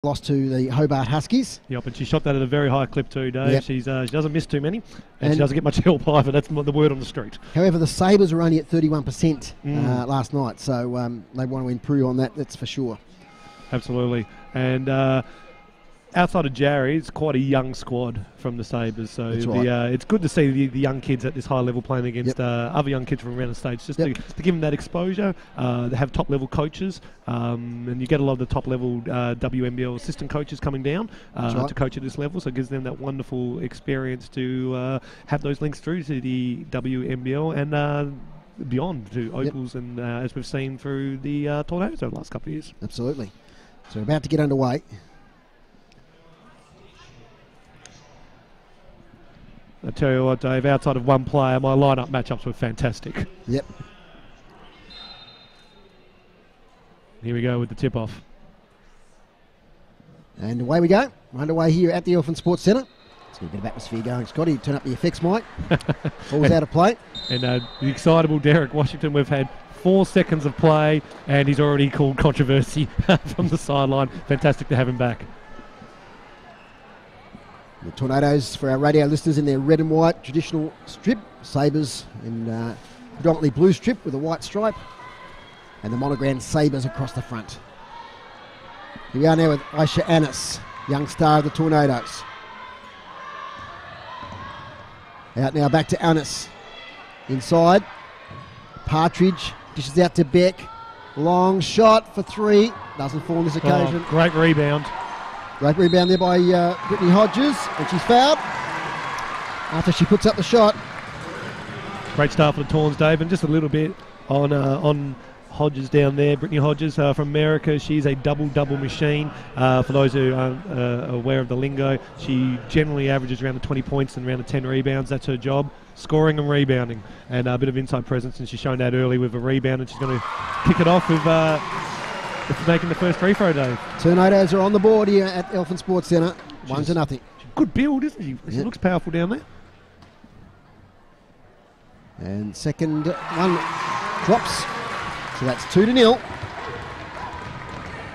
Lost to the Hobart Huskies. Yep, and she shot that at a very high clip too, Dave. Yep. She doesn't miss too many, and she doesn't get much help either. That's the word on the street. However, the Sabres were only at 31% last night, so they want to improve on that, that's for sure. Absolutely. And outside of Jarry, it's quite a young squad from the Sabres, so it's good to see the young kids at this high level playing against other young kids from around the States, just to give them that exposure. They have top level coaches, and you get a lot of the top level WNBL assistant coaches coming down to coach at this level, so it gives them that wonderful experience to have those links through to the WNBL and beyond to Opals and as we've seen through the Tornadoes over the last couple of years. Absolutely. So we're about to get underway. I tell you what, Dave, outside of one player, my lineup matchups were fantastic. Yep. Here we go with the tip-off. And away we go. We're underway here at the Elephant Sports Centre. Let's get a bit of atmosphere going. Scotty, turn up the effects mic. Ball's out of play. And the excitable Derek Washington, we've had 4 seconds of play, and he's already called controversy from the sideline. Fantastic to have him back. The Tornadoes, for our radio listeners, in their red and white traditional strip. Sabres in predominantly blue strip with a white stripe. And the monogram Sabres across the front. Here we are now with Aisha Annis, young star of the Tornadoes. Out now, back to Annis. Inside. Partridge dishes out to Beck. Long shot for 3. Doesn't fall on this occasion. Great rebound. Great rebound there by Brittany Hodges, and she's fouled after she puts up the shot. Great start for the Tawns, Dave, and just a little bit on Hodges down there. Brittany Hodges from America, she's a double-double machine. For those who aren't aware of the lingo, she generally averages around the 20 points and around the 10 rebounds. That's her job, scoring and rebounding, and a bit of inside presence, and she's shown that early with a rebound, and she's going to kick it off with making the first free throw, Dave. Tornadoes are on the board here at Elephant Sports Centre. 1-0. Good build, isn't she? She looks powerful down there. And second one drops. So that's 2-0.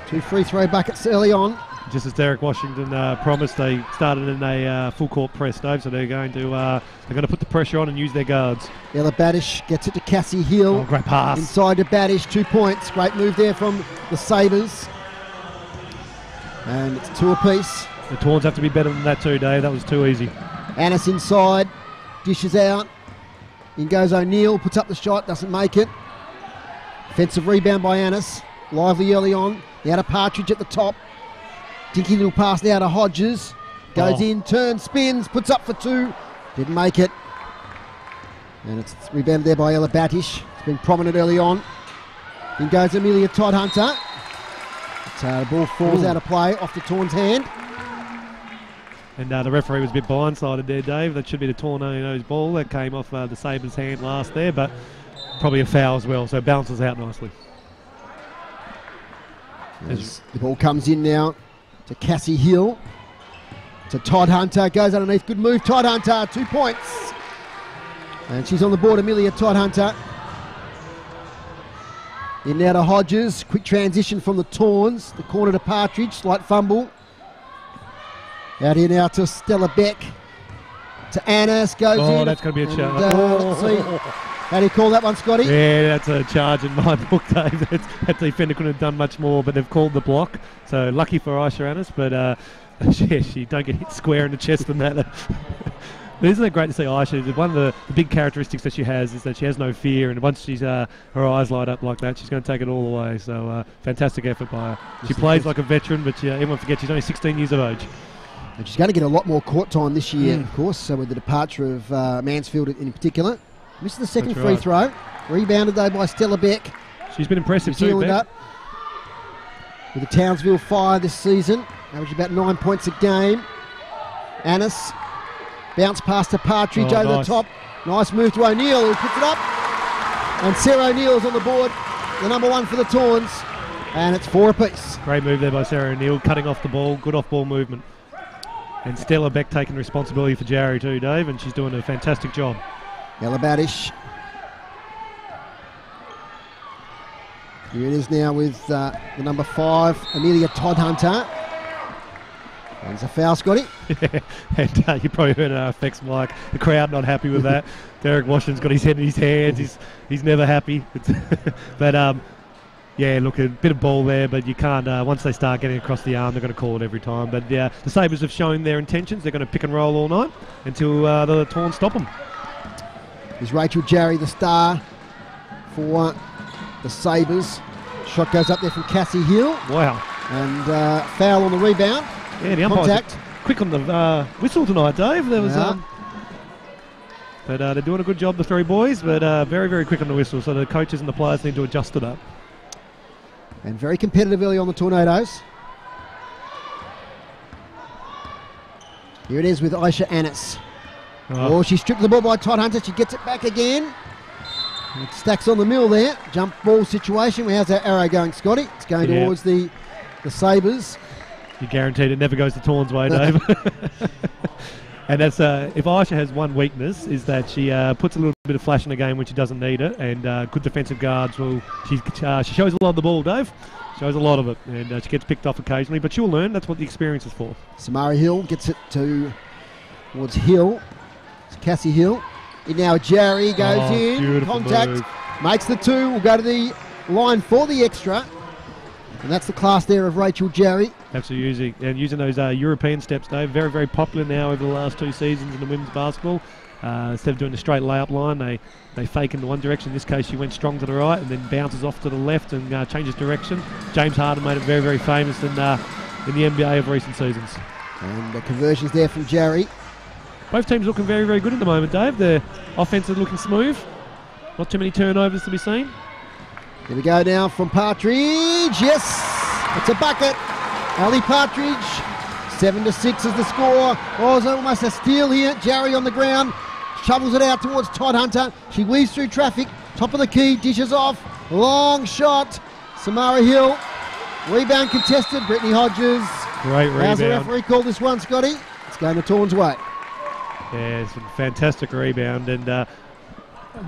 2 free throw buckets early on. Just as Derek Washington promised, they started in a full court press, Dave, so they're going to put the pressure on and use their guards. Ella Baddish gets it to Cassie Hill. Oh, great pass. Inside to Baddish, 2 points. Great move there from the Sabres. And it's 2 apiece. The Tawns have to be better than that too, Dave. That was too easy. Annis inside, dishes out. In goes O'Neill, puts up the shot, doesn't make it. Offensive rebound by Annis. Lively early on. Out of Partridge at the top. Dinky little pass now to Hodges. Goes in, turns, spins, puts up for 2. Didn't make it. And it's rebounded there by Ella Battish. It's been prominent early on. In goes Amelia Todd-Hunter. The ball falls out of play off the Tawns' hand. And the referee was a bit blindsided there, Dave. That should be the Tornadoes ball. That came off the Sabres' hand last there, but probably a foul as well, so it balances out nicely. As the ball comes in now to Cassie Hill. To Todd-Hunter, goes underneath. Good move, Todd-Hunter, 2 points. And she's on the board, Amelia Todd-Hunter. In now to Hodges. Quick transition from the Tawns. The corner to Partridge, slight fumble. Out here now to Stella Beck. To Annis, goes in. Oh, that's going to be a charge. Let's see. How do you call that one, Scotty? Yeah, that's a charge in my book, Dave. That defender couldn't have done much more, but they've called the block. So lucky for Aisha Annis, but she don't get hit square in the chest than that. But isn't it great to see Aisha? One of the big characteristics that she has is that she has no fear, and once she's her eyes light up like that, she's going to take it all the way. So fantastic effort by her. She plays like a veteran, but everyone forgets she's only 16 years of age. And she's going to get a lot more court time this year, of course, so with the departure of Mansfield in particular. Missed the second free throw. Rebounded, though, by Stella Beck. She's been impressive too, Beck. Up with the Townsville Fire this season. Averaged about 9 points a game. Annis. Bounce pass to Partridge over the top. Nice move to O'Neill, who puts it up. And Sarah O'Neill's on the board. The number 1 for the Tawns. And it's 4 apiece. Great move there by Sarah O'Neill, cutting off the ball. Good off-ball movement. And Stella Beck taking responsibility for Jarry too, Dave, and she's doing a fantastic job. Ella Baddish. Here it is now with the number 5, Amelia Todd-Hunter. There's a foul, Scotty. Yeah, and you probably heard our effects, Mike. The crowd not happy with that. Derek Washington's got his head in his hands. He's never happy. But yeah, look, a bit of ball there, but you can't. Once they start getting across the arm, they're going to call it every time. But the Sabres have shown their intentions. They're going to pick and roll all night until the Tawns stop them. Is Rachel Jarry the star for the Sabres? Shot goes up there from Cassie Hill. Wow. And foul on the rebound. Yeah, the umpires are quick on the whistle tonight, Dave. There was, but they're doing a good job, the three boys, but very, very quick on the whistle. So the coaches and the players need to adjust to that. And very competitive early on the Tornadoes. Here it is with Aisha Annis. Oh, she stripped the ball by Todd Hunter. She gets it back again. It stacks on the mill there. Jump ball situation. How's that arrow going, Scotty? It's going towards the Sabres. You're guaranteed it never goes the Tawns' way, Dave. And that's if Aisha has one weakness, is that she puts a little bit of flash in the game when she doesn't need it, and good defensive guards will. She shows a lot of the ball, Dave. Shows a lot of it, and she gets picked off occasionally, but she'll learn. That's what the experience is for. Samara Hill gets it towards Hill. It's Cassie Hill. And now Jarry goes in. Contact. Move. Makes the two. We'll go to the line for the extra. And that's the class there of Rachel Jarry. Absolutely, using those European steps, Dave. Very, very popular now over the last 2 seasons in the women's basketball. Instead of doing the straight layup line, they fake into one direction. In this case, she went strong to the right and then bounces off to the left and changes direction. James Harden made it very, very famous in the NBA of recent seasons. And the conversions there from Jarry. Both teams looking very, very good at the moment, Dave. Their offense is looking smooth. Not too many turnovers to be seen. Here we go now from Partridge. Yes, it's a bucket. Ali Partridge, 7-6 is the score. Oh, it's almost a steal here. Jarry on the ground, shovels it out towards Todd Hunter. She weaves through traffic, top of the key, dishes off. Long shot. Samara Hill, rebound contested. Brittany Hodges. Great rebound. How's the referee called this one, Scotty? It's going the Tawns' way. Yeah, it's a fantastic rebound, and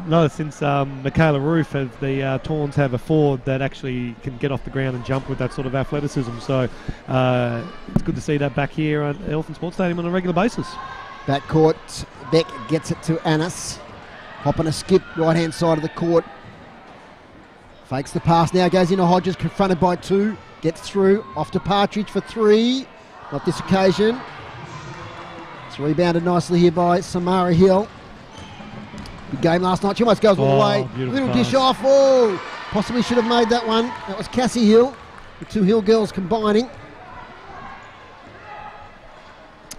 no, since Michaela Roof, the Tawns have a forward that actually can get off the ground and jump with that sort of athleticism. So it's good to see that back here at Eltham Sports Stadium on a regular basis. Backcourt, Beck gets it to Annis. Hop and a skip, right-hand side of the court. Fakes the pass now, goes into Hodges, confronted by two. Gets through, off to Partridge for three. Not this occasion. It's rebounded nicely here by Samara Hill. Good game last night. She almost goes all the way. Little dish off. Oh, possibly should have made that one. That was Cassie Hill. The two Hill girls combining.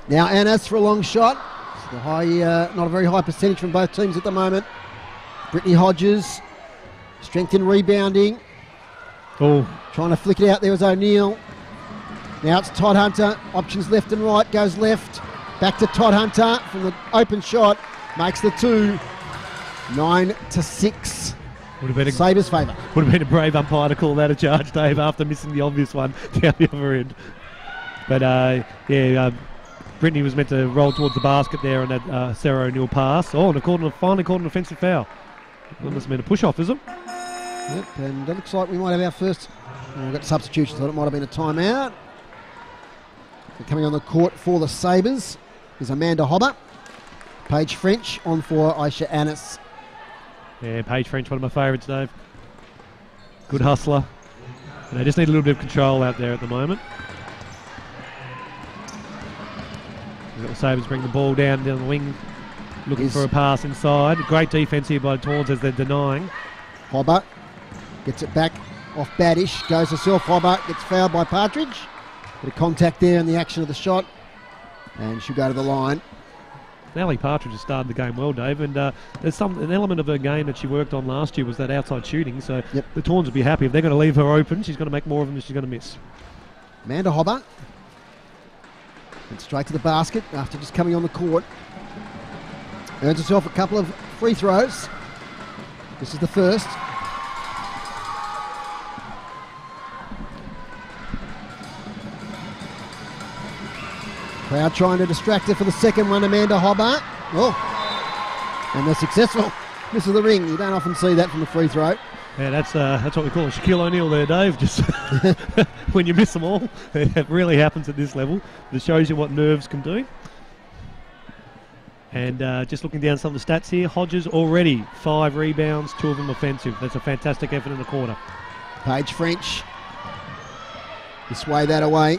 Now Annis for a long shot. The high, not a very high percentage from both teams at the moment. Brittany Hodges, strength in rebounding. Oh, trying to flick it out there was O'Neill. Now it's Todd Hunter. Options left and right. Goes left. Back to Todd Hunter from the open shot. Makes the two. 9-6. Would have been Sabres' favour. Would have been a brave umpire to call that a charge, Dave, after missing the obvious one down the other end. But Brittany was meant to roll towards the basket there on that Sarah O'Neill pass. Oh, and finally called an offensive foul. That must have been a push-off, is it? Yep, and it looks like we might have our first. We've got substitutions, so it might have been a timeout. And coming on the court for the Sabres is Amanda Hobber. Paige French on for Aisha Annis. Yeah, Paige French, one of my favourites, Dave. Good hustler. And they just need a little bit of control out there at the moment. We've got the Sabres bring the ball down the wing, looking for a pass inside. Great defence here by Tawns as they're denying. Hobber gets it back off Badish, goes herself. Hobber gets fouled by Partridge. Bit of contact there in the action of the shot, and she'll go to the line. Ali Partridge has started the game well, Dave, and there's an element of her game that she worked on last year was that outside shooting, so the Tawns will be happy. If they're going to leave her open, she's going to make more of them than she's going to miss. Amanda Hobber. And straight to the basket after just coming on the court. Earns herself a couple of free throws. This is the first. Crowd trying to distract her for the second one, Amanda Hobart. Oh, and they're successful. Misses the ring. You don't often see that from a free throw. Yeah, that's what we call a Shaquille O'Neal there, Dave. Just when you miss them all, it really happens at this level. It shows you what nerves can do. And just looking down some of the stats here, Hodges already 5 rebounds, 2 of them offensive. That's a fantastic effort in the quarter. Paige French. This way, that away.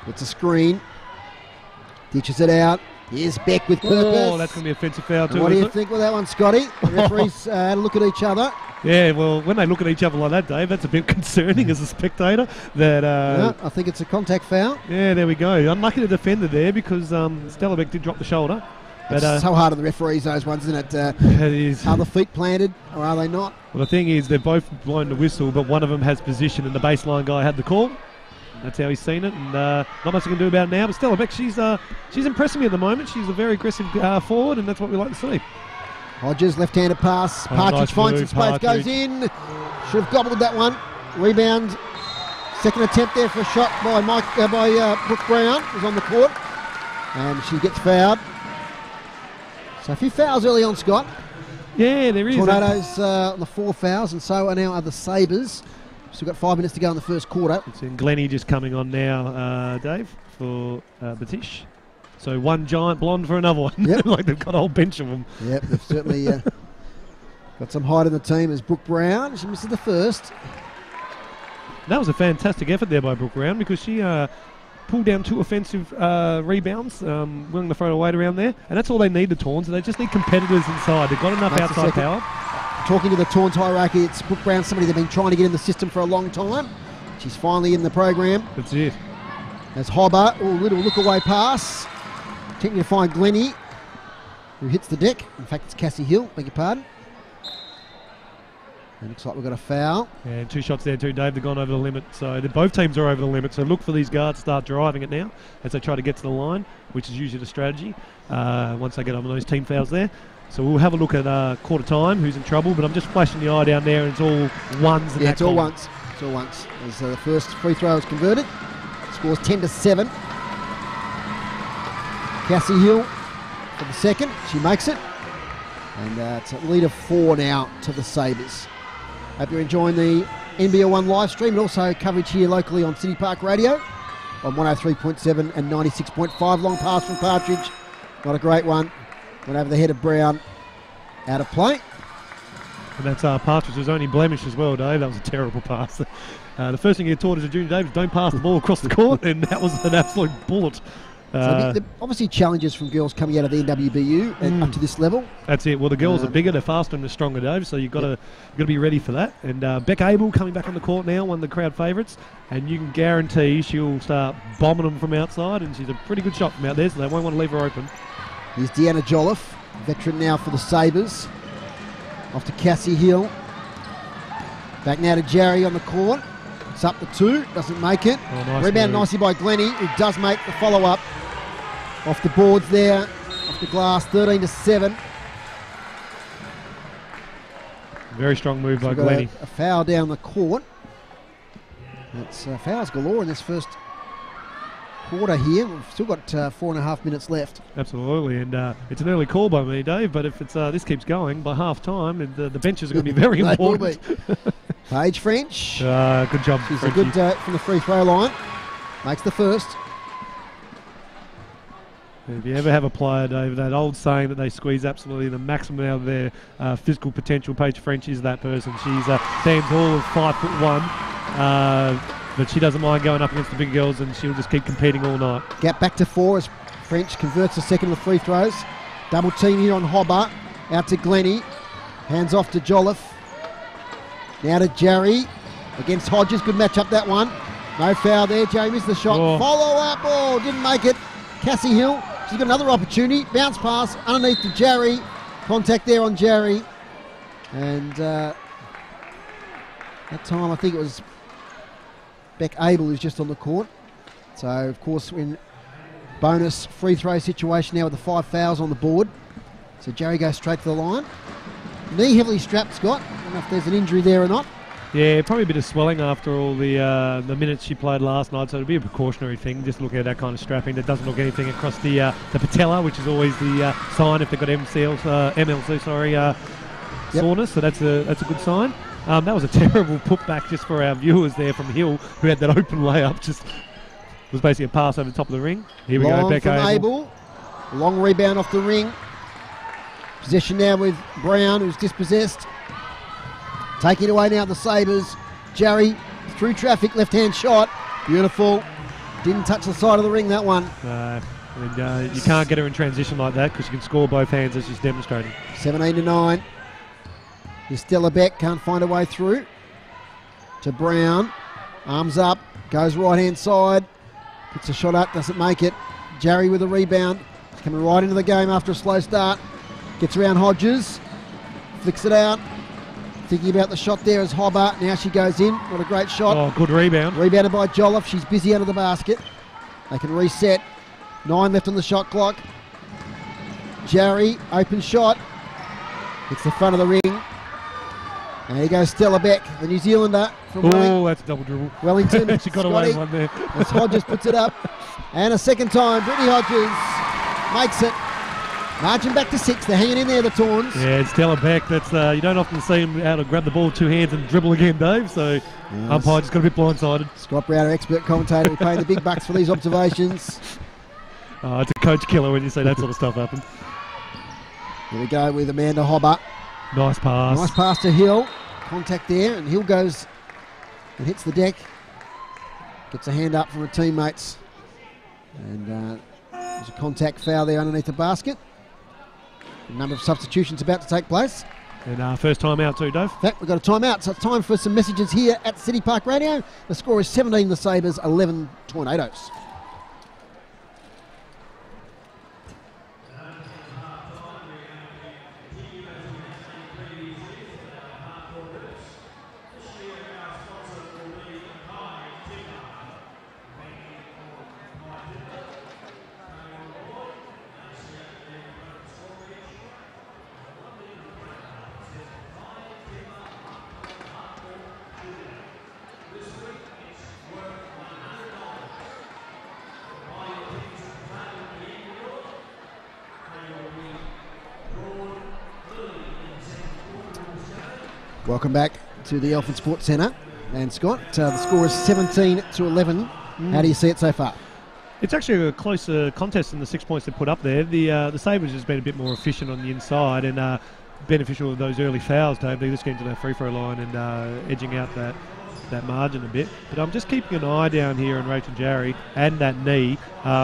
It's a screen. Dishes it out. Here's Beck with purpose. Oh, that's going to be offensive foul too. What do you think with that one, Scotty? The referees had a look at each other. Yeah, well, when they look at each other like that, Dave, that's a bit concerning as a spectator. That no, I think it's a contact foul. Yeah, there we go. Unlucky to defender there because Stella Beck did drop the shoulder. But, it's so hard on the referees, those ones, isn't it? It is. Are the feet planted or are they not? Well, the thing is, they're both blown the whistle, but one of them has position, and the baseline guy had the call. That's how he's seen it, and not much he can do about it now. But Stella Beck, she's impressing me at the moment. She's a very aggressive forward, and that's what we like to see. Hodges, left-handed pass. Partridge nice finds move, some space, goes in. Should have gobbled that one. Rebound. Second attempt there for a shot by Brooke Brown, who's on the court, and she gets fouled. So a few fouls early on, Scott. Yeah, there is. Tornadoes on the 4 fouls, and so are now the Sabres. Still got 5 minutes to go in the first quarter. It's in Glennie just coming on now, Dave, for Batish. So one giant blonde for another one. Yep. Like they've got a whole bench of them. Yep, they've certainly got some height in the team as Brooke Brown. She misses the first. That was a fantastic effort there by Brooke Brown because she pulled down 2 offensive rebounds, willing to throw the weight around there. And that's all they need, the Tawns. They just need competitors inside. They've got enough outside power. Talking to the Tawns hierarchy, it's Brooke Brown, somebody they've been trying to get in the system for a long time. She's finally in the program. That's it. As Hobart, little look-away pass. Attempting to find Glennie, who hits the deck. In fact, it's Cassie Hill, beg your pardon. It looks like we've got a foul. And 2 shots there too, Dave. They've gone over the limit. So both teams are over the limit. So look for these guards to start driving it now as they try to get to the line, which is usually the strategy once they get on those team fouls there. So we'll have a look at quarter time, who's in trouble. But I'm just flashing the eye down there, and it's all ones. Yeah, it's all ones. It's all ones. As the first free throw is converted. Scores 10-7. Cassie Hill for the second. She makes it. And it's a lead of 4 now to the Sabres. Hope you're enjoying the NBL1 live stream and also coverage here locally on City Park Radio on 103.7 and 96.5. Long pass from Partridge. Not a great one. Went over the head of Brown. Out of play. And that's Partridge's only blemish as well, Dave. That was a terrible pass. The first thing you're taught as a junior, Dave, is don't pass the ball across the court, and that was an absolute bullet. So obviously challenges from girls coming out of the NWBU and up to this level. That's it. Well, the girls are bigger, they're faster, and they're stronger, Dave. So you've got to be ready for that. And Beck Abel coming back on the court now, one of the crowd favourites, and you can guarantee she'll start bombing them from outside. And she's a pretty good shot from out there, so they won't want to leave her open. Here's Deanna Jolliffe, veteran now for the Sabres. Off to Cassie Hill. Back now to Jarry on the court. It's up to 2, doesn't make it. Oh, nice Rebound move. nicely by Glennie, who does make the follow-up. Off the boards there, off the glass, 13-7. Very strong move by Got Glennie. a foul down the court. It's fouls galore in this first quarter here. We've still got 4.5 minutes left. Absolutely, and it's an early call by me, Dave, but if it's this keeps going by half-time, the benches are going to be very important. Paige French. Good job, She's Frenchie. a good from the free throw line. Makes the first. If you ever have a player, Dave, that old saying that they squeeze absolutely the maximum out of their physical potential, Paige French is that person. She's stands tall of 5'1", but she doesn't mind going up against the big girls, and she'll just keep competing all night. Gap back to 4 as French converts the second of the free throws. Double team here on Hobart. Out to Glennie. Hands off to Jolliffe. Now to Jarry against Hodges. Good matchup, that one. No foul there. Jarry missed the shot. Oh. Follow up. Oh, didn't make it. Cassie Hill. She's got another opportunity. Bounce pass underneath to Jarry. Contact there on Jarry. And that time I think it was Beck Abel who's just on the court. So, of course, we're in bonus free throw situation now with the 5 fouls on the board. So Jarry goes straight to the line. Knee heavily strapped, Scott. I don't know if there's an injury there or not. Yeah, probably a bit of swelling after all the minutes she played last night, so it'll be a precautionary thing. Just looking at that kind of strapping. That doesn't look anything across the patella, which is always the sign if they've got MLC, soreness. So that's a good sign. That was a terrible putback just for our viewers there from Hill, who had that open layup. Just was basically a pass over the top of the ring. Here we go, back from Abel. Long rebound off the ring. Possession now with Brown, who's dispossessed. Taking it away now, the Sabres. Jarry through traffic, left-hand shot. Beautiful. Didn't touch the side of the ring, that one. You can't get her in transition like that because you can score both hands, as she's demonstrating. 17-9. Stella Beck can't find a way through. To Brown. Arms up. Goes right-hand side. Puts a shot up. Doesn't make it. Jarry with a rebound. He's coming right into the game after a slow start. Gets around Hodges. Flicks it out. Thinking about the shot there as Hobart. Now she goes in. What a great shot. Oh, good rebound. Rebounded by Jolliffe. She's busy out of the basket. They can reset. 9 left on the shot clock. Jarry, open shot. Hits the front of the ring. And here goes Stella Beck, the New Zealander from that's a double dribble. Wellington. She got away with one there. As Hodges puts it up. And a second time, Brittany Hodges makes it. Marching back to 6. They're hanging in there, the Tawns. Yeah, it's Stella Beck. That's you don't often see him able to grab the ball with 2 hands and dribble again, Dave. So umpire just got a bit blindsided. Scott Brown, our expert commentator, we pay the big bucks for these observations. Oh, it's a coach killer when you see that sort of stuff happen. Here we go with Amanda Hobart. Nice pass. Nice pass to Hill. Contact there, and Hill goes and hits the deck. Gets a hand up from her teammates. And there's a contact foul there underneath the basket. A number of substitutions about to take place. And first time out too, Dave. In fact, we've got a timeout, so it's time for some messages here at City Park Radio. The score is 17 the Sabres, 11 Tornadoes. Welcome back to the Elfin Sports Centre. And Scott, the score is 17-11. How do you see it so far? It's actually a closer contest than the 6 points they put up there. The Sabres has been a bit more efficient on the inside and beneficial of those early fouls, Dave. They're just getting to that free throw line and edging out that margin a bit. But I'm just keeping an eye down here on Rachel Jarry and that knee.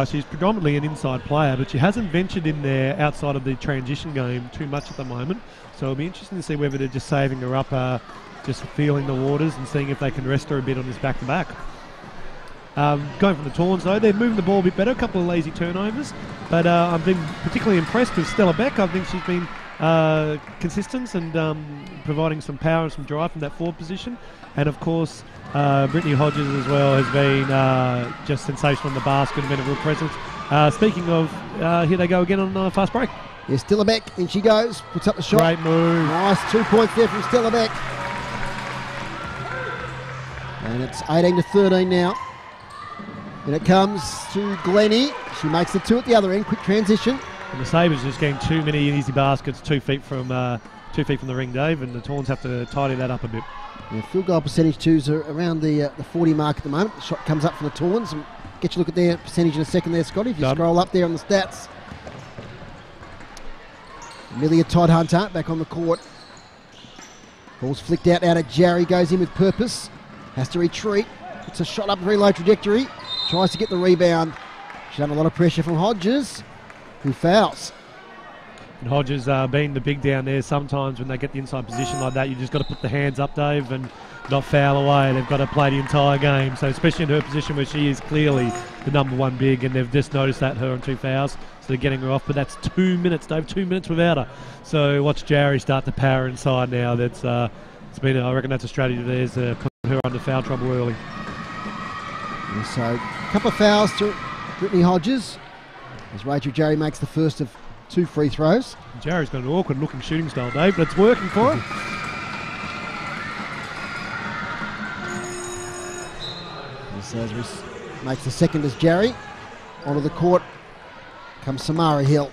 She's predominantly an inside player, but she hasn't ventured in there outside of the transition game too much at the moment. So it'll be interesting to see whether they're just saving her up, just feeling the waters and seeing if they can rest her a bit on this back-to-back. Going from the Tawns, though, they're moving the ball a bit better, a couple of lazy turnovers. But I've been particularly impressed with Stella Beck. I think she's been consistent and providing some power and some drive from that forward position. And, of course, Brittany Hodges as well has been just sensational in the basket and been a real presence. Speaking of, here they go again on fast break. Here's Stella Beck, in she goes, puts up the shot. Great move. Nice 2 points there from Stella Beck. And it's 18-13 now. And it comes to Glennie. She makes the 2 at the other end, quick transition. And the Sabres just getting too many easy baskets, 2 feet from the ring, Dave, and the Tawns have to tidy that up a bit. Yeah, field goal percentage 2s are around the 40 mark at the moment. The shot comes up from the Tawns. And get you a look at their percentage in a second there, Scotty, if you scroll up there on the stats. Amelia Todd-Hunter back on the court. Ball's flicked out at Jarry, goes in with purpose. Has to retreat. Puts a shot up, very low trajectory. Tries to get the rebound. She's under a lot of pressure from Hodges, who fouls. And Hodges being the big down there, sometimes when they get the inside position like that, you just got to put the hands up, Dave, and not foul away. They've got to play the entire game. So especially in her position where she is clearly the number 1 big, and they've just noticed that, her on 2 fouls. So they're getting her off, but that's 2 minutes, Dave, 2 minutes without her. So watch Jarry start to power inside now. That's it's been, I reckon that's a strategy of theirs to put her under foul trouble early. And so a couple of fouls to Brittany Hodges as Rachel Jarry makes the first of 2 free throws. Jarry's got an awkward looking shooting style, Dave, but it's working for her. As makes the second as Jarry. Onto the court comes Samara Hill.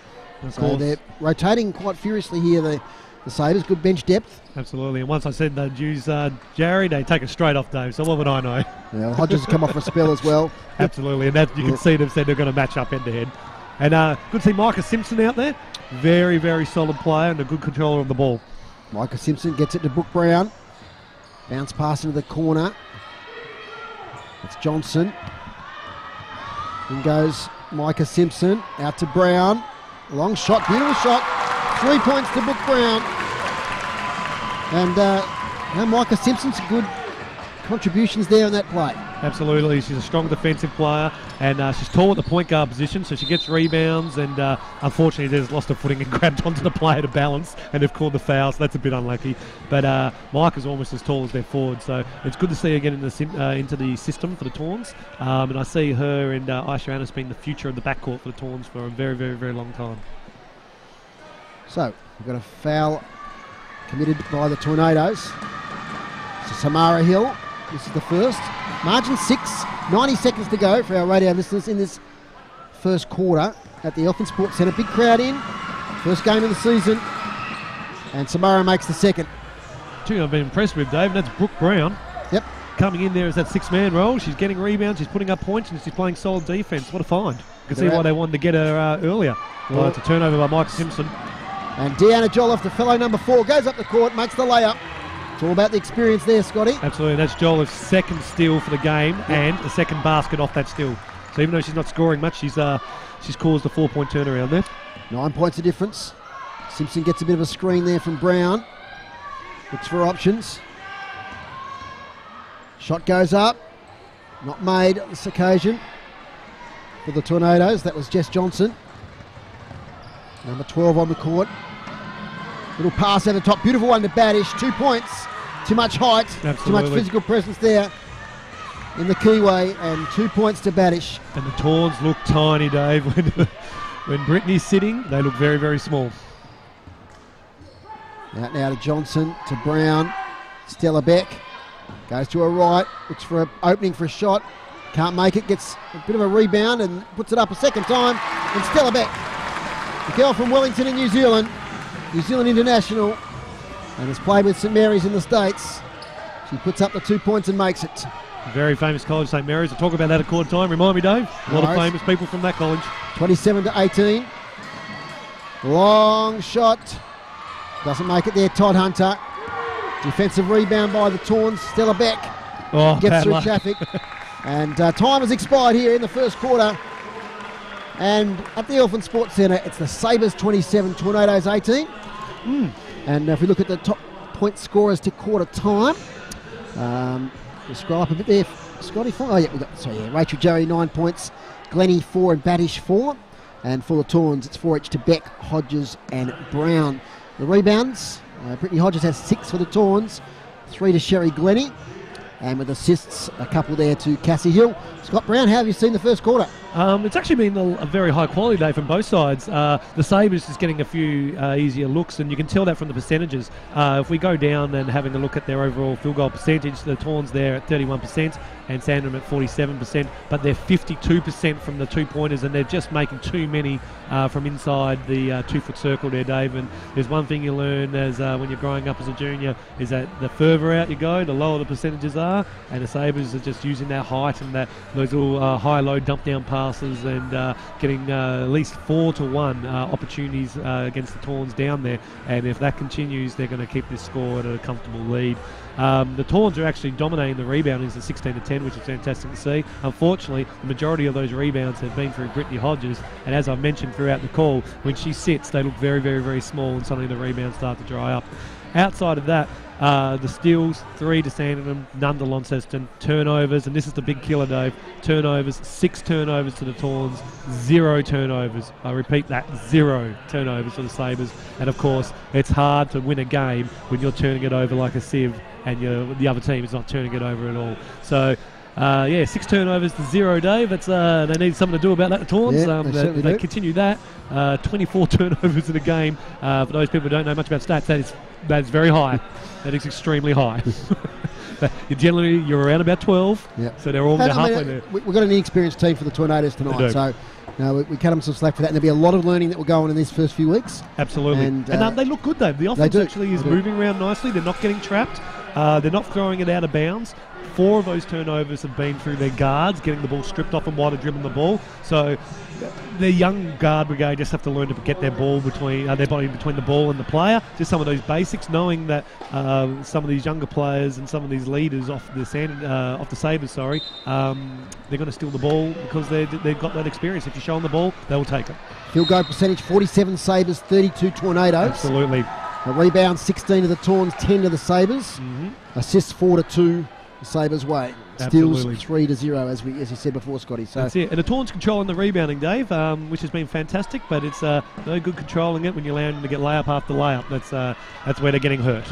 So they're rotating quite furiously here, the the Sabres. Good bench depth. Absolutely. And once I said they'd use Jarry, they take it straight off, Dave. So what would I know? Yeah, Hodges has come off for a spell as well. Absolutely. And that you can see them said they're going to match up head-to-head. And good to see Micah Simpson out there. Very, very solid player and a good controller of the ball. Micah Simpson gets it to Brooke Brown. Bounce pass into the corner. It's Johnson. In goes Micah Simpson. Out to Brown. Long shot, beautiful shot. 3 points to Brooke Brown. And Micah Simpson's good contributions there in that play. Absolutely. She's a strong defensive player, and she's tall at the point guard position, so she gets rebounds, and unfortunately there's lost her footing and grabbed onto the player to balance, and they've called the foul, so that's a bit unlucky. But Mike is almost as tall as their forward, so it's good to see her get into the system for the Tawns, and I see her and Aisha Annis being the future of the backcourt for the Tawns for a very, very, very long time. So we've got a foul committed by the Tornadoes. So Samara Hill, this is the first. Margin 6, 90 seconds to go for our radio listeners in this first quarter at the Elfin Sports Centre. Big crowd in, first game of the season, and Samara makes the second. Two I've been impressed with, Dave, and that's Brooke Brown. Yep. Coming in there as that six-man role. She's getting rebounds, she's putting up points, and she's playing solid defence. What a find. You can see why they wanted to get her earlier. Well, it's a turnover by Mike Simpson. And Deanna Jolliffe, the fellow number 4, goes up the court, makes the layup. It's all about the experience there, Scotty. Absolutely. That's Jolliffe's second steal for the game and a second basket off that steal. So even though she's not scoring much, she's caused a 4-point turnaround there. 9 points of difference. Simpson gets a bit of a screen there from Brown. Looks for options. Shot goes up. Not made on this occasion for the Tornadoes. That was Jess Johnson. Number 12 on the court. Little pass over the top. Beautiful one to Badish. 2 points. Too much height. Absolutely. Too much physical presence there in the keyway. And 2 points to Badish. And the Tawns look tiny, Dave. When Brittany's sitting, they look very, very small. Out now to Johnson, to Brown. Stella Beck goes to her right. Looks for an opening for a shot. Can't make it. Gets a bit of a rebound and puts it up a second time. And Stella Beck, the girl from Wellington in New Zealand international, and has played with St Mary's in the States. She puts up the 2 points and makes it. Very famous college, St Mary's. We'll talk about that at quarter time. Remind me, Dave. A lot of famous people from that college. 27-18. Long shot. Doesn't make it there, Todd Hunter. Defensive rebound by the Tawns. Stella Beck gets through traffic. And time has expired here in the first quarter. And at the Elfin Sports Centre, it's the Sabres 27, Tornadoes 18. And if we look at the top point scorers to quarter time, we'll scroll up a bit there. Scotty, 4. Oh, yeah, Rachel Jarry, 9 points. Glennie, 4, and Badish, 4. And for the Tawns, it's 4 each to Beck, Hodges, and Brown. The rebounds, Brittany Hodges has 6 for the Tawns, 3 to Sherry Glennie. And with assists, a couple there to Cassie Hill. Scott Brown, how have you seen the first quarter? It's actually been a very high quality day from both sides. The Sabres is getting a few easier looks, and you can tell that from the percentages. If we go down and having a look at their overall field goal percentage, the Tawns there at 31% and Sandringham at 47%, but they're 52% from the 2-pointers, and they're just making too many from inside the 2-foot circle there, Dave. And there's one thing you learn as when you're growing up as a junior is that the further out you go, the lower the percentages are, and the Sabres are just using that height and those little high-low dump-down passes and getting at least 4-1 opportunities against the Tawns down there. And if that continues, they're going to keep this score at a comfortable lead. The Tawns are actually dominating the reboundings at 16-10, which is fantastic to see. Unfortunately, the majority of those rebounds have been through Brittany Hodges, and as I mentioned throughout the call, when she sits, they look very, very, very small, and suddenly the rebounds start to dry up. Outside of that, the steals, 3 to Sandringham, none to Launceston. Turnovers, and this is the big killer, Dave. Turnovers, 6 turnovers to the Tawns, 0 turnovers. I repeat that, 0 turnovers for the Sabres. And of course, it's hard to win a game when you're turning it over like a sieve and the other team is not turning it over at all. So, 6 turnovers to 0, Dave. That's they need something to do about that, the Tawns. Yeah, they continue that. 24 turnovers in a game. For those people who don't know much about stats, that is very high. That is extremely high. You're around about 12. Yep. So they're halfway there. We've got an inexperienced team for the Tornadoes tonight. So No, we cut them some slack for that, and there'll be a lot of learning that will go on in these first few weeks. Absolutely. And they look good, though. The offense actually is moving around nicely. They're not getting trapped. They're not throwing it out of bounds. 4 of those turnovers have been through their guards, getting the ball stripped off them while they're dribbling the ball. So the young guard brigade just have to learn to get their ball their body between the ball and the player. Just some of those basics, knowing that some of these younger players and some of these leaders off the Sabres, they're going to steal the ball because they've got that experience. If you show them the ball, they'll take it. Field goal percentage 47 Sabres, 32 Tornadoes. Absolutely. A rebound 16 to the Tawns, 10 to the Sabres. Mm-hmm. Assists 4-2 the Sabres' way. Steals 3-0, as you said before, Scotty. So that's it. And the Tawns controlling the rebounding, Dave, which has been fantastic. But it's no good controlling it when you're allowing them to get layup after layup. That's where they're getting hurt.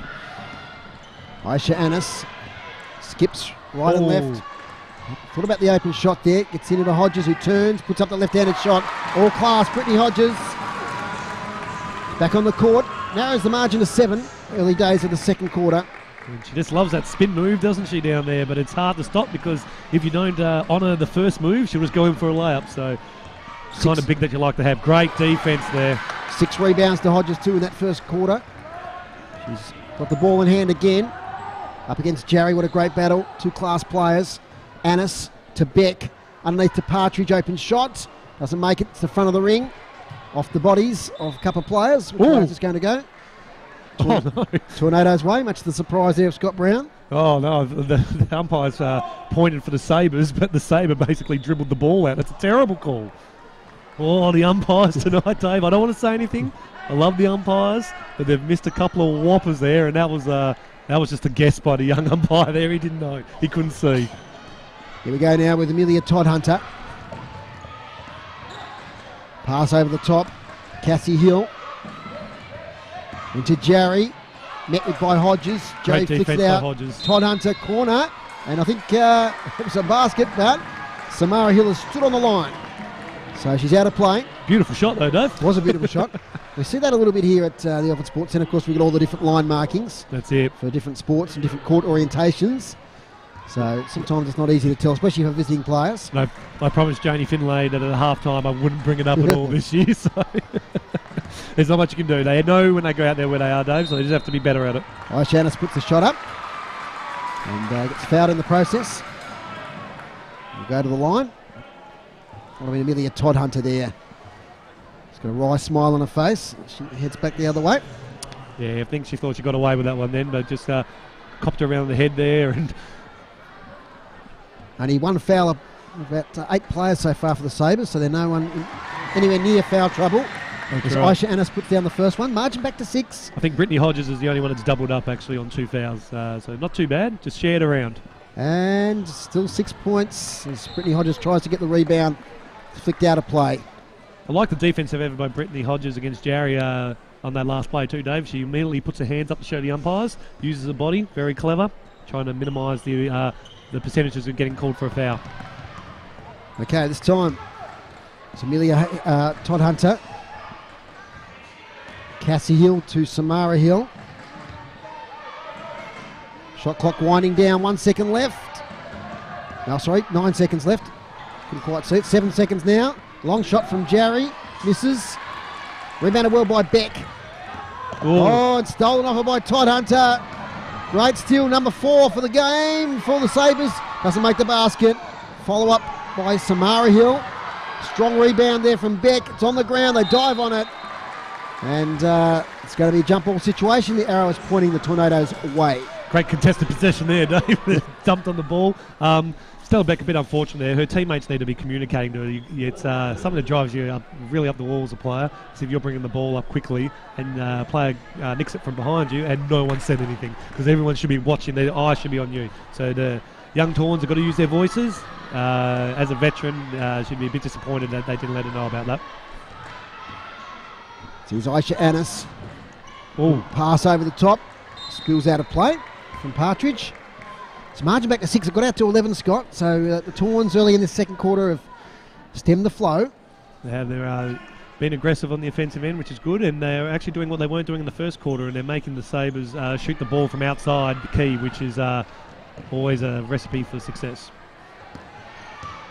Aisha Annis skips right and left. Thought about the open shot there. Gets into the Hodges, who turns, puts up the left-handed shot. All class, Brittany Hodges. Back on the court. Narrows the margin to 7. Early days of the second quarter. And she just loves that spin move, doesn't she, down there? But it's hard to stop because if you don't honour the first move, she'll just go in for a layup. So it's kind of big that you like to have. Great defence there. 6 rebounds to Hodges, 2 in that first quarter. She's got the ball in hand again. Up against Jarry, what a great battle. 2 class players. Annis to Beck. Underneath to Partridge, open shots. Doesn't make it to the front of the ring. Off the bodies of a couple of players. Which way is this going to go? Oh, no. Tornadoes' way, much to the surprise there of Scott Brown. Oh, no, the umpires pointed for the Sabres, but the Sabre basically dribbled the ball out. That's a terrible call. Oh, the umpires tonight, Dave. I don't want to say anything. I love the umpires, but they've missed a couple of whoppers there, and that was just a guess by the young umpire there. He didn't know. He couldn't see. Here we go now with Amelia Todd-Hunter. Pass over the top. Cassie Hill. Into Jarry, met with by Hodges. Jarry flicks it out. Todd Hunter corner, and I think it was a basket, but Samara Hill has stood on the line. So she's out of play. Beautiful shot though, Dave. Was a beautiful shot. We see that a little bit here at the Alfred Sports Centre. Of course, we've got all the different line markings. That's it. For different sports and different court orientations. So sometimes it's not easy to tell, especially for visiting players. No, I promised Janie Finlay that at half time I wouldn't bring it up at all this year. So there's not much you can do. They know when they go out there where they are, Dave, so they just have to be better at it. Aisha Annis puts the shot up and gets fouled in the process. We'll go to the line. I mean, Amelia Todd-Hunter there. She's got a wry smile on her face. She heads back the other way. Yeah, I think she thought she got away with that one then, but just copped her around the head there. And only one foul of about 8 players so far for the Sabres, so they're no one anywhere near foul trouble. As Aisha Annis puts down the first one. Margin back to 6. I think Brittany Hodges is the only one that's doubled up actually on 2 fouls. So not too bad. Just shared around. And still 6 points as Brittany Hodges tries to get the rebound. Flicked out of play. I like the defensive effort by Brittany Hodges against Jarry on that last play too, Dave. She immediately puts her hands up to show the umpires. Uses her body. Very clever. Trying to minimise the percentages of getting called for a foul. Okay, this time it's Amelia Todd-Hunter. Cassie Hill to Samara Hill. Shot clock winding down. 1 second left. No, sorry, 9 seconds left. Couldn't quite see it. 7 seconds now. Long shot from Jarry. Misses. Rebounded well by Beck. Ooh. Oh, and stolen off by Todd-Hunter. Great steal, number 4 for the game for the Sabres. Doesn't make the basket. Follow up by Samara Hill. Strong rebound there from Beck. It's on the ground. They dive on it. And it's going to be a jump ball situation. The arrow is pointing the Tornadoes away. Great contested possession there, Dave. Dumped on the ball. Stella Beck a bit unfortunate there. Her teammates need to be communicating to her. It's something that drives you really up the wall as a player. So if you're bringing the ball up quickly and player nicks it from behind you and no one said anything, because everyone should be watching. Their eyes should be on you. So the young Tawns have got to use their voices. As a veteran, should be a bit disappointed that they didn't let her know about that. So here's Aisha Annis. Oh, pass over the top. Schools out of play from Partridge. It's margin back to 6. It got out to 11, Scott. So the Tawns early in the second quarter have stemmed the flow. They're being aggressive on the offensive end, which is good, and they're actually doing what they weren't doing in the first quarter, and they're making the Sabres shoot the ball from outside the key, which is always a recipe for success.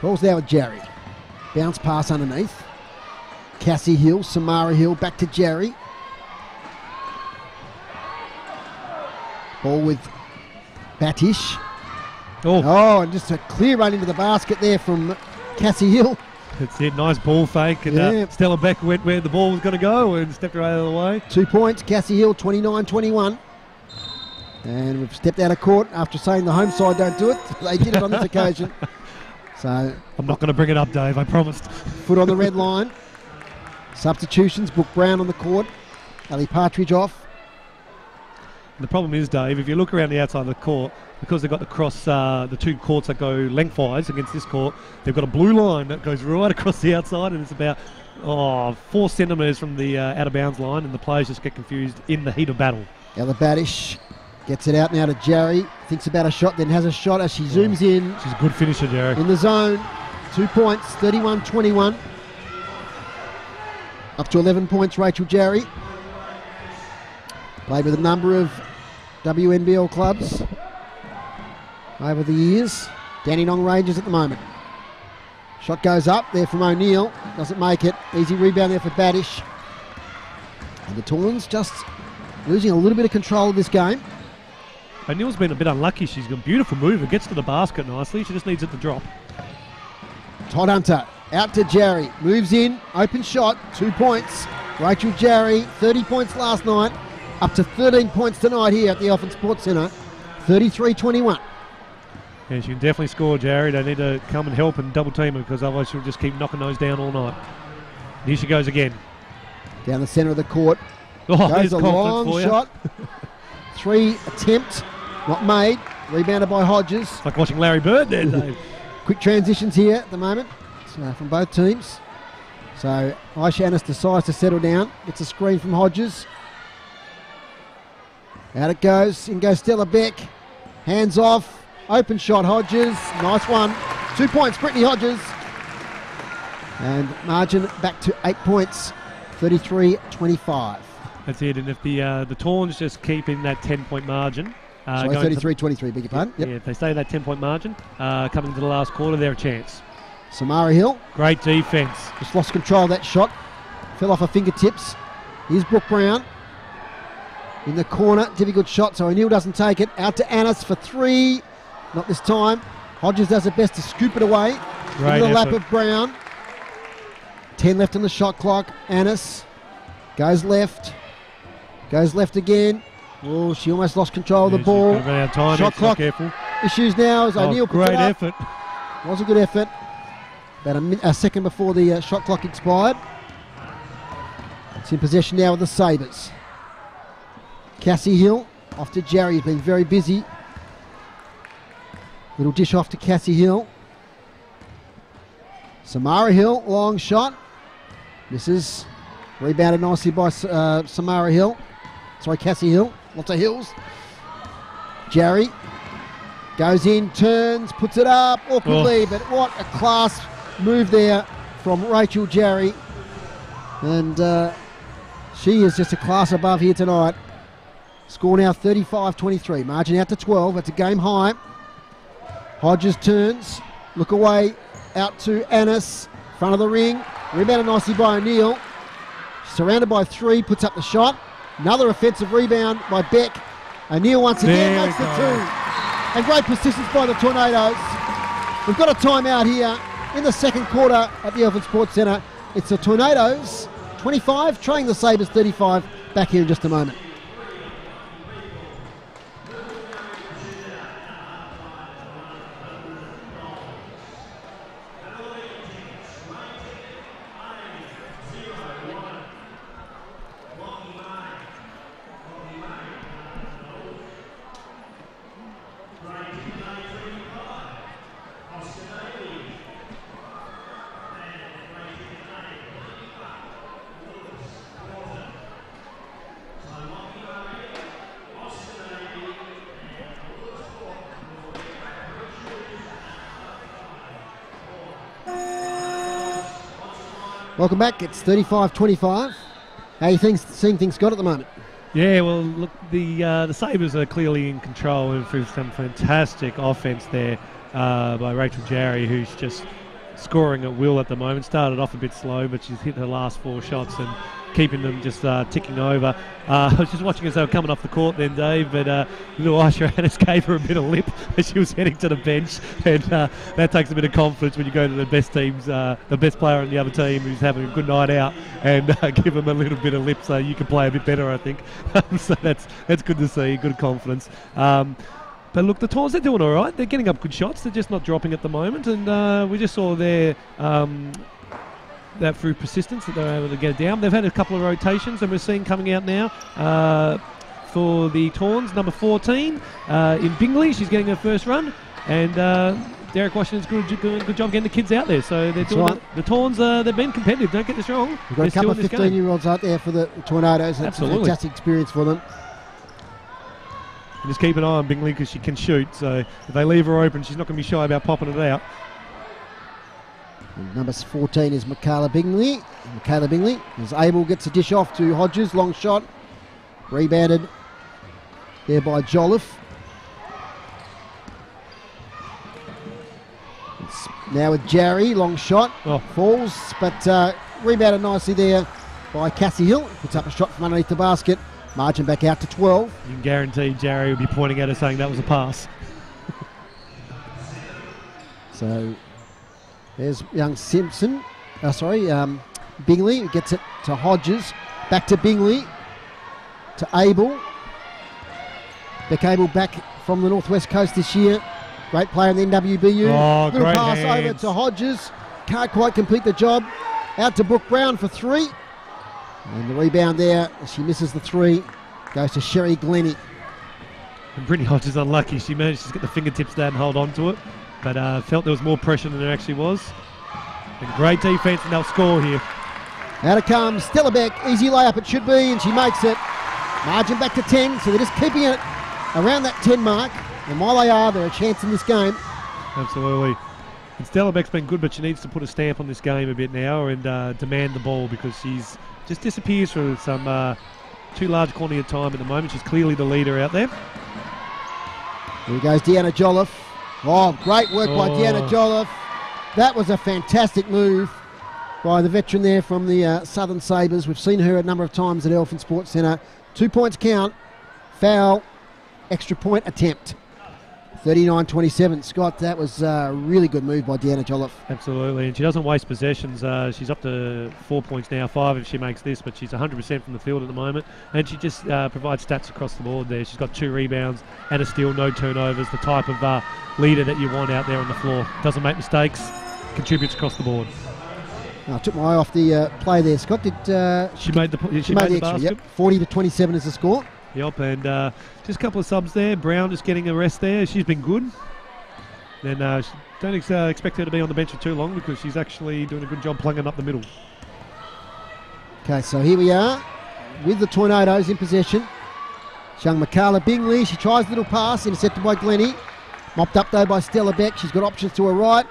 Ball's now with Jarry. Bounce pass underneath. Cassie Hill, Samara Hill, back to Jerry. Ball with Batish. Oh, and just a clear run into the basket there from Cassie Hill. That's it, nice ball fake. And Stella Beck went where the ball was going to go and stepped right out of the way. 2 points, Cassie Hill, 29-21. And we've stepped out of court after saying the home side don't do it. They did it on this occasion. So I'm not going to bring it up, Dave, I promised. Foot on the red line. Substitutions, Brooke Brown on the court. Ali Partridge off. The problem is, Dave, if you look around the outside of the court, because they've got the two courts that go lengthwise against this court, they've got a blue line that goes right across the outside, and it's about 4 centimetres from the out of bounds line, and the players just get confused in the heat of battle. Ella Badish gets it out now to Jerry, thinks about a shot, then has a shot as she zooms in. She's a good finisher, Jerry. In the zone, 2 points, 31-21. Up to 11 points, Rachel Jerry. Played with a number of WNBL clubs over the years. Dandenong Rangers at the moment. Shot goes up there from O'Neill. Doesn't make it. Easy rebound there for Badish. And the Tawns just losing a little bit of control of this game. O'Neill's been a bit unlucky. She's got a beautiful move. It gets to the basket nicely. She just needs it to drop. Todd Hunter out to Jerry. Moves in. Open shot. 2 points. Rachel Jerry, 30 points last night. Up to 13 points tonight here at the Elfin Sports Centre. 33-21. Yeah, she can definitely score, Jerry. They need to come and help and double team her, because otherwise she'll just keep knocking those down all night. And here she goes again. Down the centre of the court. Goes a long shot. 3 attempt, not made. Rebounded by Hodges. It's like watching Larry Bird there, Dave. Quick transitions here at the moment from both teams. So Aisha Annis decides to settle down. Gets a screen from Hodges. Out it goes. In goes Stella Beck. Hands off. Open shot, Hodges. Nice one. 2 points, Brittany Hodges. And margin back to 8 points. 33-25. That's it. And if the Tawns just keep in that 10-point margin. 33-23, beg your pardon. Yep. Yeah, if they stay in that 10-point margin, coming into the last quarter, they're a chance. Samara Hill. Great defence. Just lost control of that shot. Fell off her fingertips. Here's Brooke Brown. In the corner, difficult shot, so O'Neill doesn't take it. Out to Annis for 3. Not this time. Hodges does her best to scoop it away. Great into the lap effort. of Brown. 10 left on the shot clock. Annis goes left. Goes left again. Oh, she almost lost control of the ball. Shot clock issues now as O'Neill puts it up. Great effort. Was a good effort. About a second before the shot clock expired. It's in possession now with the Sabres. Cassie Hill off to Jerry, he's been very busy. Little dish off to Cassie Hill. Samara Hill, long shot. Misses. Rebounded nicely by Samara Hill. Sorry, Cassie Hill. Lots of hills. Jerry goes in, turns, puts it up awkwardly, but what a class move there from Rachel Jerry. And she is just a class above here tonight. Score now 35-23. Margin out to 12. That's a game high. Hodges turns. Look away. Out to Annis. Front of the ring. Rebounded nicely by O'Neill. Surrounded by 3. Puts up the shot. Another offensive rebound by Beck. O'Neill once again makes the 2. And great persistence by the Tornadoes. We've got a timeout here in the second quarter at the Elfin Sports Centre. It's the Tornadoes 25, trailing the Sabres 35. Back here in just a moment. Welcome back. It's 35-25. How are you seeing things got at the moment? Yeah, well, look, the Sabres are clearly in control and through some fantastic offense there by Rachel Jerry, who's just scoring at will at the moment. Started off a bit slow, but she's hit her last 4 shots and keeping them just ticking over. I was just watching as they were coming off the court then, Dave, but little Aisha Hannes gave her a bit of lip as she was heading to the bench, and that takes a bit of confidence when you go to the best teams, the best player on the other team who's having a good night out, and give them a little bit of lip so you can play a bit better, I think. So that's good to see, good confidence. But look, the Tawns, they're doing all right. They're getting up good shots. They're just not dropping at the moment. And we just saw there that through persistence that they're able to get it down. They've had a couple of rotations, and we're seeing coming out now for the Tawns, number 14 in Bingley. She's getting her first run. And Derek Washington's doing a good job getting the kids out there. So they're doing the Tawns, they've been competitive. Don't get this wrong. We've got a couple of 15-year-olds out there for the Tornadoes. That's a fantastic experience for them. And just keep an eye on Bingley because she can shoot, so if they leave her open, she's not going to be shy about popping it out. And number 14 is Michaela Bingley. Michaela Bingley is able, gets a dish off to Hodges, long shot. Rebounded there by Jolliffe. It's now with Jarry, long shot. Falls, but rebounded nicely there by Cassie Hill. Puts up a shot from underneath the basket. Margin back out to 12. You can guarantee Jarry will be pointing at her saying that was a pass. So there's young Simpson. Bingley who gets it to Hodges. Back to Bingley. To Abel. Beck Abel back from the Northwest Coast this year. Great player in the NWBU. Oh, little great pass hands. over to Hodges. Can't quite complete the job. Out to Brooke Brown for 3. And the rebound there, she misses the 3, goes to Sherry Glennie. And Brittany Hodges unlucky. She managed to get the fingertips down and hold on to it, but felt there was more pressure than there actually was. And great defense, and they'll score here. Out it comes, Stella Beck, easy layup it should be, and she makes it. Margin back to 10, so they're just keeping it around that 10 mark. And while they are, they're a chance in this game. Absolutely. And Stella Beck's been good, but she needs to put a stamp on this game a bit now and demand the ball because she's just disappears for some too large quantity of time at the moment. She's clearly the leader out there. Here goes Deanna Jolliffe. Oh, great work by Deanna Jolliffe. That was a fantastic move by the veteran there from the Southern Sabres. We've seen her a number of times at Elephant Sports Centre. 2 points count, foul, extra point attempt. 39-27. Scott, that was a really good move by Deanna Jolliffe. Absolutely, and she doesn't waste possessions. She's up to 4 points now, 5 if she makes this, but she's 100% from the field at the moment, and she just provides stats across the board there. She's got 2 rebounds and a steal, no turnovers, the type of leader that you want out there on the floor. Doesn't make mistakes, contributes across the board. I took my eye off the play there, Scott. She made the extra, basket. Yep. 40-27 is the score. Yep, and just a couple of subs there. Brown just getting a rest there. She's been good. Then don't expect her to be on the bench for too long because she's actually doing a good job plunging up the middle. Okay, so here we are with the Tornadoes in possession. It's young Michaela Bingley. She tries a little pass, intercepted by Glennie. Mopped up though by Stella Beck. She's got options to her right.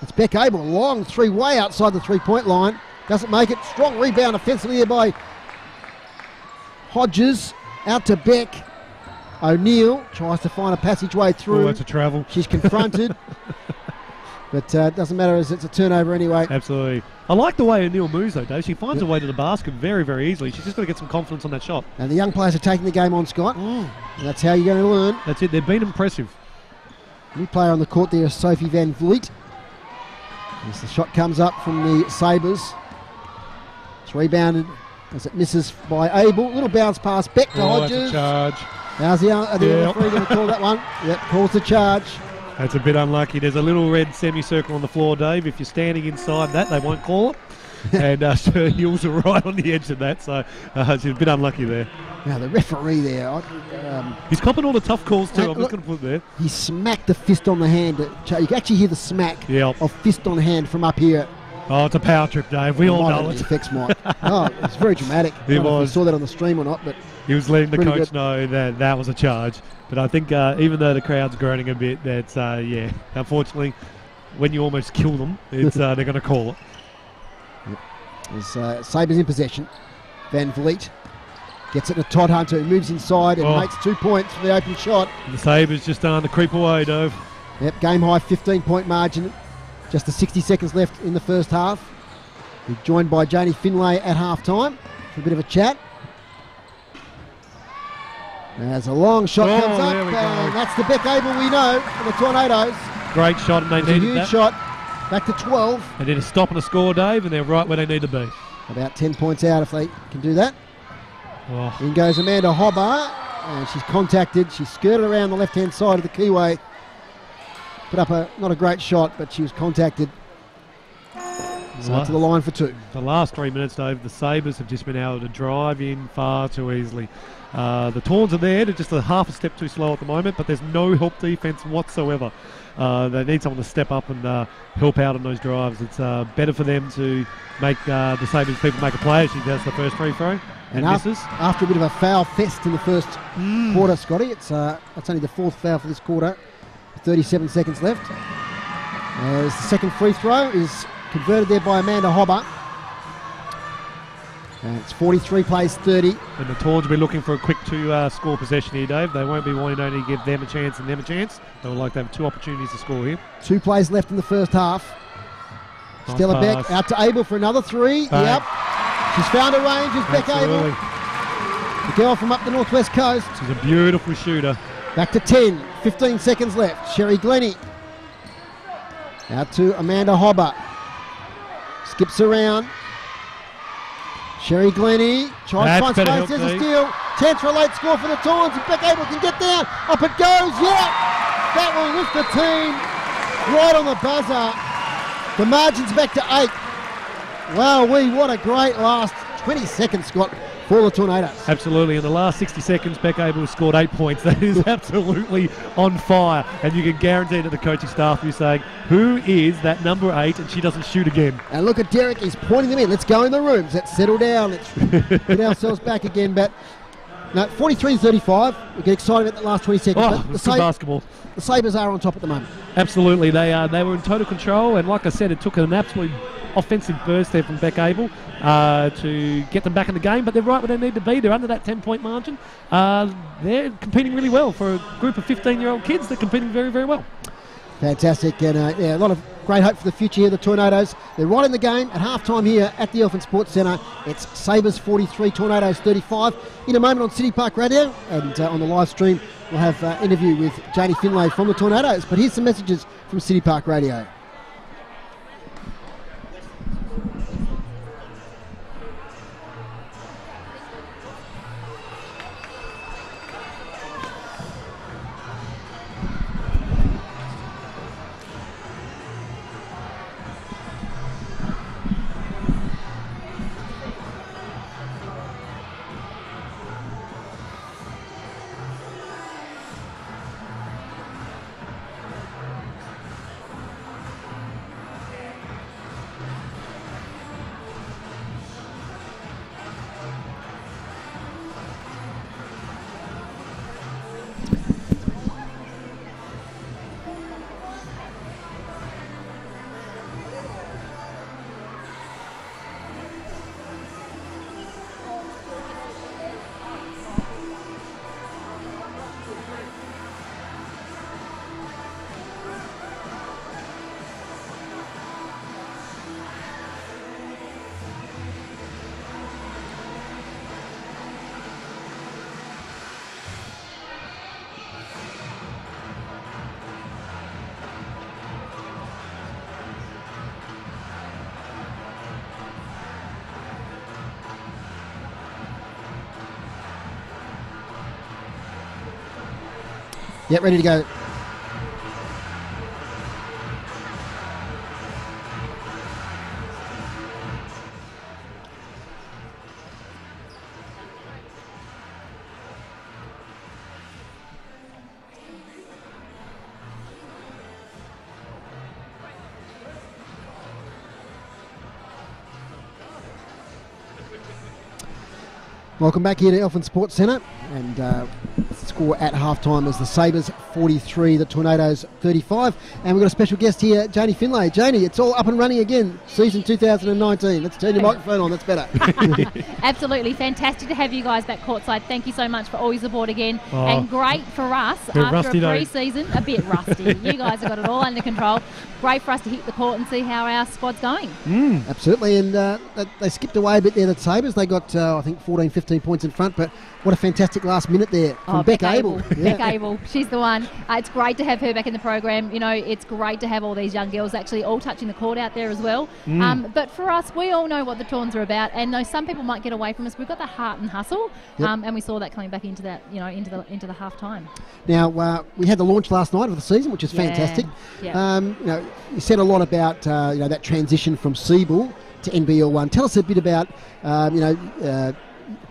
It's Beck Abel, long 3 way outside the 3-point line. Doesn't make it. Strong rebound offensively there by Hodges. Out to Beck. O'Neill tries to find a passageway through. Oh, that's a travel. She's confronted. But it doesn't matter as it's a turnover anyway. Absolutely. I like the way O'Neill moves though, Dave. She finds her way to the basket very, very easily. She's just got to get some confidence on that shot. And the young players are taking the game on, Scott. And that's how you're going to learn. That's it. They've been impressive. New player on the court there is Sophie Van Vliet. As the shot comes up from the Sabres. It's rebounded as it misses by Abel. Little bounce pass back to Hodges. That's a charge. How's the referee going to call that one? Yep, calls the charge. That's a bit unlucky. There's a little red semicircle on the floor, Dave. If you're standing inside that, they won't call it. And her heels are right on the edge of that, so she's a bit unlucky there. Now the referee there. He's copping all the tough calls too. I'm just going to put it there. He smacked the fist on the hand. You can actually hear the smack of fist on hand from up here. Oh, it's a power trip, Dave. We all know it. Effects, Mike. Oh, it's very dramatic. I don't know if you saw that on the stream or not, but he was letting the coach know that that was a charge. But I think even though the crowd's groaning a bit, that's unfortunately, when you almost kill them, it's they're going to call it. There's Sabres in possession. Van Vliet gets it to Todd Hunter, who moves inside and makes 2 points for the open shot. And the Sabres just starting to creep away, Dove. Yep, game high 15-point margin. Just the 60 seconds left in the first half. He's joined by Janie Finlay at half-time for a bit of a chat. As a long shot comes up, and that's the Beck Abel we know for the Tornadoes. Great shot, and they needed a huge that. shot. Back to 12. They need a stop and a score, Dave, and they're right where they need to be. About 10 points out if they can do that. Oh. In goes Amanda Hobart, and she's contacted. She skirted around the left-hand side of the keyway. Put up not a great shot, but she was contacted. So up to the line for 2. The last 3 minutes, Dave, the Sabres have just been able to drive in far too easily. The Tawns are there, they're just a half a step too slow at the moment, but there's no help defence whatsoever. They need someone to step up and help out on those drives. It's better for them to make the Sabres people make a play. She does the first free throw and misses. After a bit of a foul fest in the first quarter, Scotty, it's only the 4th foul for this quarter. 37 seconds left. As the second free throw is converted there by Amanda Hobart. And it's 43 plays 30. And the Tawns will be looking for a quick 2-score possession here, Dave. They won't be wanting to only give them a chance and them a chance. They would like to have 2 opportunities to score here. 2 plays left in the first half. Nice Stella pass. Beck out to Abel for another 3. Bang. Yep. She's found a range. It's Beck Absolutely. Abel. The girl from up the northwest coast. She's a beautiful shooter. Back to 10. 15 seconds left. Sherry Glennie. Out to Amanda Hobart. Skips around. Sherry Glennie tries to find space. There's a steal. Chance for a late score for the Tawns. And Beck Abel can get down. Up it goes. Yeah. That will lift the team right on the buzzer. The margin's back to 8. Wow, what a great last 20 seconds, Scott, for the Tornadoes. Absolutely. In the last 60 seconds, Beck Abel has scored 8 points. That is absolutely on fire. And you can guarantee that the coaching staff is saying, who is that number 8? And she doesn't shoot again. And look at Derek. He's pointing them in. Let's go in the rooms. Let's settle down. Let's get ourselves back again. But no, 43-35. We get excited about the last 20 seconds. Oh, it's good basketball. The Sabres are on top at the moment. Absolutely. They were in total control. And like I said, it took an absolute offensive burst there from Beck Abel to get them back in the game, but they're right where they need to be. They're under that 10-point margin. They're competing really well for a group of 15-year-old kids. They're competing very, very well. Fantastic, and a lot of great hope for the future here, the Tornadoes. They're right in the game at half-time here at the Elephant Sports Centre. It's Sabres 43, Tornadoes 35. In a moment on City Park Radio, and on the live stream, we'll have an interview with Janie Finlay from the Tornadoes. But here's some messages from City Park Radio. Yep, ready to go. Welcome back here to Elephant Sports Centre, and score at halftime as the Sabres 43, the Tornadoes 35. And we've got a special guest here, Janie Finlay. Janie, it's all up and running again, season 2019. Let's turn your microphone on, that's better. Absolutely, fantastic to have you guys back courtside. Thank you so much for all your support again. And great for us after a pre-season, a bit rusty. You guys have got it all under control. Great for us to hit the court and see how our squad's going. Absolutely, and they skipped away a bit there, the Sabres. They got, I think, 14, 15 points in front, but what a fantastic last minute there from Beck Abel. Beck Abel, she's the one. It's great to have her back in the program. You know, it's great to have all these young girls actually all touching the court out there as well. But for us, we all know what the Tawns are about, and though some people might get away from us, we've got the heart and hustle, and we saw that coming back into that, you know, into the half time. Now we had the launch last night of the season, which is fantastic. You know, you said a lot about you know, that transition from Seabull to NBL1. Tell us a bit about you know,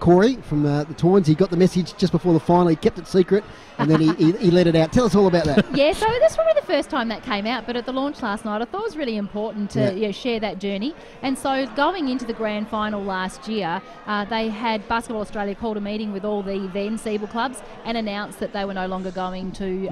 Corey from the Tawns. He got the message just before the final. He kept it secret, and then he let it out. Tell us all about that. Yeah, so that's probably the first time that came out, but at the launch last night, I thought it was really important to you know, share that journey. And so going into the grand final last year, they had Basketball Australia called a meeting with all the then Seabull clubs and announced that they were no longer going to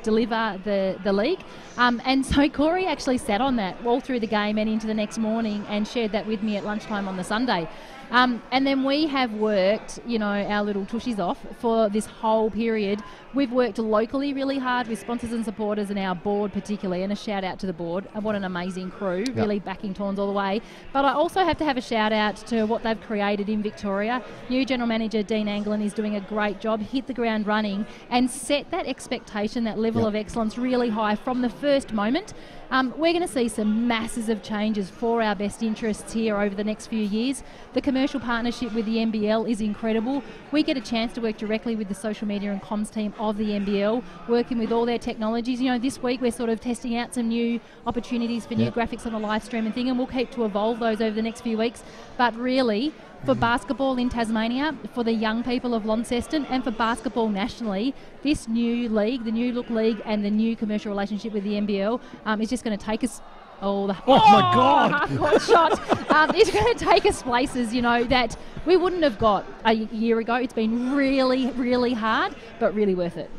deliver the league. And so Corey actually sat on that all through the game and into the next morning and shared that with me at lunchtime on the Sunday. And then we have worked, you know, our little tushies off for this whole period. We've worked locally really hard with sponsors and supporters and our board particularly, and a shout out to the board. What an amazing crew, really backing Tawns all the way. But I also have to have a shout out to what they've created in Victoria. New General Manager Dean Anglin is doing a great job, hit the ground running and set that expectation, that level of excellence really high from the first moment. We're going to see some masses of changes for our best interests here over the next few years. The commercial partnership with the NBL is incredible. We get a chance to work directly with the social media and comms team of the NBL, working with all their technologies. You know, this week we're sort of testing out some new opportunities for new graphics on the live stream and thing, and we'll keep to evolve those over the next few weeks. But really, for basketball in Tasmania, for the young people of Launceston, and for basketball nationally, this new league, the New Look League and the new commercial relationship with the NBL is just going to take us... Oh my God! Half-court shot. It's going to take us places, you know, that we wouldn't have got a year ago. It's been really, really hard, but really worth it.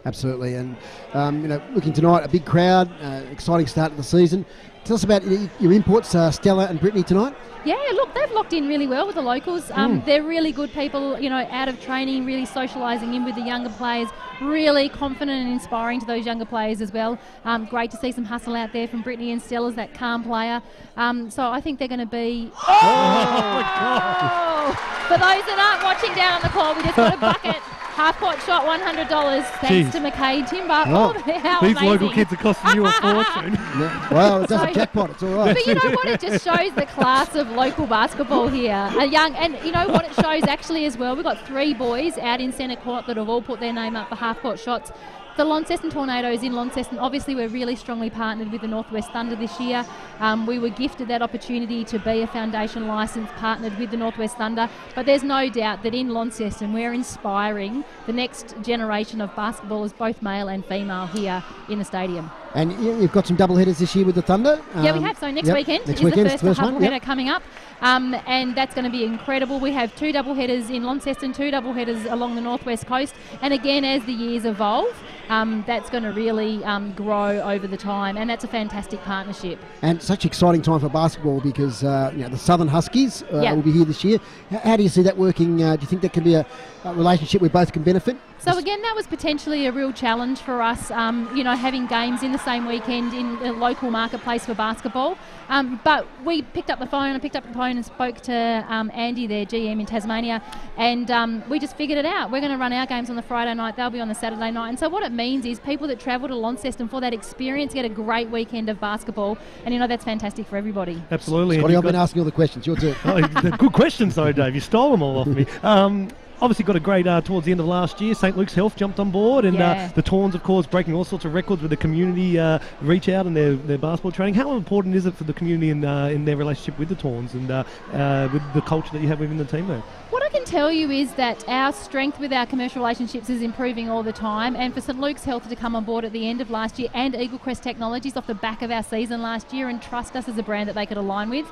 Absolutely, and you know, looking tonight, a big crowd, exciting start to the season. Tell us about your imports, Stella and Brittany, tonight. Yeah, look, they've locked in really well with the locals. They're really good people, you know, out of training, really socialising in with the younger players, really confident and inspiring to those younger players as well. Great to see some hustle out there from Brittany and Stella's, that calm player. So I think they're going to be... Oh, my God! For those that aren't watching down on the call, we just got a bucket. Half-court shot, $100, thanks to McKay Timber. How these amazing. Local kids are costing you a fortune. Well, it does a jackpot, it's all right. But you know what? It just shows the class of local basketball here. And you know what it shows actually as well? We've got 3 boys out in centre court that have all put their name up for half-court shots. The Launceston Tornadoes in Launceston, obviously we're really strongly partnered with the Northwest Thunder this year. We were gifted that opportunity to be a foundation licence partnered with the Northwest Thunder, but there's no doubt that in Launceston we're inspiring the next generation of basketballers, both male and female, here in the stadium. And you've got some double headers this year with the Thunder. Yeah, we have. So next weekend is the first double header coming up. And that's going to be incredible. We have 2 double headers in Launceston, 2 double headers along the northwest coast. And again, as the years evolve, that's going to really grow over the time. And that's a fantastic partnership. And such an exciting time for basketball because you know, the Southern Huskies will be here this year. How do you see that working? Do you think that can be a relationship where both can benefit? So again, that was potentially a real challenge for us, you know, having games in the same weekend in the local marketplace for basketball. But we picked up the phone and spoke to Andy, their GM in Tasmania, and we just figured it out. We're going to run our games on the Friday night, they'll be on the Saturday night. And so what it means is people that travel to Launceston for that experience get a great weekend of basketball, and you know, that's fantastic for everybody. Absolutely. Scotty, I've been asking all the questions. Your turn. Good questions though, Dave. You stole them all off me. Obviously got a great towards the end of last year. St. Luke's Health jumped on board, and the Tawns, of course, breaking all sorts of records with the community reach out and their basketball training. How important is it for the community in their relationship with the Tawns and with the culture that you have within the team there? What I can tell you is that our strength with our commercial relationships is improving all the time, and for St Luke's Health to come on board at the end of last year, and Eagle Crest Technologies off the back of our season last year, and trust us as a brand that they could align with,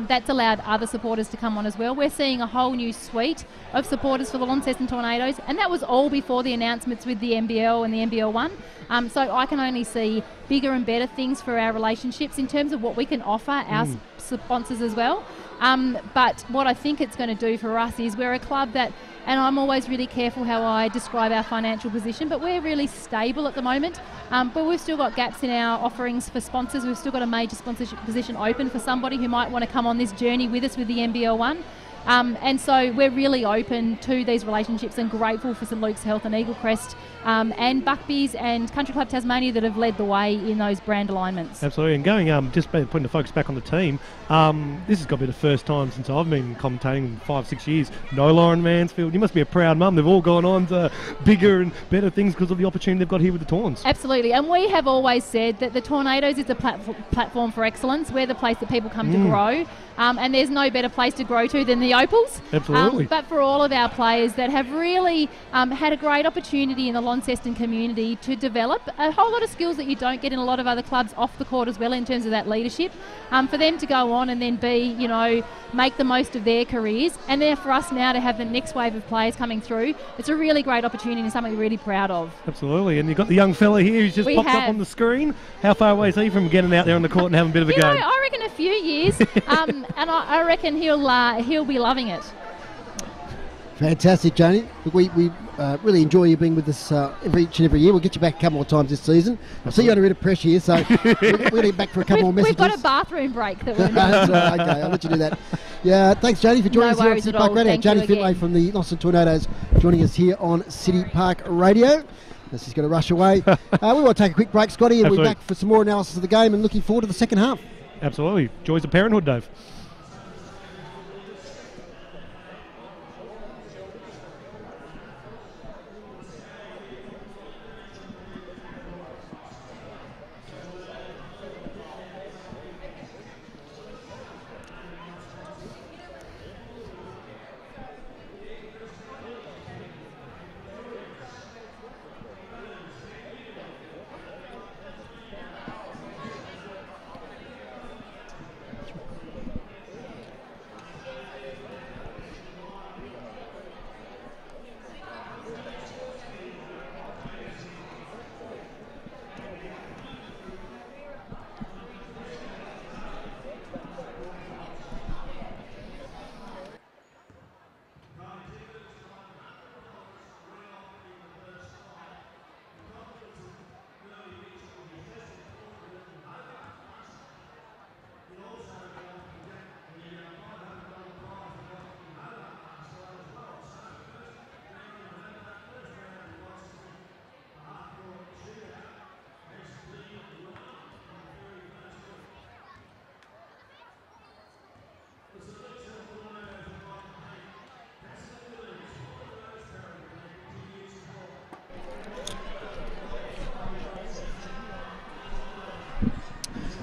that's allowed other supporters to come on as well. We're seeing a whole new suite of supporters for the Launceston Tornadoes, and that was all before the announcements with the NBL and the NBL1. So I can only see bigger and better things for our relationships in terms of what we can offer our sponsors as well. But what I think it's going to do for us is we're a club that, and I'm always really careful how I describe our financial position, but we're really stable at the moment. But we've still got gaps in our offerings for sponsors. We've still got a major sponsorship position open for somebody who might want to come on this journey with us with the NBL1. And so we're really open to these relationships and grateful for St Luke's Health and Eagle Crest and Buckbees and Country Club Tasmania that have led the way in those brand alignments. Absolutely. And going, just putting the focus back on the team, this has got to be the first time since I've been commentating in 5-6 years. No Lauren Mansfield. You must be a proud mum. They've all gone on to bigger and better things because of the opportunity they've got here with the Tawns. Absolutely. And we have always said that the Tornadoes is a platform for excellence. We're the place that people come to grow. And there's no better place to grow to than the Opals. Absolutely. But for all of our players that have really had a great opportunity in the Launceston community to develop a whole lot of skills that you don't get in a lot of other clubs off the court as well in terms of that leadership, for them to go on and then make the most of their careers, and then for us now to have the next wave of players coming through, it's a really great opportunity and something we're really proud of. Absolutely. And you've got the young fella here who's just popped up on the screen. How far away is he from getting out there on the court and having a bit of a go? I reckon a few years, and I reckon he'll be loving it. Fantastic, Janie. We really enjoy you being with us each and every year. We'll get you back a couple of times this season. I see you under a bit of pressure here, so we'll get back for a couple more messages. We've got a bathroom break that we're That's right, okay, I'll let you do that. Yeah, thanks, Janie, for joining us here on City Park Radio. Janie Finlay from the Launceston Tornadoes joining us here on City Park Radio. She's going to rush away. We want to take a quick break, Scotty, and we'll be back for some more analysis of the game and looking forward to the second half. Absolutely. Joys of parenthood, Dave.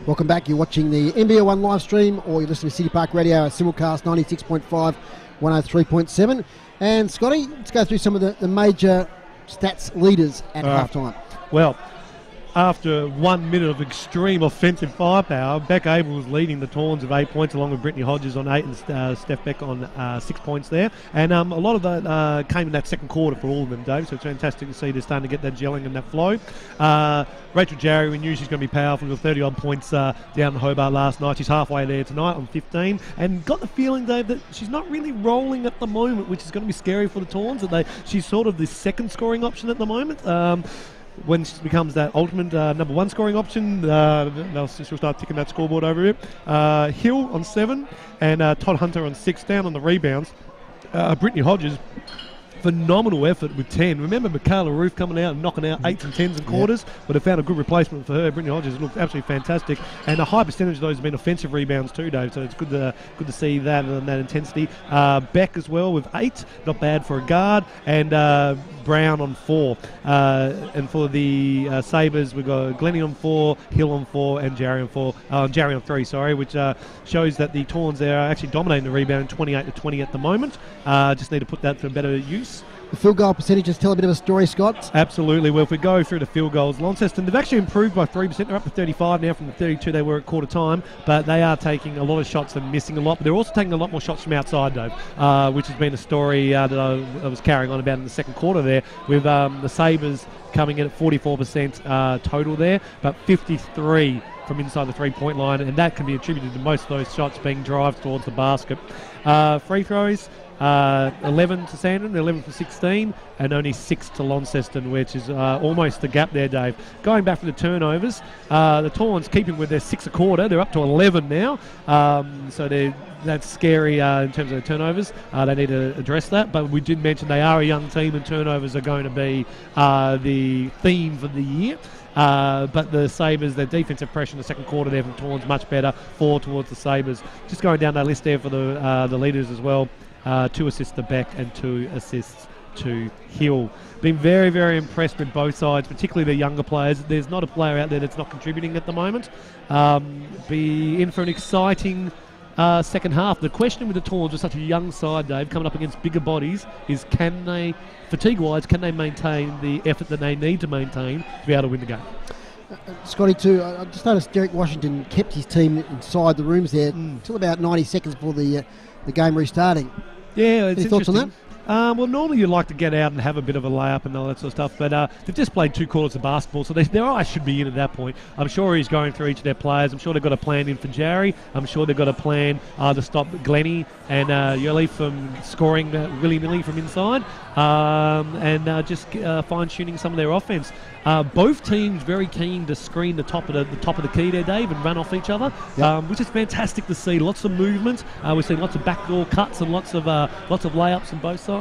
Welcome back. You're watching the NBL1 live stream, or you're listening to City Park Radio, simulcast 96.5, 103.7. And Scotty, let's go through some of the major stats leaders at halftime. Well, after 1 minute of extreme offensive firepower, Beck Abel was leading the Tawns with 8 points, along with Brittany Hodges on 8 and Steph Beck on 6 points there. And a lot of that came in that second quarter for all of them, Dave, so it's fantastic to see they're starting to get that gelling and that flow. Rachel Jarry, we knew she's going to be powerful with 30-odd points down in Hobart last night. She's halfway there tonight on 15, and got the feeling, Dave, that she's not really rolling at the moment, which is going to be scary for the Tawns. She's sort of the second scoring option at the moment. When she becomes that ultimate number one scoring option, she'll start ticking that scoreboard over here. Hill on 7 and Todd Hunter on 6. Down on the rebounds, Brittany Hodges phenomenal effort with 10. Remember Michaela Roof coming out and knocking out 8s and 10s and quarters, but have found a good replacement for her. Brittany Hodges looked absolutely fantastic, and a high percentage of those have been offensive rebounds too, Dave, so it's good to see that and that intensity. Beck as well with 8, not bad for a guard, and Brown on 4. And for the Sabres, we've got Glennie on 4, Hill on 4, and Jarry on 4. Jarry on 3, sorry, which shows that the Tawns there are actually dominating the rebound 28-20 at the moment. Just need to put that to better use. The field goal percentages tell a bit of a story, Scott. Absolutely. Well, if we go through the field goals, Launceston, they've actually improved by 3%. They're up to 35 now from the 32 they were at quarter time, but they are taking a lot of shots and missing a lot. But they're also taking a lot more shots from outside, Dave, which has been a story that I was carrying on about in the second quarter there, with the Sabres coming in at 44% total there, but 53 from inside the three-point line, and that can be attributed to most of those shots being drives towards the basket. Free throws, 11 to Sandon, 11 for 16, and only 6 to Launceston, which is almost the gap there, Dave. Going back for the turnovers, the Tawns keeping with their 6 a quarter. They're up to 11 now, so that's scary in terms of the turnovers. They need to address that, but we did mention they are a young team and turnovers are going to be the theme for the year. But the Sabres, their defensive pressure in the second quarter there from Tawns much better, 4 towards the Sabres. Just going down that list there for the leaders as well. 2 assists to Beck and 2 assists to Hill. Been very, very impressed with both sides, particularly the younger players. There's not a player out there that's not contributing at the moment. Be in for an exciting second half. The question with the Tawns with such a young side, Dave, coming up against bigger bodies, is can they, fatigue-wise, can they maintain the effort that they need to maintain to be able to win the game? Scotty, too, I just noticed Derek Washington kept his team inside the rooms there until about 90 seconds before the game restarting. Yeah, it's Any thoughts on that? Well, normally you'd like to get out and have a bit of a layup and all that sort of stuff, but they've just played 2 quarters of basketball, so their eyes should be in at that point. I'm sure he's going through each of their players. I'm sure they've got a plan in for Jarry. I'm sure they've got a plan to stop Glennie and Yoli from scoring willy-nilly from inside, and just fine-tuning some of their offense. Both teams very keen to screen the top of the key there, Dave, and run off each other, which is fantastic to see. Lots of movement. We've seen lots of backdoor cuts and lots of layups on both sides.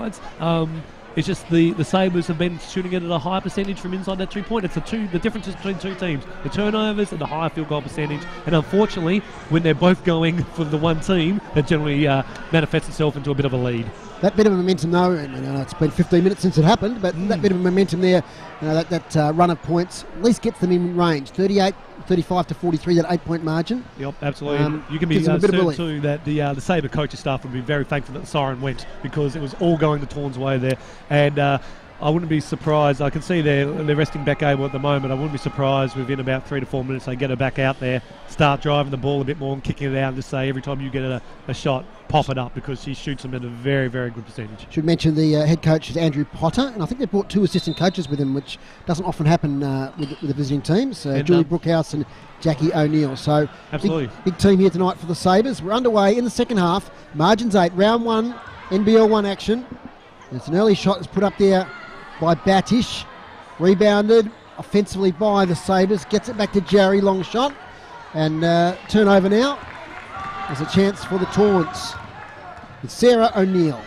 It's just the Sabres have been shooting it at a high percentage from inside that 2-point. It's the differences between two teams, the turnovers and the higher field goal percentage. And unfortunately, when they're both going for the one team, it generally manifests itself into a bit of a lead. That bit of momentum, though, and it's been 15 minutes since it happened, but that bit of momentum there, that run of points, at least gets them in range. 35 to 43, that 8-point margin. Yep, absolutely. You can be certain too that the Sabre coaching staff would be very thankful that the siren went, because it was all going the Tawns' way there. And I wouldn't be surprised. I can see they're resting back able at the moment. I wouldn't be surprised within about 3 to 4 minutes they get her back out there, start driving the ball a bit more and kicking it out, and just say every time you get a shot, pop it up, because she shoots them at a very, very good percentage. Should mention the head coach is Andrew Potter, and I think they brought 2 assistant coaches with him, which doesn't often happen with the visiting teams. Julie Brookhouse and Jackie O'Neill. So absolutely big team here tonight for the Sabres. We're underway in the second half. Margins 8, round 1, NBL1 action. It's an early shot that's put up there by Batish, rebounded offensively by the Sabres, gets it back to Jarry, long shot, and turnover now. There's a chance for the Tawns. It's Sarah O'Neill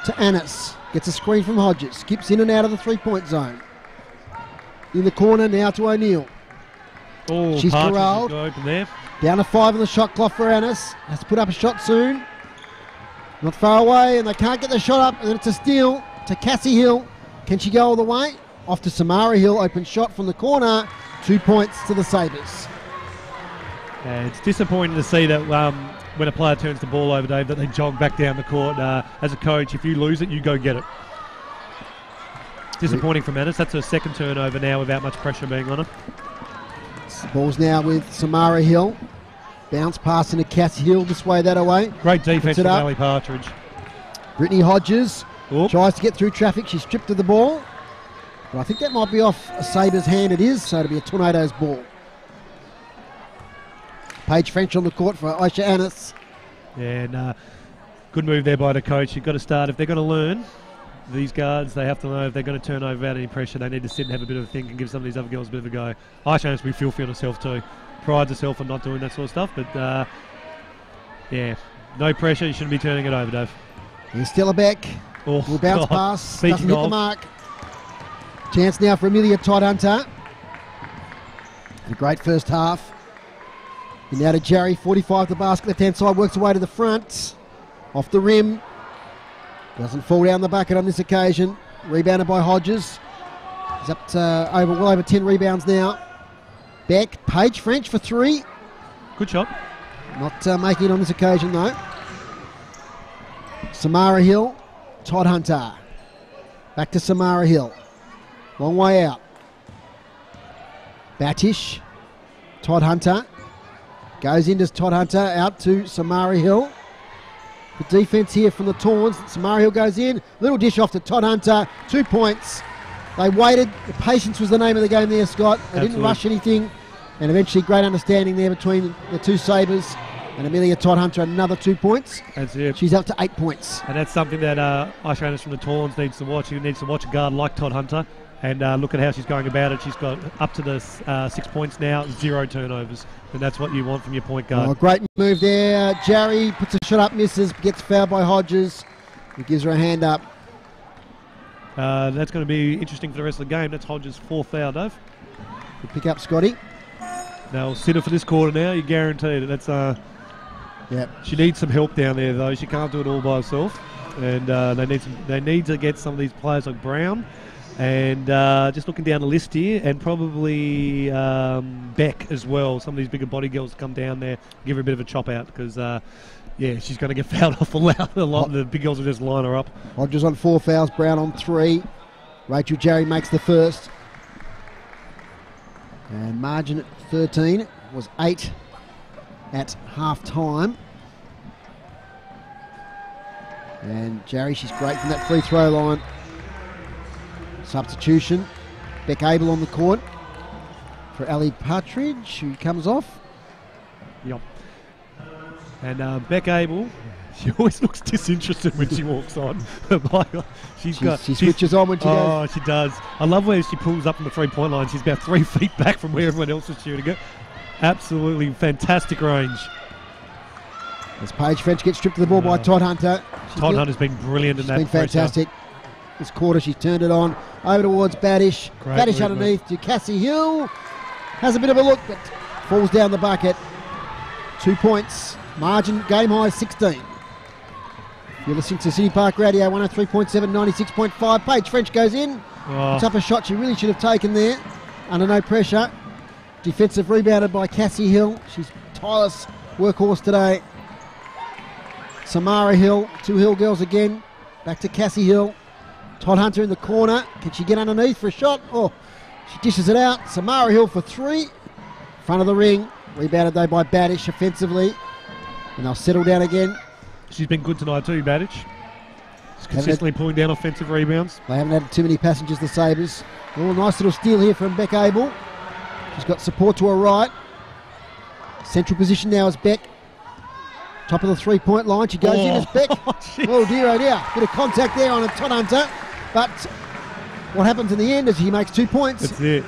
to Annis, gets a screen from Hodges, skips in and out of the 3-point zone. In the corner now to O'Neill. Oh, she's corralled. Open there. Down to 5 on the shot clock for Annis. Has to put up a shot soon. Not far away, and they can't get the shot up, and then it's a steal to Cassie Hill. Can she go all the way? Off to Samara Hill, open shot from the corner. 2 points to the Sabres. Yeah, it's disappointing to see that when a player turns the ball over, Dave, that they jog back down the court. As a coach, if you lose it, you go get it. Disappointing from Annis. That's her second turnover now without much pressure being on her. The ball's now with Samara Hill. Bounce pass into Cassie Hill, this way, that away. Great defense from Ali Partridge. Brittany Hodges tries to get through traffic. She's stripped of the ball. But I think that might be off a Sabres hand. It is, so it'll be a Tornadoes ball. Paige French on the court for Aisha Annis. Yeah, and good move there by the coach. You've got to start, if they're going to learn, these guards, they have to know if they're going to turn over without any pressure, they need to sit and have a bit of a think and give some of these other girls a bit of a go. Aisha Annis will be filthy on herself too. Prides herself on not doing that sort of stuff, but yeah, no pressure. You shouldn't be turning it over, Dave. Here's Stella Beck. Oh, Will bounce God. pass. Doesn't hit the of, mark. Chance now for Amelia Todd Hunter. A great first half. And now to Jerry, 45 to the basket, left-hand side, works away to the front. Off the rim. Doesn't fall down the bucket on this occasion. Rebounded by Hodges. He's up to well over 10 rebounds now. Beck, Paige French for 3. good shot. Not making it on this occasion though. Samara Hill, Todd Hunter. Back to Samara Hill. Long way out. Batish, Todd Hunter. Goes into Todd Hunter, out to Samara Hill. Good defense here from the Tawns. Samara Hill goes in. Little dish off to Todd Hunter. 2 points. They waited. The patience was the name of the game there, Scott. They didn't rush anything. And eventually great understanding there between the two Sabres. And Amelia Todd Hunter, another 2 points. That's it. She's up to 8 points. And that's something that Aisha Anderson from the Tawns needs to watch. She needs to watch a guard like Todd Hunter. And look at how she's going about it. She's got up to the 6 points now, 0 turnovers. And that's what you want from your point guard. Oh, great move there. Jarry puts a shot up, misses, gets fouled by Hodges. He gives her a hand up. That's going to be interesting for the rest of the game. That's Hodges' 4th foul, Dave. Good pick up, Scotty. Now, sit her for this quarter now. You're guaranteed. That's Yep. She needs some help down there, though. She can't do it all by herself. And they need to get some of these players like Brown. And just looking down the list here, and probably Beck as well. Some of these bigger body girls come down there, give her a bit of a chop out because, she's going to get fouled off a lot. The big girls will just line her up. Hodges on 4 fouls, Brown on 3. Rachel Jarry makes the first. And margin at 13 was 8 at half time. And Jarry, she's great from that free throw line. Substitution. Beck Abel on the court for Ali Partridge, who comes off. Yep. And Beck Abel, she always looks disinterested when she walks on. She switches on when she goes. Oh, she does. I love where she pulls up from the 3-point line. She's about 3 feet back from where everyone else is shooting it. Absolutely fantastic range. As Paige French gets stripped to the ball by Todd Hunter. Todd Hunter's been brilliant in that. She's been fantastic. This quarter she's turned it on. Over towards Badish. Great Badish movement. underneath to Cassie Hill. Has a bit of a look, but falls down the bucket. 2 points. Margin, game high 16. You're listening to City Park Radio, 103.7, 96.5. Paige French goes in. Tougher shot she really should have taken there. Under no pressure. Defensive rebounded by Cassie Hill. She's tireless workhorse today. Samara Hill, 2 Hill girls again. Back to Cassie Hill. Todd Hunter in the corner. Can she get underneath for a shot? Oh, she dishes it out. Samara Hill for 3. Front of the ring. Rebounded though by Badish offensively. And they'll settle down again. She's been good tonight too, Badish. She's consistently pulling down offensive rebounds. They haven't had too many passengers, the Sabres. Oh, nice little steal here from Beck Abel. She's got support to her right. Central position now is Beck. Top of the 3-point line. She goes in as Beck. Oh dear, oh dear. Bit of contact there on a Todd Hunter. But what happens in the end is he makes 2 points. That's it.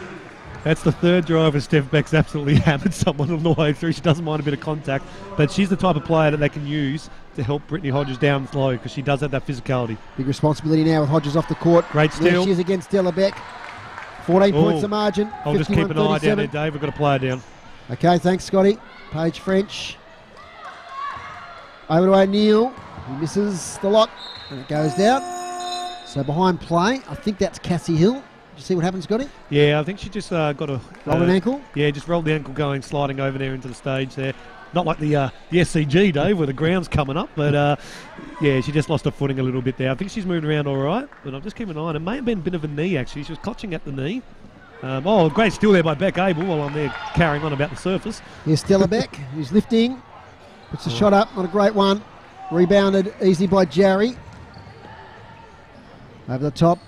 That's the third drive, and Steph Beck's absolutely hammered someone on the way through. She doesn't mind a bit of contact, but she's the type of player that they can use to help Brittany Hodges down slow because she does have that physicality. Big responsibility now with Hodges off the court. Great steal. There she is against Stella Beck. 14 points the margin. I'll just keep an eye down there, Dave. We've got a player down. Okay, thanks, Scotty. Paige French. Over to O'Neill. He misses the lot, and it goes down. So behind play, I think that's Cassie Hill. Did you see what happened, Scotty? Yeah, I think she just got a... Rolled an ankle? Yeah, just rolled the ankle sliding over there into the stage there. Not like the SCG, Dave, where the ground's coming up, but yeah, she just lost her footing a little bit there. I think she's moving around all right, but I'll just keep an eye on it. It may have been a bit of a knee, actually. She was clutching at the knee. Great steal there by Beck Abel while I'm there carrying on about the surface. Here's Stella Beck, who's lifting. Puts the shot up, not a great one. Rebounded easily by Jarry. Over the top.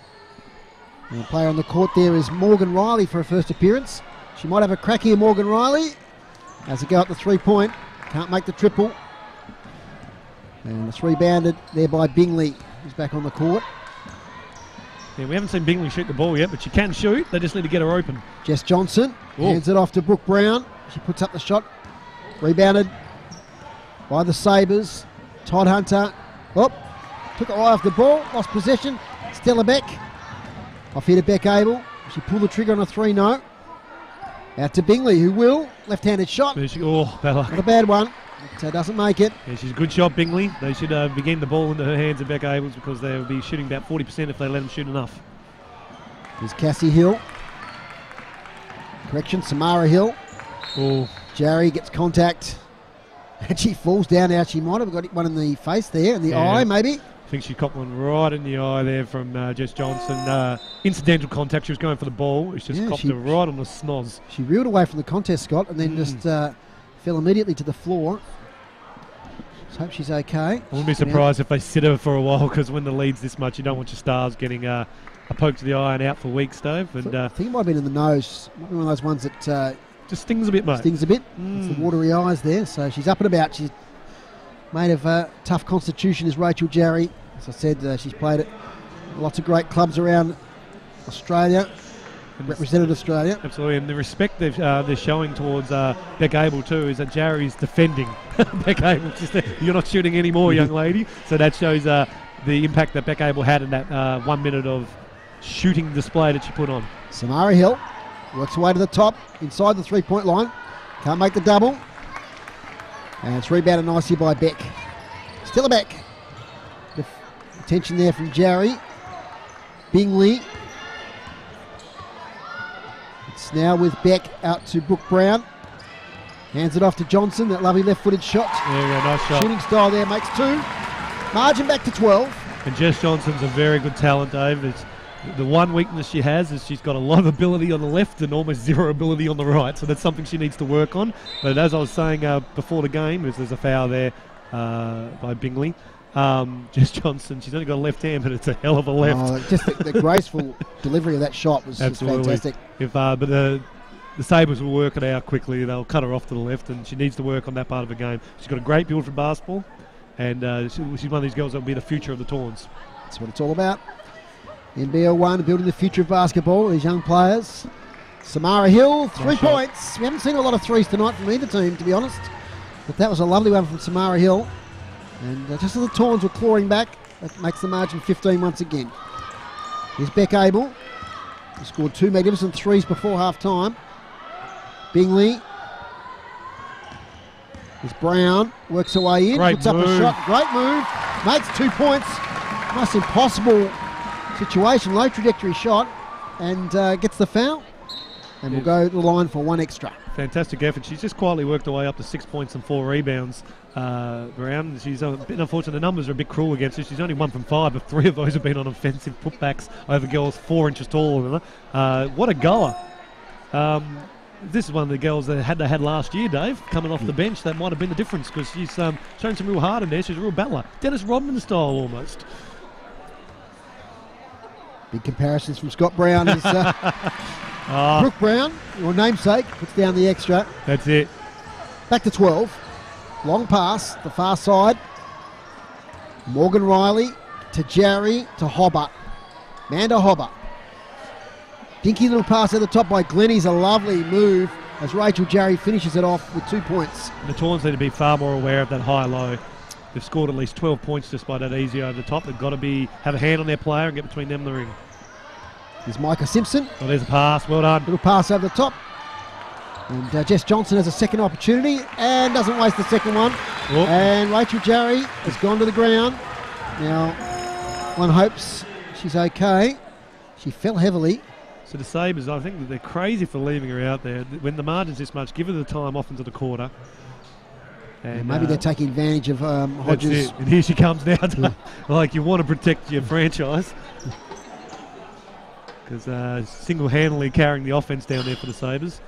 And the player on the court there is Morgan Riley for her first appearance. She might have a crack here, Morgan Riley. As they go up the 3-point. Can't make the triple. And it's rebounded there by Bingley, who's back on the court. Yeah, we haven't seen Bingley shoot the ball yet, but she can shoot. They just need to get her open. Jess Johnson hands it off to Brooke Brown. She puts up the shot. Rebounded by the Sabres. Todd Hunter. took her eye off the ball, lost possession. Stella Beck, off here to Beck Abel. She pulled the trigger on a 3, no. Out to Bingley, who will. Left-handed shot. Not a bad one. It doesn't make it. Yeah, she's a good shot, Bingley. They should be getting the ball into her hands at Beck Abels because they'll be shooting about 40% if they let them shoot enough. Here's Cassie Hill. Correction, Samara Hill. Oh. Jarry gets contact. And she falls down now. She might have got one in the face there, in the eye maybe. I think she caught one right in the eye there from Jess Johnson. Incidental contact. She was going for the ball. It's just copped her right on the snoz. She reeled away from the contest, Scott, and then just fell immediately to the floor. Let's hope she's okay. I wouldn't be surprised if they sit her for a while, because when the lead's this much, you don't want your stars getting a poke to the eye and out for weeks, Dave. And I think it might have been in the nose. Might be one of those ones that just stings a bit, mate. Stings a bit. It's the watery eyes there. So she's up and about. She's made of tough constitution, is Rachel Jarry. As I said, she's played at lots of great clubs around Australia, represented Australia. Absolutely, and the respect they're showing towards Beck Abel too is that Jarry's defending Beck Abel. You're not shooting anymore, young lady. So that shows the impact that Beck Abel had in that 1 minute of shooting display that she put on. Samara Hill works her way to the top, inside the 3-point line. Can't make the double. And it's rebounded nicely by Beck. Still a Beck. Attention there from Jarry. Bingley. It's now with Beck out to Brooke Brown. Hands it off to Johnson. That lovely left-footed shot. There we go, nice shot. Shooting style there makes 2. Margin back to 12. And Jess Johnson's a very good talent, Dave. The one weakness she has is she's got a lot of ability on the left and almost zero ability on the right. So that's something she needs to work on. But as I was saying before the game, there's a foul there by Bingley. Jess Johnson, she's only got a left hand, but it's a hell of a left. Just the graceful delivery of that shot was fantastic. But the Sabres will work it out quickly. They'll cut her off to the left, and she needs to work on that part of the game. She's got a great build for basketball, and she's one of these girls that will be the future of the Tawns. That's what it's all about. NBL1 building the future of basketball, these young players. Samara Hill, 3 points. We haven't seen a lot of threes tonight from either team, to be honest. But that was a lovely one from Samara Hill. And just as the Tawns were clawing back, that makes the margin 15 once again. Here's Beck Abel, who scored 2 magnificent threes before half-time. Bingley. Here's Brown, works her way in, puts up a shot. Great move, makes 2 points. Almost impossible situation, low trajectory shot, and gets the foul. And we'll go to the line for 1 extra. Fantastic effort. She's just quietly worked her way up to 6 points and 4 rebounds. Brown, she's a bit unfortunate. The numbers are a bit cruel against her. She's only 1 from 5, but 3 of those have been on offensive putbacks over girls 4 inches taller than her. What a goer. This is one of the girls that they had last year, Dave, coming off the bench. That might have been the difference, because she's shown some real heart in there. She's a real battler. Dennis Rodman style almost. Big comparisons from Scott Brown. Is Brooke Brown, your namesake, puts down the extra. That's it. Back to 12. Long pass, the far side. Morgan Riley to Jarry to Hobber. Manda Hobber. Dinky little pass at the top by Glennie's a lovely move as Rachel Jarry finishes it off with 2 points. The Tawns need to be far more aware of that high-low. They've scored at least 12 points just by that easy over the top. They've got to have a hand on their player and get between them and the ring. Here's Micah Simpson. Oh, there's a pass. Well done. Little pass over the top. And Jess Johnson has a second opportunity and doesn't waste the second one. Whoop. And Rachel Jarry has gone to the ground. Now, one hopes she's okay. She fell heavily. So the Sabres, I think that they're crazy for leaving her out there. When the margin's this much, give her the time off into the quarter. And maybe they're taking advantage of Hodges. That's it. And here she comes now. Like, you want to protect your franchise. Because single-handedly carrying the offense down there for the Sabres.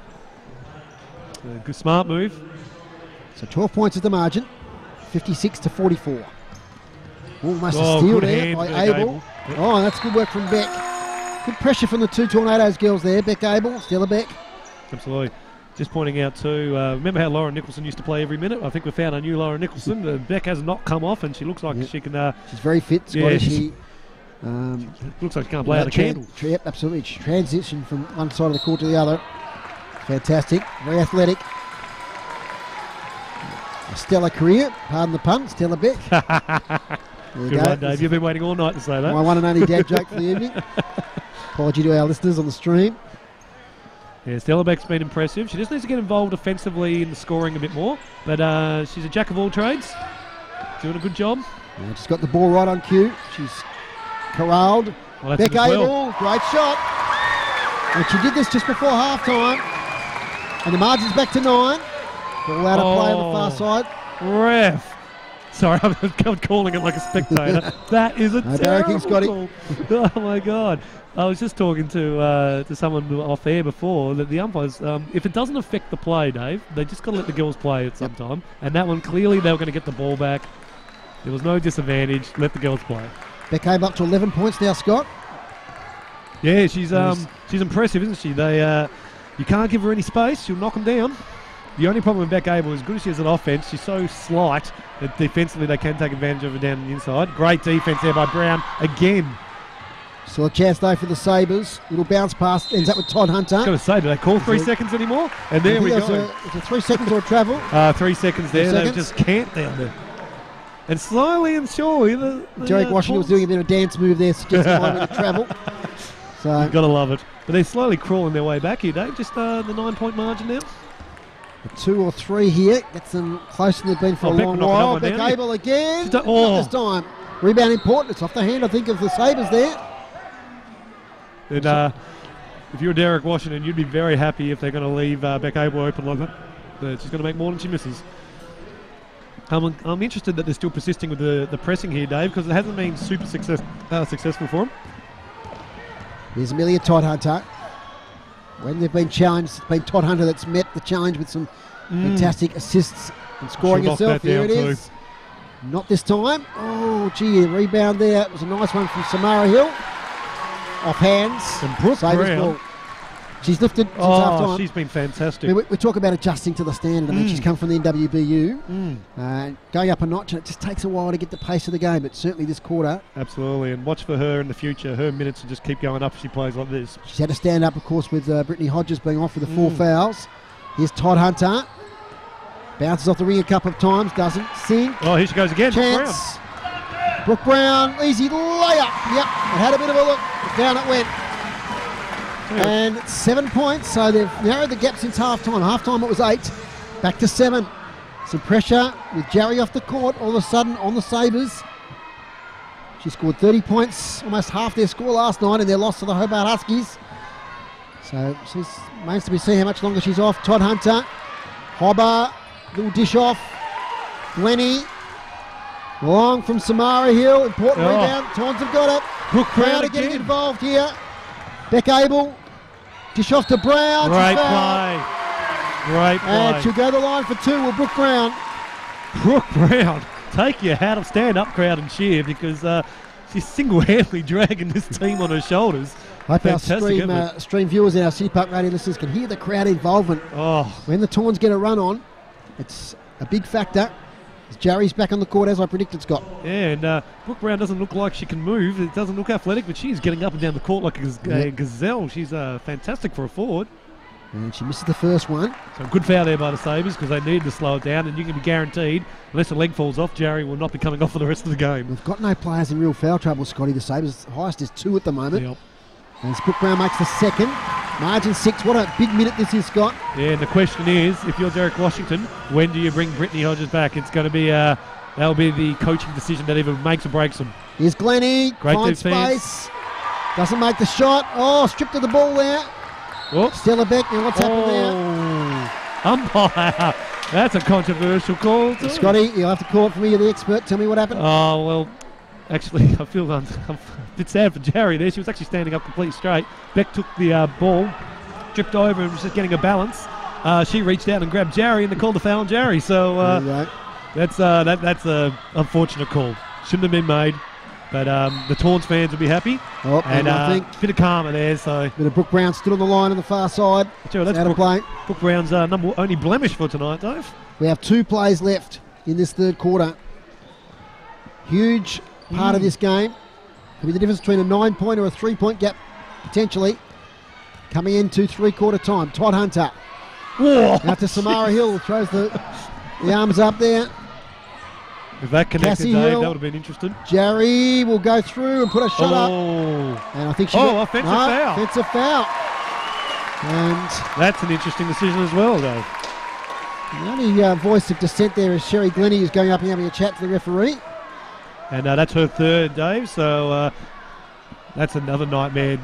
Good, smart move. So 12 points at the margin, 56 to 44. Almost a steal there by Abel. Oh, that's good work from Beck. Good pressure from the 2 Tornadoes girls there. Beck Abel, still a Beck. Absolutely. Just pointing out too, remember how Lauren Nicholson used to play every minute? I think we found a new Lauren Nicholson. Beck has not come off, and she looks like she can... she's very fit. Yeah, she looks like she can't blow out a candle. Yep, absolutely. She transitioned from one side of the court to the other. Fantastic. Very athletic. A stellar career. Pardon the pun. Stella Beck. There Good one, Dave. You've been waiting all night to say that. My one and only dad joke for the evening. Apology to our listeners on the stream. Yeah, Stella Beck's been impressive. She just needs to get involved offensively in the scoring a bit more. But she's a jack of all trades. Doing a good job. Yeah, she's got the ball right on cue. She's corralled. Well, Beck Abel, great shot. And she did this just before half-time. And the margin's back to 9. Ball out of play on the far side. Ref. Sorry, I'm calling it like a spectator. That is a terrible call. Oh, my God. I was just talking to someone off air before that the umpires, if it doesn't affect the play, Dave, they just got to let the girls play at some time. And that one, clearly, they were going to get the ball back. There was no disadvantage. Let the girls play. Beck Abel up to 11 points now, Scott. Yeah, she's impressive, isn't she? You can't give her any space. She'll knock them down. The only problem with Beck Abel, as good as she is at offense, she's so slight that defensively they can take advantage of her down the inside. Great defense there by Brown again. So a chance though for the Sabres. Little bounce pass ends up with Todd Hunter. I was going to say, do they call 3 seconds anymore? And there we go. It's a 3 seconds or a travel. 3 seconds there. They just camped down there. And slowly and surely, Derek Washington was doing a bit of a dance move there, suggesting a bit of travel. So you've got to love it. But they're slowly crawling their way back here, Dave. Just the 9-point margin now. A 2 or 3 here. Gets them closer than they've been for a long while. Beck Abel again. Not this time. Rebound important. It's off the hand, I think, of the Sabres there. And if you're Derek Washington, you'd be very happy if they're going to leave Beck Abel open like that. But she's going to make more than she misses. I'm interested that they're still persisting with the pressing here, Dave, because it hasn't been super successful for them. Here's Amelia Todd Hunter. When they've been challenged, it's been Todd Hunter that's met the challenge with some fantastic assists and scoring herself. Here it is. Not this time. Oh, gee, a rebound there. It was a nice one from Samara Hill. Off hands. And Brooke Brown. She's lifted since half time. She's been fantastic. We talk about adjusting to the standard. I mean, she's come from the NWBU, going up a notch, and it just takes a while to get the pace of the game, but certainly this quarter. Absolutely, and watch for her in the future. Her minutes will just keep going up if she plays like this. She's had to stand up, of course, with Brittany Hodges being off with the 4 fouls. Here's Todd Hunter. Bounces off the ring a couple of times, doesn't sink. Oh, here she goes again. Chance. Brooke Brown, easy layup. Yep, it had a bit of a look. Down it went. And 7 points, so they've narrowed the gap since half-time. Half-time it was 8, back to 7. Some pressure with Jarry off the court all of a sudden on the Sabres. She scored 30 points, almost half their score last night in their loss to the Hobart Huskies. So she's remains to be seen how much longer she's off. Todd Hunter, Hobber, little dish off. Glennie, long from Samara Hill, important rebound. Tawns have got it. Brooke Brown are getting involved here. Beck Abel, dish off to Brown. Great play. Great play. And she'll go the line for 2 with Brooke Brown. Brooke Brown, take your hat off, stand up, crowd, and cheer, because she's single-handedly dragging this team on her shoulders. I hope our stream viewers and our City Park Radio listeners can hear the crowd involvement. Oh. When the Tawns get a run on, it's a big factor. Jarry's back on the court as I predicted, Scott. Yeah, and Brooke Brown doesn't look like she can move. It doesn't look athletic, but she's getting up and down the court like a gazelle. She's fantastic for a forward. And she misses the first one. So good foul there by the Sabres because they need to slow it down, and you can be guaranteed, unless the leg falls off, Jarry will not be coming off for the rest of the game. We've got no players in real foul trouble, Scotty. The Sabres' highest is 2 at the moment. Yep. And Brooke Brown makes the second. Margin 6. What a big minute this is, Scott. Yeah, and the question is, if you're Derek Washington, when do you bring Brittany Hodges back? It's going to be that'll be the coaching decision that either makes or breaks them. Here's Glennie. Great finds defense. Space. Doesn't make the shot. Oh, stripped of the ball there. Oh. Stella Beck. Now what's happened there? Umpire. That's a controversial call too. Scotty, you'll have to call it for me. You're the expert. Tell me what happened. Oh, well, actually, I feel I'm a bit sad for Jarry there. She was actually standing up completely straight. Beck took the ball, tripped over and was just getting a balance. She reached out and grabbed Jarry, and they called the foul on Jarry. So that's a unfortunate call. Shouldn't have been made. But the Tawns fans will be happy. Oh, and I think a bit of karma there. So bit of Brooke Brown stood on the line on the far side. Sure, that's Brooke Brown's only blemish for tonight, Dave. We have 2 plays left in this third quarter. Huge part of this game. Could be the difference between a 9-point or a 3-point gap, potentially. Coming into 3-quarter time. Todd Hunter. Whoa, out to Samara Hill. Throws the arms up there. If that connected, Cassie Dave, Hill. that would have been interesting. Jerry will go through and put a shot up. And I think she offensive foul. Offensive foul. And that's an interesting decision as well, Dave. the only voice of dissent there is Sherry Glennie, who's going up and having a chat to the referee. And that's her third, Dave, so that's another nightmare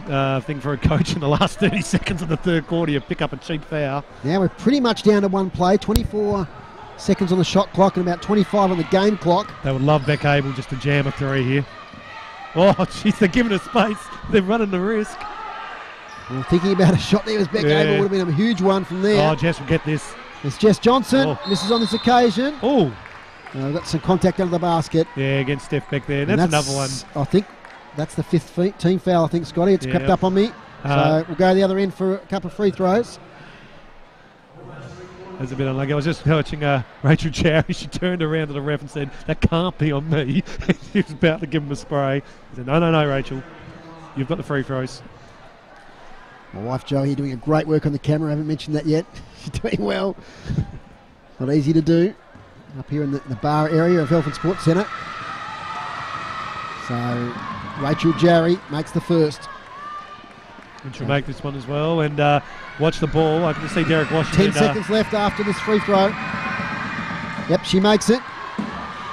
thing for a coach in the last 30 seconds of the third quarter. You pick up a cheap foul. Now we're pretty much down to one play, 24 seconds on the shot clock and about 25 on the game clock. They would love Beck Abel just to jam a three here. Oh, jeez, they're giving her space. They're running the risk. Well, thinking about a shot there was Beck Abel, would have been a huge one from there. Oh, Jess will get this. It's Jess Johnson. Misses on this occasion. Oh. We've got some contact under the basket. Yeah, against Steph Beck there. That's another one. I think that's the fifth team foul, I think, Scotty. It's crept up on me. So we'll go the other end for a couple of free throws. That's a bit unlucky. I was just watching Rachel Chow. She turned around to the ref and said, "That can't be on me." She was about to give him a spray. He said, No, Rachel. You've got the free throws. My wife Jo here doing a great work on the camera. I haven't mentioned that yet. She's doing well. Not easy to do. Up here in the bar area of Elfin Sports Centre. So Rachel Jarry makes the first. And she'll make this one as well. And watch the ball. I can see Derek Washington. 10 seconds left after this free throw. Yep, she makes it.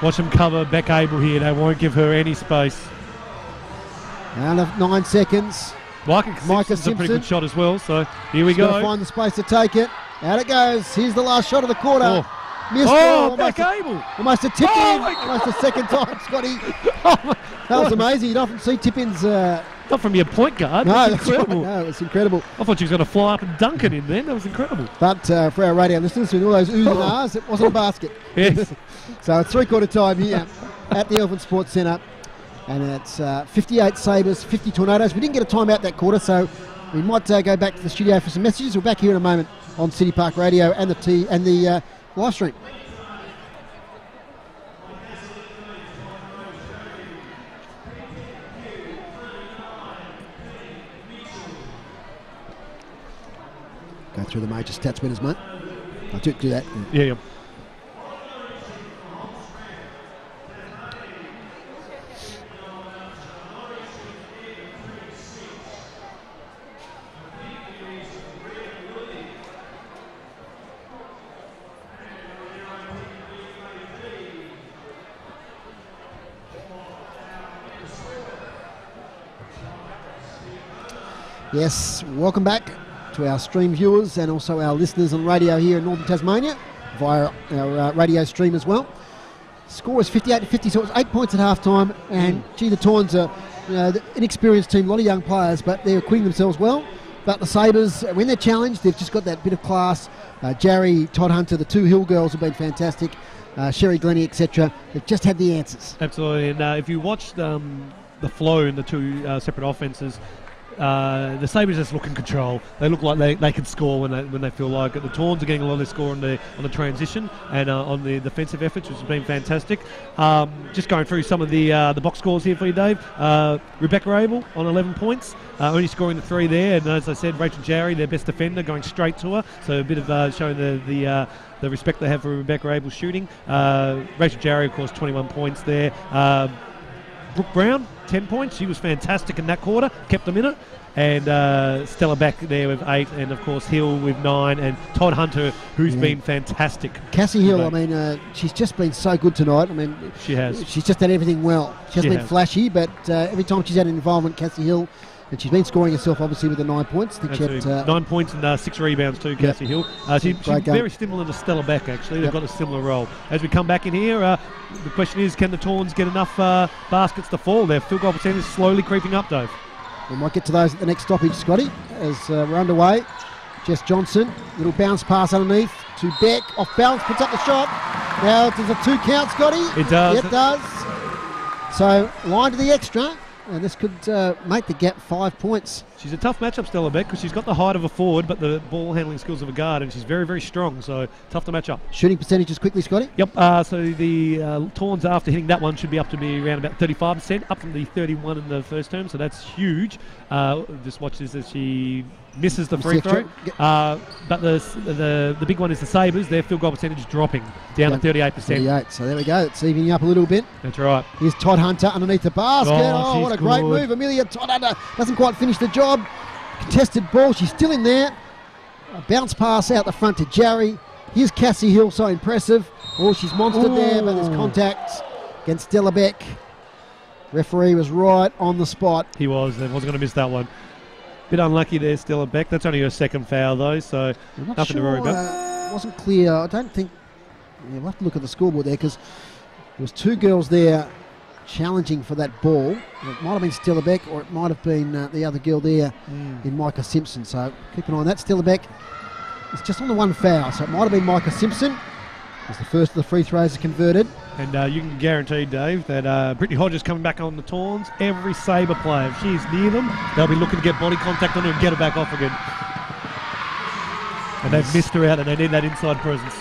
Watch them cover Beck Abel here. They won't give her any space. Out of 9 seconds. Micah Simpson's a pretty good shot as well. So here we go. Got to find the space to take it. Out it goes. Here's the last shot of the quarter. Missed Beck Abel. Almost a tip in. Almost a second time, Scotty. That was amazing. You don't often see tip-ins. Not from your point guard. No, that's incredible. No, it's incredible. I thought she was going to fly up and dunk it in then. That was incredible. But for our radio listeners, with all those oohs and ahs, it wasn't a basket. Yes. So it's three-quarter time here at the Elfin Sports Centre. And it's 58 Sabres, 50 Tornadoes. We didn't get a timeout that quarter, so we might go back to the studio for some messages. We're back here in a moment on City Park Radio and the live stream. Go through the major stats winners, mate. I'll do that. Yeah. Yes, welcome back to our stream viewers and also our listeners on radio here in Northern Tasmania via our radio stream as well. Score is 58-50, so it was 8 points at half-time, and gee, the Tawns are the inexperienced team, a lot of young players, but they're acquitting themselves well. But the Sabres, when they're challenged, they've just got that bit of class. Jerry, Todd Hunter, the two Hill girls have been fantastic. Sherry Glennie, etc. They've just had the answers. Absolutely, and if you watched the flow in the two separate offences, the Sabres just look in control. They look like they can score when they feel like it. The Tawns are getting a lot of their score on the transition and on the defensive efforts, which has been fantastic. Just going through some of the box scores here for you, Dave. Rebecca Abel on 11 points, only scoring the 3 there. And as I said, Rachel Jarry, their best defender, going straight to her. So a bit of showing the respect they have for Rebecca Abel's shooting. Rachel Jarry, of course, 21 points there. Brooke Brown, 10 points. She was fantastic in that quarter, kept them in it. And Stella back there with 8, and of course Hill with 9, and Todd Hunter, who's been fantastic. Cassie Hill, I mean, she's just been so good tonight. I mean, she has. She's just done everything well. She hasn't been flashy, but every time she's had an involvement, Cassie Hill, and she's been scoring herself obviously with the 9 points. I think she had, 9 points and 6 rebounds too, Cassie Hill. She's very similar to Stella Beck, actually. They've got a similar role. As we come back in here, the question is, can the Tawns get enough baskets to fall? Their field goal percentage is slowly creeping up, Dave. We might get to those at the next stoppage, Scotty, as we're underway. Jess Johnson, little bounce pass underneath to Beck, off balance, puts up the shot. Now it does a 2 count, Scotty. It does. It does. So line to the extra, and this could make the gap 5 points. She's a tough matchup, Stella Beck, because she's got the height of a forward, but the ball handling skills of a guard, and she's very, very strong, so tough to match up. Shooting percentages quickly, Scotty? Yep, so the Tawns, after hitting that one, should be up to be around about 35%, up from the 31 in the first term, so that's huge. Just watch this as she misses the free throw. But the big one is the Sabres. Their field goal percentage is dropping down to 38%. 38. So there we go. It's evening up a little bit. That's right. Here's Todd Hunter underneath the basket. Oh, what a great good move. Amelia Todd Hunter doesn't quite finish the job. Contested ball. She's still in there. A bounce pass out the front to Jarry. Here's Cassie Hill, so impressive. Oh, she's monstered there, but there's contact against Stella Beck. Referee was right on the spot. He was. They wasn't going to miss that one. Bit unlucky there, Stella Beck. That's only her second foul, though, so nothing to worry about. It wasn't clear. I don't think... Yeah, we'll have to look at the scoreboard there, because there was two girls there challenging for that ball. It might have been Stella Beck, or it might have been the other girl there in Micah Simpson. So keep an eye on that. Stella Beck is just on the one foul, so it might have been Micah Simpson, as the first of the free throws are converted. And you can guarantee, Dave, that Brittany Hodges coming back on the Tawns, every Sabre player, if she's near them, they'll be looking to get body contact on her and get her back off again. And they've missed her out, and they need that inside presence.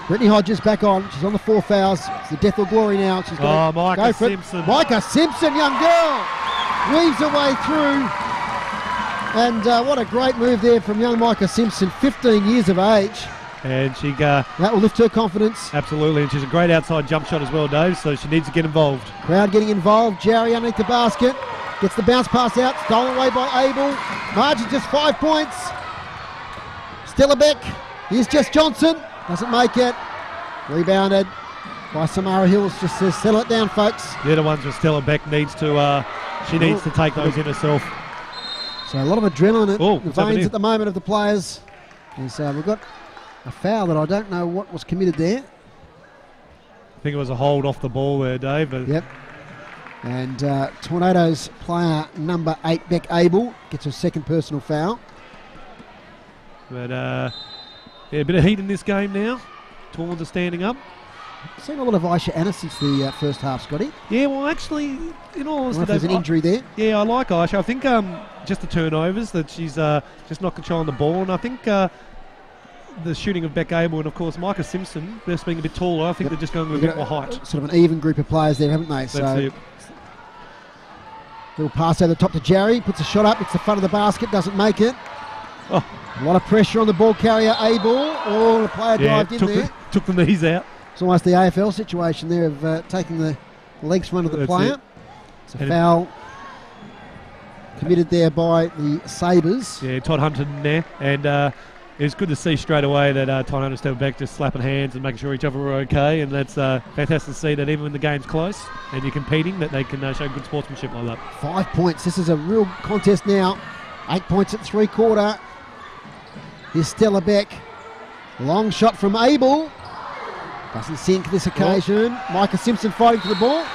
Brittany Hodges back on. She's on the 4 fouls. It's the death or glory now. She's got Micah Simpson. Micah Simpson, young girl, weaves her way through. And what a great move there from young Micah Simpson, 15 years of age. And she that will lift her confidence. Absolutely, and she's a great outside jump shot as well, Dave, so she needs to get involved. Crowd getting involved. Jarry underneath the basket. Gets the bounce pass out. Stolen away by Abel. Margin just 5 points. Stella Beck. Here's Jess Johnson. Doesn't make it. Rebounded by Samara Hills. Just says, settle it down, folks. The other ones where Stella Beck needs to, she needs to take those in herself. So a lot of adrenaline in the veins at the moment of the players. And so we've got a foul that I don't know what was committed there. I think it was a hold off the ball there, Dave. Yep. And Tornadoes player number 8, Beck Abel, gets her second personal foul. But yeah, a bit of heat in this game now. Tawns are standing up. I've seen a lot of Aisha Anna since the first half, Scotty. Yeah, well, actually, in all honesty, there's an injury there. Yeah, I like Aisha. I think just the turnovers, that she's just not controlling the ball. And I think the shooting of Beck Abel and, of course, Micah Simpson, just being a bit taller, I think they're just going with a bit more height. Sort of an even group of players there, haven't they? That's it. Little pass over the top to Jarry, puts a shot up, it's the front of the basket, doesn't make it. Oh. A lot of pressure on the ball carrier, Abel. Oh, the player dived in there. Took the knees out. It's almost the AFL situation there of taking the legs front of the player. It's a foul committed there by the Sabres. Yeah, Todd Hunter in there. And it's good to see straight away that Todd Hunter step back, just slapping hands and making sure each other are okay. And that's fantastic to see that even when the game's close and you're competing, that they can show good sportsmanship like that. 5 points. This is a real contest now. 8 points at three-quarter. Here's Stella Beck. Long shot from Abel. Doesn't sink this occasion. Micah Simpson fighting for the ball.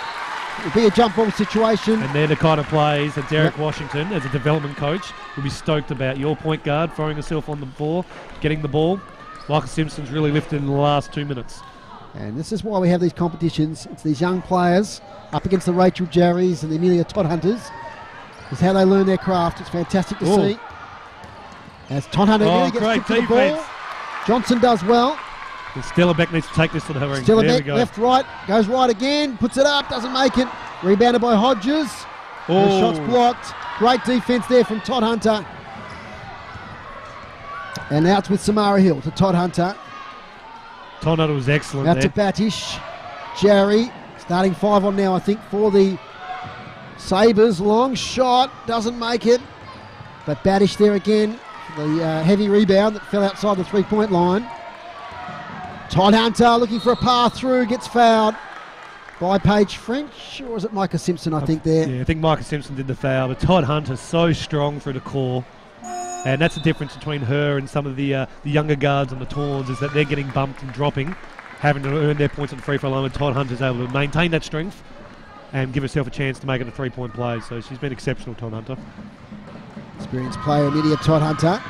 It'll be a jump ball situation. And they're the kind of plays that Derek Washington, as a development coach, will be stoked about. Your point guard throwing herself on the floor, getting the ball. Micah Simpson's really lifted in the last 2 minutes. And this is why we have these competitions. It's these young players up against the Rachel Jarrys and the Amelia Todd Hunters. It's how they learn their craft. It's fantastic to see. As Todd Hunter really gets to the ball. Johnson does well. And Stella Beck needs to take this to the ring. Stella Beck, left, right, goes right again, puts it up, doesn't make it. Rebounded by Hodges. The shot's blocked. Great defense there from Todd Hunter. And now it's with Samara Hill to Todd Hunter. Todd Hunter was excellent there. Out to Batish. Jarry, starting 5 on now, I think, for the Sabres. Long shot, doesn't make it. But Batish there again. The heavy rebound that fell outside the three-point line. Todd Hunter looking for a path through, gets fouled by Paige French, or was it Micah Simpson, I think, there? Yeah, I think Micah Simpson did the foul, but Todd Hunter's so strong through the core. And that's the difference between her and some of the younger guards on the Tawns, is that they're getting bumped and dropping, having to earn their points on the free throw line, and Todd Hunter's able to maintain that strength and give herself a chance to make it a three-point play. So she's been exceptional, Todd Hunter. Experienced player, immediate Todd Hunter.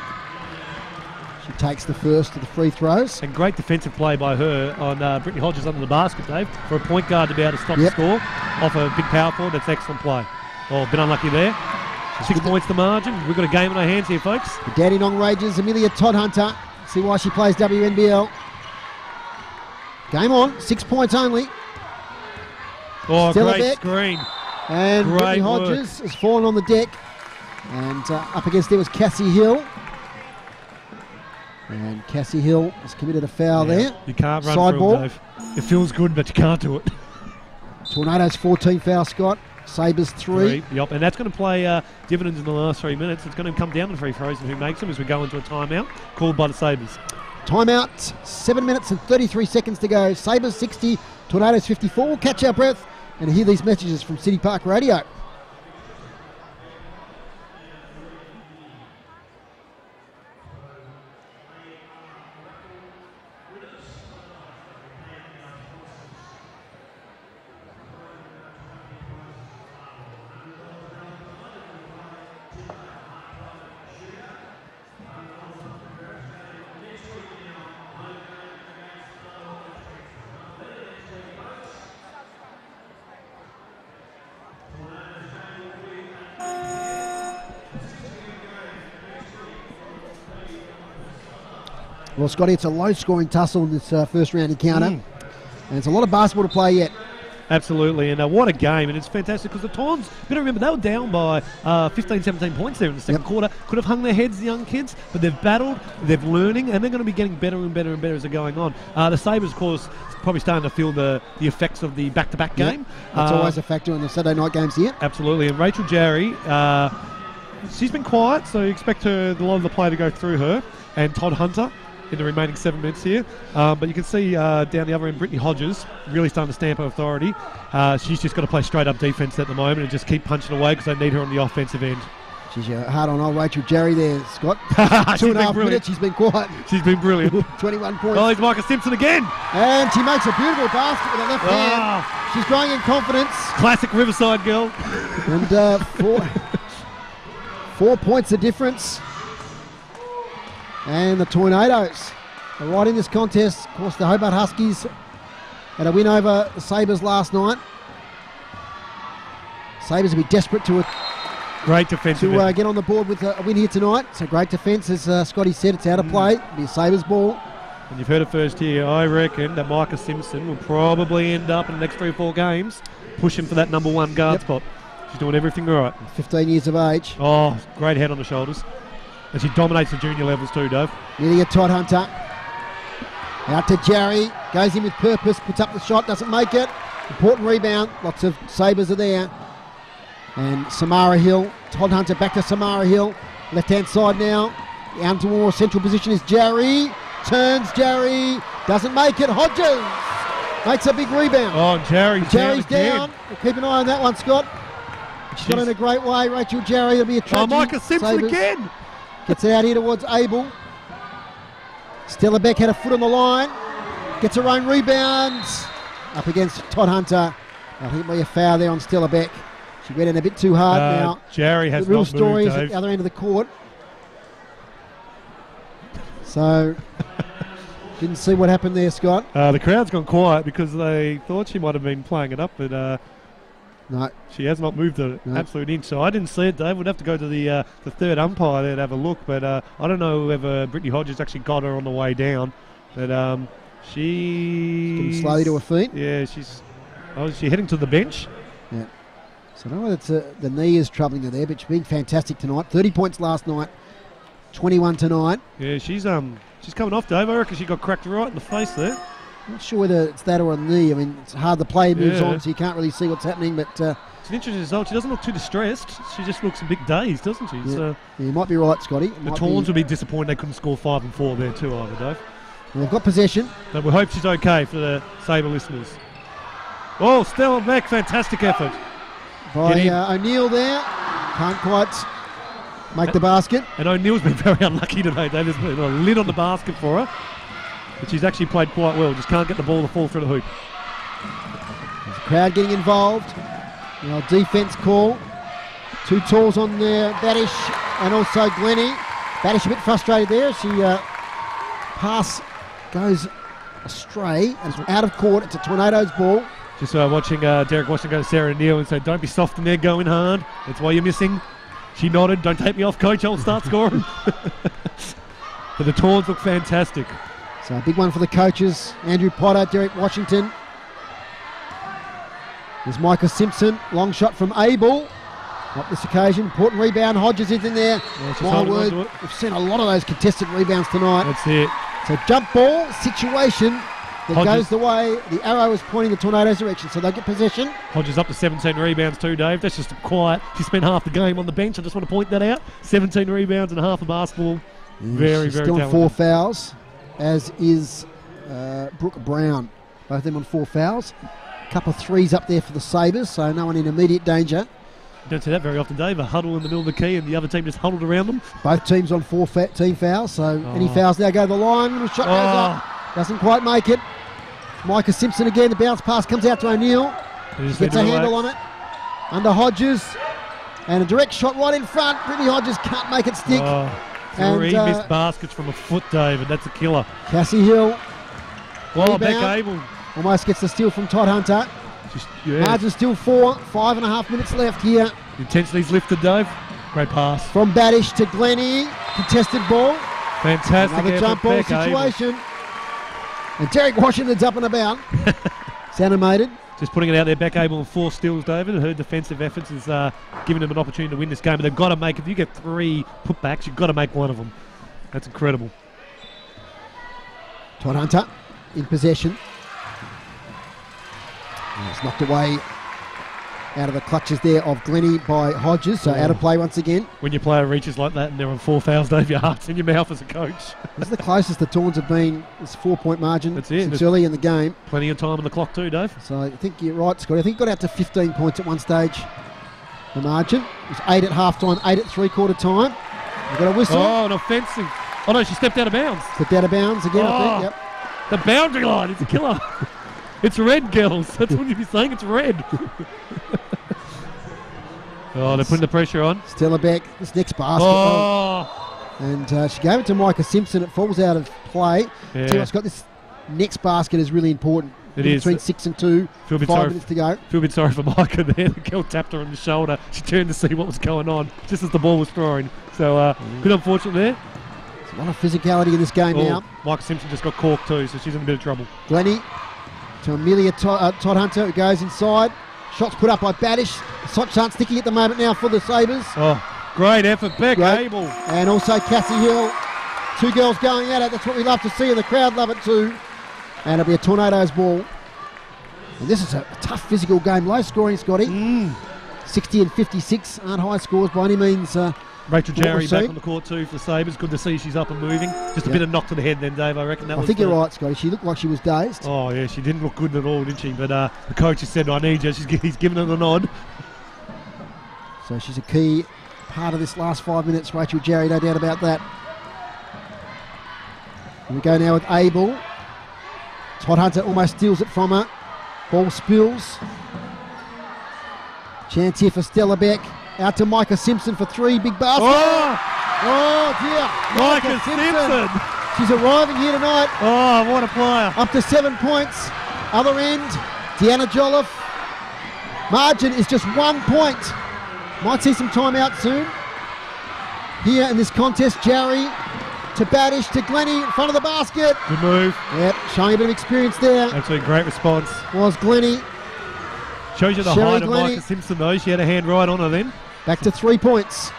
She takes the first of the free throws. And great defensive play by her on Brittany Hodges under the basket, Dave. For a point guard to be able to stop the score off a big power forward, that's excellent play. Oh, a bit unlucky there. 6 points to margin. We've got a game in our hands here, folks. The Dandenong Rangers, Amelia Todd Hunter. See why she plays WNBL. Game on, 6 points only. Oh, Stella great Beck. Screen. And Brittany Hodges has fallen on the deck. And up against there was Cassie Hill. And Cassie Hill has committed a foul there. You can't run Side through ball. them, Dave. It feels good, but you can't do it. Tornadoes 14 foul, Scott. Sabres 3. Yep, and that's going to play dividends in the last 3 minutes. It's going to come down to free throws and who makes them as we go into a timeout called by the Sabres. Timeout, 7 minutes and 33 seconds to go. Sabres 60, Tornadoes 54. We'll catch our breath and hear these messages from City Park Radio. Well, Scotty, it's a low-scoring tussle in this first round encounter. And it's a lot of basketball to play yet. Absolutely, and what a game, and it's fantastic because the Tons, you got to remember, they were down by 15, 17 points there in the second quarter. Could have hung their heads, the young kids, but they've battled, they're learning, and they're going to be getting better and better and better as they're going on. The Sabres, of course, probably starting to feel the effects of the back-to-back game. That's always a factor in the Saturday night games here. Absolutely, and Rachel Jarry, she's been quiet, so you expect a lot of the play to go through her, and Todd Hunter in the remaining 7 minutes here. But you can see down the other end, Brittany Hodges really starting to stamp her authority. She's just got to play straight up defence at the moment and just keep punching away because they need her on the offensive end. She's hard on old Rachel Jarry there, Scott. 2.5 minutes, she's been quiet. She's been brilliant. 21 points. Oh, here's Micah Simpson again. And she makes a beautiful basket with her left hand. She's growing in confidence. Classic Riverside girl. And 4 points the difference. And the Tornadoes are right in this contest. Of course, the Hobart Huskies had a win over the Sabres last night. Sabres will be desperate to great defensive get on the board with a win here tonight. So great defence, as Scotty said, it's out of play. It'll be a Sabres ball. And you've heard it first here. I reckon that Micah Simpson will probably end up in the next 3 or 4 games pushing for that number 1 guard spot. She's doing everything right. 15 years of age. Oh, great head on the shoulders. And she dominates the junior levels too, Dave. Nearly a Todd Hunter. Out to Jarry. Goes in with purpose. Puts up the shot. Doesn't make it. Important rebound. Lots of Sabres are there. And Samara Hill. Todd Hunter back to Samara Hill. Left-hand side now. Down to more central position is Jarry. Turns Jarry. Doesn't make it. Hodges makes a big rebound. Oh, Jarry's down. We'll keep an eye on that one, Scott. She's got in a great way. Rachel Jarry. It'll be a tragedy. Oh, Micah Simpson Sabres. Again. Gets it out here towards Abel. Stella Beck had a foot on the line. Gets her own rebound. Up against Todd Hunter. I think we a foul there on Stella Beck. She went in a bit too hard now. Jarry has the real not story moved, is at the other end of the court. So, didn't see what happened there, Scott. The crowd's gone quiet because they thought she might have been playing it up, but no, she has not moved an absolute inch. So I didn't see it, Dave. We'd have to go to the third umpire there to have a look. But I don't know whether Brittany Hodges actually got her on the way down. But she's getting slowly to her feet. Yeah, she's heading to the bench. Yeah. So I don't know whether the knee is troubling her there, but she's been fantastic tonight. 30 points last night, 21 tonight. Yeah, she's coming off, Dave. I reckon she got cracked right in the face there. Not sure whether it's that or a knee. I mean, it's hard. The play moves on, so you can't really see what's happening. But it's an interesting result. She doesn't look too distressed. She just looks a bit dazed, doesn't she? Yeah, so you might be right, Scotty. The Tawns would be disappointed they couldn't score 5 and 4 there too, either, Dave. And they've got possession. But we hope she's okay for the Sabre listeners. Oh, Stella Beck, fantastic effort. By O'Neill there. Can't quite make the basket. And O'Neill's been very unlucky today, Dave. There's been a lid on the basket for her. But she's actually played quite well. Just can't get the ball to fall through the hoop. There's a crowd getting involved. Defense call. 2 tools on there. Badish and also Glennie. Badish a bit frustrated there. She pass goes astray and it's out of court. It's a Tornadoes ball. Just watching Derek Washington go to Sarah Neal and say, don't be soft in there, going hard. That's why you're missing. She nodded, don't take me off, coach, I'll start scoring. But the Tawns look fantastic. So a big one for the coaches. Andrew Potter, Derek Washington. There's Micah Simpson. Long shot from Abel. Not this occasion. Important rebound. Hodges is in there. My word, we've seen a lot of those contested rebounds tonight. That's it. So jump ball situation that goes the way the arrow is pointing the Tornadoes' direction, so they get possession. Hodges up to 17 rebounds too, Dave. That's just quiet. She spent half the game on the bench. I just want to point that out. 17 rebounds and half a basketball. Very still talented. on 4 fouls, as is Brooke Brown. Both of them on 4 fouls. A couple of threes up there for the Sabres, so no one in immediate danger. Don't see that very often, Dave. A huddle in the middle of the key and the other team just huddled around them. Both teams on 4 team fouls, so any fouls now go to the line. Little shot goes up. Doesn't quite make it. Micah Simpson again. The bounce pass comes out to O'Neill. Gets a handle on it. Under Hodges. And a direct shot right in front. Brittany Hodges can't make it stick. Three missed baskets from a foot, David. That's a killer. Cassie Hill. Well, Beck Abel. Almost gets the steal from Todd Hunter. Margin still 4. 5.5 minutes left here. Intensity's lifted, Dave. Great pass. From Baddish to Glennie. Contested ball. Fantastic. Another jump ball situation. And Derek Washington's up and about. It's animated. Just putting it out there, Beck Abel and 4 steals, David. Her defensive efforts is giving them an opportunity to win this game. But they've got to make, if you get 3 putbacks, you've got to make one of them. That's incredible. Todd Hunter in possession. And it's knocked away out of the clutches there of Glennie by Hodges, so out of play once again. When your player reaches like that and they're on 4 fouls, Dave, your heart's in your mouth as a coach. This is the closest the Tawns have been. It's a 4-point margin. That's it. Since early in the game. Plenty of time on the clock too, Dave. So I think you're right, Scott. I think it got out to 15 points at one stage, the margin. It was 8 at half-time, 8 at three-quarter time. We've got a whistle. Oh, an offensive. Oh, no, she stepped out of bounds. Stepped out of bounds again, I think, yep. The boundary line is a killer. It's red, girls. That's what you'd be saying. It's red. They're putting the pressure on. Stella Beck, this next basket. And she gave it to Micah Simpson. It falls out of play. Yeah. Tell you what's got this next basket is really important. It is. Between 6 and 2. 5 minutes to go. Feel a bit sorry for Micah there. The girl tapped her on the shoulder. She turned to see what was going on just as the ball was thrown. So, a bit unfortunate there. There's a lot of physicality in this game now. Micah Simpson just got corked too, so she's in a bit of trouble. Glennie to Amelia Todd Hunter, who goes inside. Shots put up by Baddish. Shot chance sticking at the moment now for the Sabres. Great effort, Beck Abel. And also Cassie Hill. 2 girls going at it. That's what we love to see, and the crowd love it too. And it'll be a Tornadoes ball. And this is a tough physical game. Low scoring, Scotty. 60 and 56 aren't high scores by any means. Rachel Jarry back on the court too for the Sabres. Good to see she's up and moving. Just a bit of knock to the head then, Dave. I think you're right, Scotty. She looked like she was dazed. Oh, yeah. She didn't look good at all, did she? But the coach has said, I need you. He's given her the nod. So she's a key part of this last 5 minutes, Rachel Jarry, no doubt about that. And we go now with Abel. Todd Hunter almost steals it from her. Ball spills. Chance here for Stella Beck. Out to Micah Simpson for 3 big baskets. Oh dear. Micah Simpson. She's arriving here tonight. Oh, what a player. Up to 7 points. Other end, Deanna Jolliffe. Margin is just 1 point. Might see some time out soon. Here in this contest, Jarry to Baddish to Glennie in front of the basket. Good move. Yep, showing a bit of experience there. Absolutely great response. Was Glennie. Shows you the height of Micah Simpson though. She had a hand right on her then. Back to 3 points.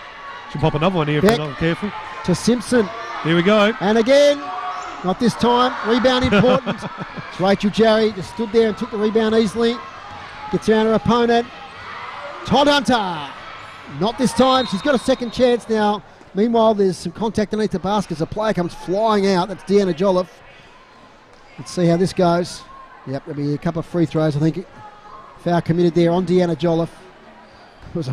She'll pop another one here if we're not careful. To Simpson. Here we go. And again, not this time. Rebound important. It's Rachel Jarry just stood there and took the rebound easily. Gets around her opponent. Todd Hunter. Not this time. She's got a second chance now. Meanwhile, there's some contact underneath the basket as a player comes flying out. That's Deanna Jolliffe. Let's see how this goes. Yep, there'll be a couple of free throws, I think. Foul committed there on Deanna Jolliffe. There was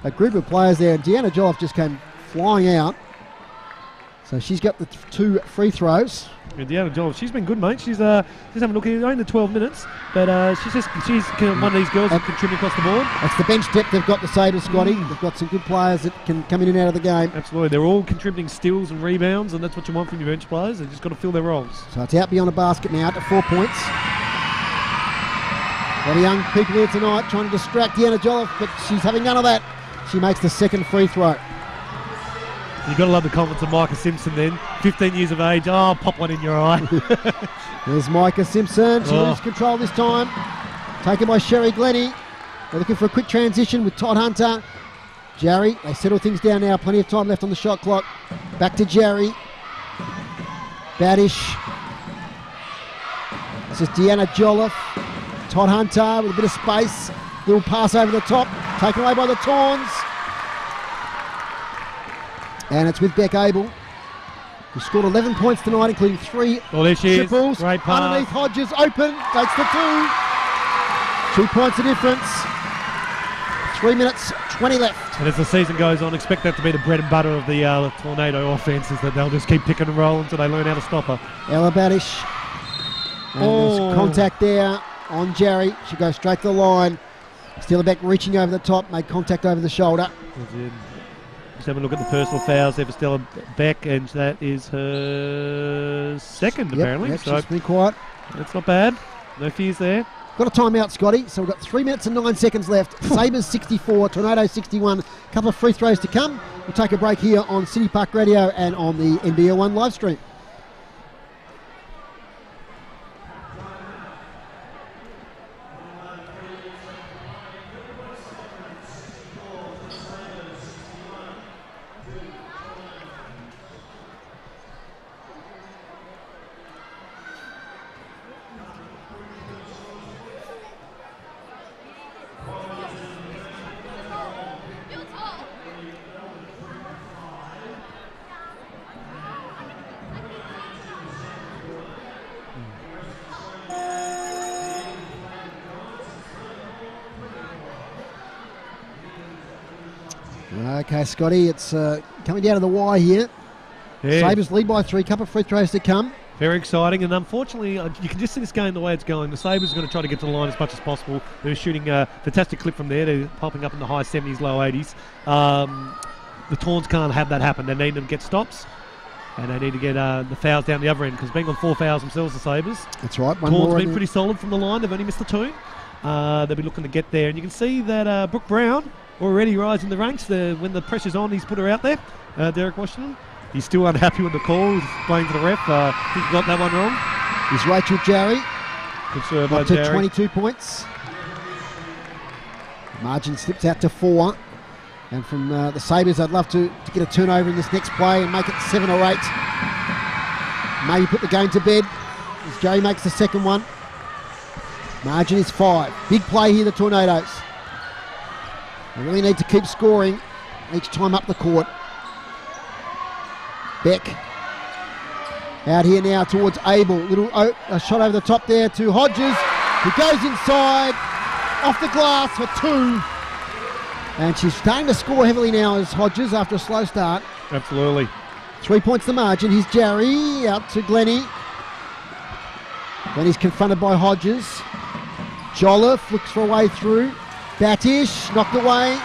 a group of players there, and Deanna Jolliffe just came flying out. So she's got the 2 free throws. Yeah, Deanna Jolliffe, she's been good, mate. She's having a look here, only the 12 minutes, but she's one of these girls that can contribute across the board. That's the bench depth they've got, the Sabres, Scotty. They've got some good players that can come in and out of the game. Absolutely, they're all contributing steals and rebounds, and that's what you want from your bench players. They've just got to fill their roles. So it's out beyond a basket now, to 4 points. A lot of young people here tonight trying to distract Deanna Jolliffe, but she's having none of that. She makes the second free throw. You've got to love the confidence of Micah Simpson then. 15 years of age. Oh, pop one in your eye. There's Micah Simpson. She loses control this time. Taken by Sherry Glennie. They're looking for a quick transition with Todd Hunter. Jerry, they settle things down now. Plenty of time left on the shot clock. Back to Jerry. Badish. This is Deanna Jolliffe. Todd Hunter with a bit of space. Little pass over the top. Taken away by the Tawns. And it's with Beck Abel, who scored 11 points tonight, including 3 there she triples. Is. Great pass. Underneath Hodges, open, takes the 2. 2 points of difference. 3 minutes, 20 left. And as the season goes on, expect that to be the bread and butter of the Tornado offense, is that they'll just keep picking and rolling until they learn how to stop her. Ella Badish. And there's contact there on Jerry. She goes straight to the line. Stella Beck reaching over the top, made contact over the shoulder. Just having a look at the personal fouls there for Stella Beck, and that is her second, apparently. Yep, so she's been quiet. That's not bad. No fears there. Got a timeout, Scotty. So we've got 3 minutes and 9 seconds left. Sabres 64, Tornado 61. A couple of free throws to come. We'll take a break here on City Park Radio and on the NBL1 live stream. Okay, Scotty, it's coming down to the wire here. Yeah. Sabres lead by 3, couple of free throws to come. Very exciting, and unfortunately, you can just see this game the way it's going. The Sabres are going to try to get to the line as much as possible. They're shooting a fantastic clip from there. They're popping up in the high 70s, low 80s. The Tawns can't have that happen. They need them to get stops, and they need to get the fouls down the other end, because being on 4 fouls themselves, the Sabres. That's right. Tawns have been pretty solid from the line. They've only missed the 2. They'll be looking to get there, and you can see that Brooke Brown already rising the ranks. When the pressure's on, he's put her out there. Derek Washington, he's still unhappy with the call. He's playing to the ref. I think he got that one wrong. Is Rachel Jarry. Good serve by Up to Jarry. 22 points. Margin slips out to 4. And from the Sabres, I'd love to get a turnover in this next play and make it 7 or 8. Maybe put the game to bed as Jarry makes the second one. Margin is 5. Big play here, the Tornadoes. They really need to keep scoring each time up the court. Beck out here now towards Abel. Little a shot over the top there to Hodges, who goes inside, off the glass for 2. And she's starting to score heavily now as Hodges after a slow start. Absolutely. 3 points the margin. Here's Jarry out to Glennie. Glennie's confronted by Hodges. Jolliffe looks for a way through. Batish knocked away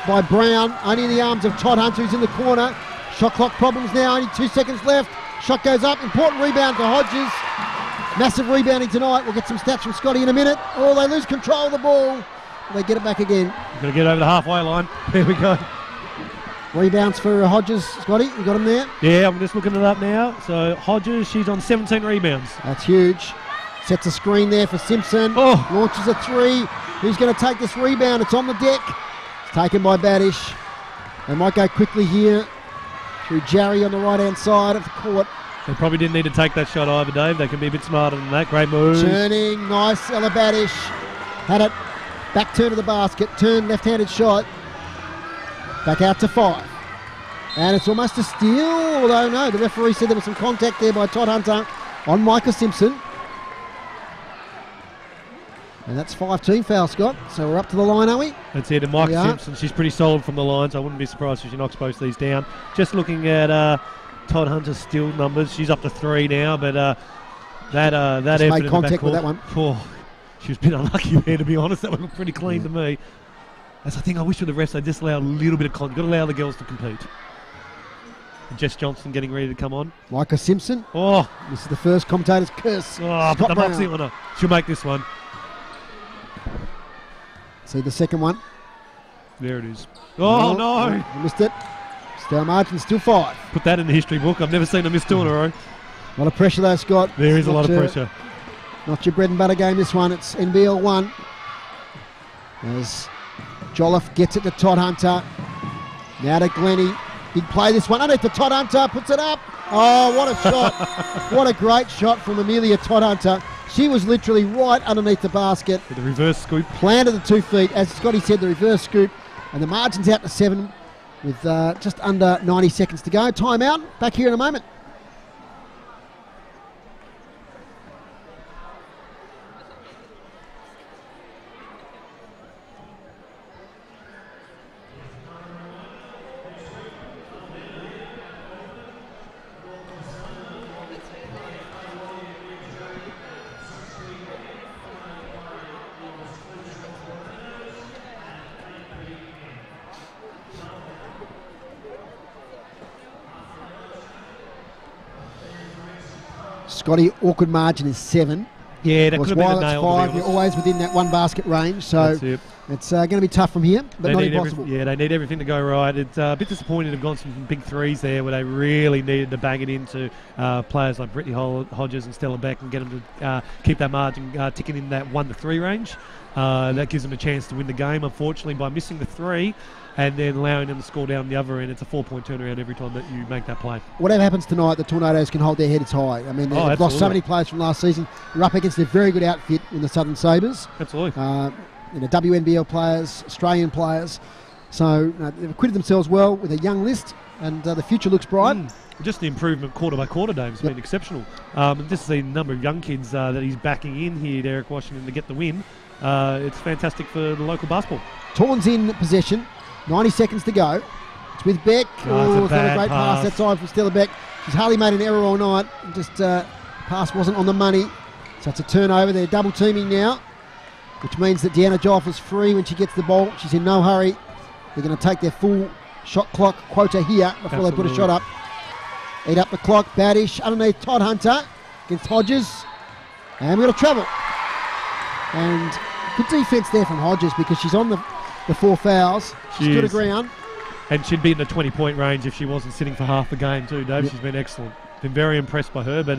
by Brown, only in the arms of Todd Hunter, who's in the corner. Shot clock problems now, only 2 seconds left. Shot goes up, important rebound for Hodges. Massive rebounding tonight. We'll get some stats from Scotty in a minute. Oh, they lose control of the ball. They get it back again. Going to get over the halfway line. There we go. Rebounds for Hodges, Scotty. You got him there? Yeah, I'm just looking it up now. So Hodges, she's on 17 rebounds. That's huge. Sets a screen there for Simpson. Oh. Launches a 3. Who's going to take this rebound? It's on the deck. It's taken by Badish. They might go quickly here through Jarry on the right-hand side of the court. They probably didn't need to take that shot either, Dave. They can be a bit smarter than that. Great move. Turning, nice. Ella Badish had it. Back turn to the basket. Turn, left-handed shot. Back out to 5. And it's almost a steal, although no, the referee said there was some contact there by Todd Hunter on Micah Simpson. And that's 5 team fouls, Scott. So we're up to the line, are we? That's it. And Micah Simpson, she's pretty solid from the line, so I wouldn't be surprised if she knocks both these down. Just looking at Todd Hunter's steal numbers, she's up to 3 now, but that effort made in contact the with that one. She was a bit unlucky there, to be honest. That one looked pretty clean to me. That's the thing I wish with the refs, they just allow a little bit of contact. You've got to allow the girls to compete. And Jess Johnson getting ready to come on. Micah Simpson. Oh, this is the first commentator's curse. Oh, put the boxing on her. She'll make this one. See the second one. There it is. Oh, no. You missed it. Still margin, still 5. Put that in the history book. I've never seen a miss 2 in a row. A lot of pressure though, Scott. There is a lot of pressure. Not your bread and butter game, this one. It's NBL1. As Jolliffe gets it to Todd Hunter. Now to Glennie. Big play this one. Underneath the Todd Hunter. Puts it up. Oh, what a shot. What a great shot from Amelia Todd Hunter. She was literally right underneath the basket. With the reverse scoop. Planted the 2 feet. As Scotty said, the reverse scoop. And the margin's out to 7 with just under 90 seconds to go. Timeout. Back here in a moment. Scotty, awkward margin is 7. Yeah, that could have been a nail. While it's 5, you're always within that one basket range. So it's going to be tough from here, but not impossible. They need everything to go right. It's a bit disappointing to have gone some big threes there where they really needed to bang it into players like Brittany Hodges and Stella Beck and get them to keep that margin ticking in that 1 to 3 range. That gives them a chance to win the game. Unfortunately, by missing the 3 and then allowing them to score down the other end, it's a 4-point turnaround every time that you make that play. Whatever happens tonight, the Tornadoes can hold their heads high. I mean, they've lost so many players from last season. They're up against a very good outfit in the Southern Sabres. Absolutely. WNBL players, Australian players. So they've acquitted themselves well with a young list, and the future looks bright. Just the improvement quarter by quarter, Dave, has been exceptional. Just the number of young kids that he's backing in here, Derek Washington, to get the win. It's fantastic for the local basketball. Torn's in possession. 90 seconds to go. It's with Beck. It's not a great pass that time from Stella Beck. She's hardly made an error all night. Just pass wasn't on the money. So it's a turnover. They're double teaming now, which means that Deanna Jolf is free when she gets the ball. She's in no hurry. They're going to take their full shot clock quota here before they put a shot up. Eat up the clock. Badish underneath Todd Hunter against Hodges. And we're going to travel. And good defence there from Hodges because she's on the 4 fouls. She's stood her ground. And she'd be in the 20-point range if she wasn't sitting for half the game too, Dave. Yep. She's been excellent. Been very impressed by her, but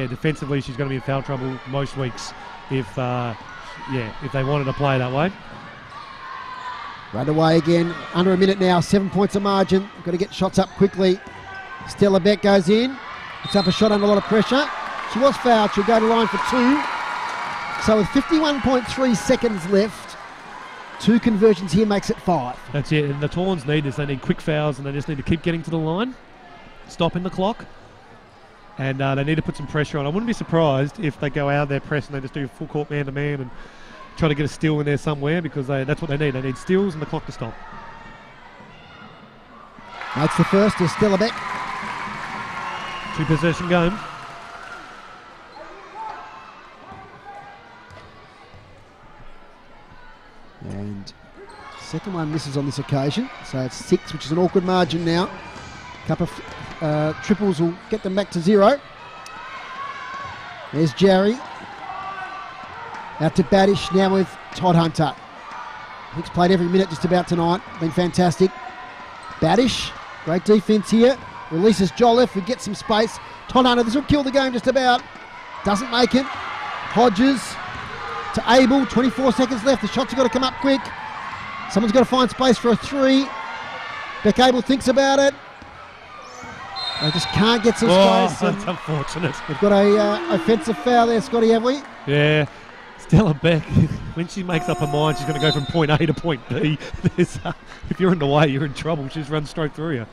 defensively she's going to be in foul trouble most weeks if they wanted to play that way. Right away again. Under a minute now. 7 points of margin. Got to get shots up quickly. Stella Beck goes in. It's up a shot under a lot of pressure. She was fouled. She'll go to line for 2. So with 51.3 seconds left, 2 conversions here makes it 5. That's it. And the Tawns need this. They need quick fouls, and they just need to keep getting to the line, stopping the clock, and they need to put some pressure on. I wouldn't be surprised if they go out of their press and they just do full court man-to-man and try to get a steal in there somewhere because that's what they need. They need steals and the clock to stop. That's the first to Stella Beck. 2-possession game. And second one misses on this occasion, so it's 6, which is an awkward margin now. A couple of triples will get them back to 0. There's Jerry. Out to Badish now with Todd Hunter. He's played every minute just about tonight. Been fantastic. Badish, great defence here. Releases Jolliffe, who gets some space. Todd Hunter, this will kill the game just about. Doesn't make it. Hodges to Abel, 24 seconds left. The shots have got to come up quick. Someone's got to find space for a 3. Beck Abel thinks about it. They just can't get some space. That's unfortunate. We've got a offensive foul there, Scotty, have we? Yeah. Stella Beck, when she makes up her mind, she's going to go from point A to point B. If you're in the way, you're in trouble. She just runs straight through you.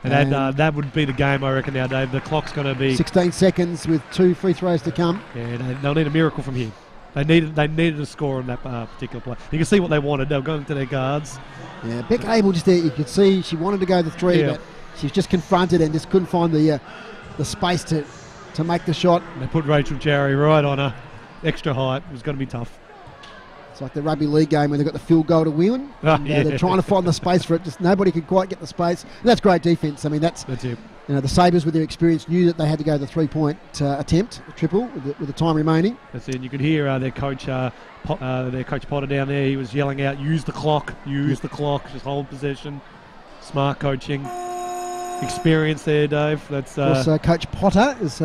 And that would be the game, I reckon, now, Dave. The clock's going to be 16 seconds with 2 free throws to come. Yeah, they'll need a miracle from here. They needed a score on that particular play. You can see what they wanted. They were going to their guards. Yeah, Beck Abel just there. You could see she wanted to go the 3, but she was just confronted and just couldn't find the space to make the shot. And they put Rachel Jarry right on her. Extra height. It was going to be tough. It's like the rugby league game when they've got the field goal to win. They're trying to find the space for it. Just nobody could quite get the space. And that's great defence. I mean, that's it. The Sabres, with their experience, knew that they had to go the 3-point attempt, a triple, with the time remaining. That's it. And you could hear their coach Potter down there. He was yelling out, "Use the clock, use the clock, just hold possession." Smart coaching, experience there, Dave. That's of course, Coach Potter is.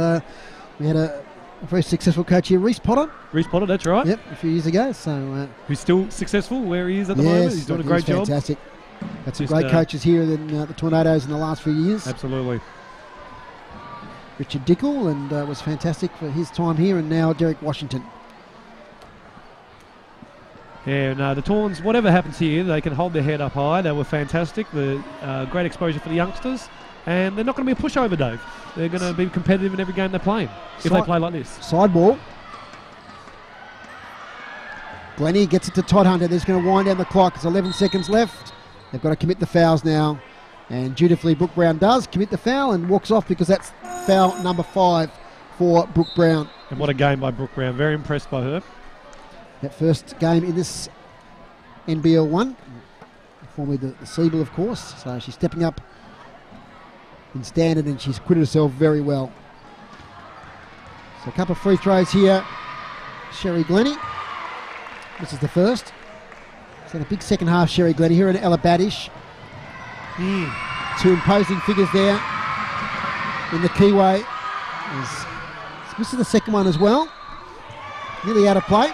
We had a very successful coach here, Reece Potter. Reece Potter, that's right. Yep, a few years ago. So who's still successful where he is at the moment. He's doing a great job. Fantastic. Had some great coaches here in the Tornadoes in the last few years. Absolutely. Richard Dickel, and was fantastic for his time here, and now Derek Washington. Yeah, and the Tawns, whatever happens here, they can hold their head up high. They were fantastic. Great exposure for the youngsters. And they're not going to be a pushover, Dave. They're going to be competitive in every game they're playing, if they play like this. Sideball. Glennie gets it to Todd Hunter. They're going to wind down the clock. There's 11 seconds left. They've got to commit the fouls now. And dutifully, Brooke Brown does commit the foul and walks off because that's foul number 5 for Brooke Brown. And what a game by Brooke Brown. Very impressed by her. That first game in this NBL1. Formerly the Sabres, of course. So she's stepping up in standard, and she's acquitted herself very well. So a couple of free throws here. Sherry Glennie. This is the first. So a big second half, Sherry Glennie here in Ella Badish. Two imposing figures there in the keyway. This is the second one as well. Nearly out of play.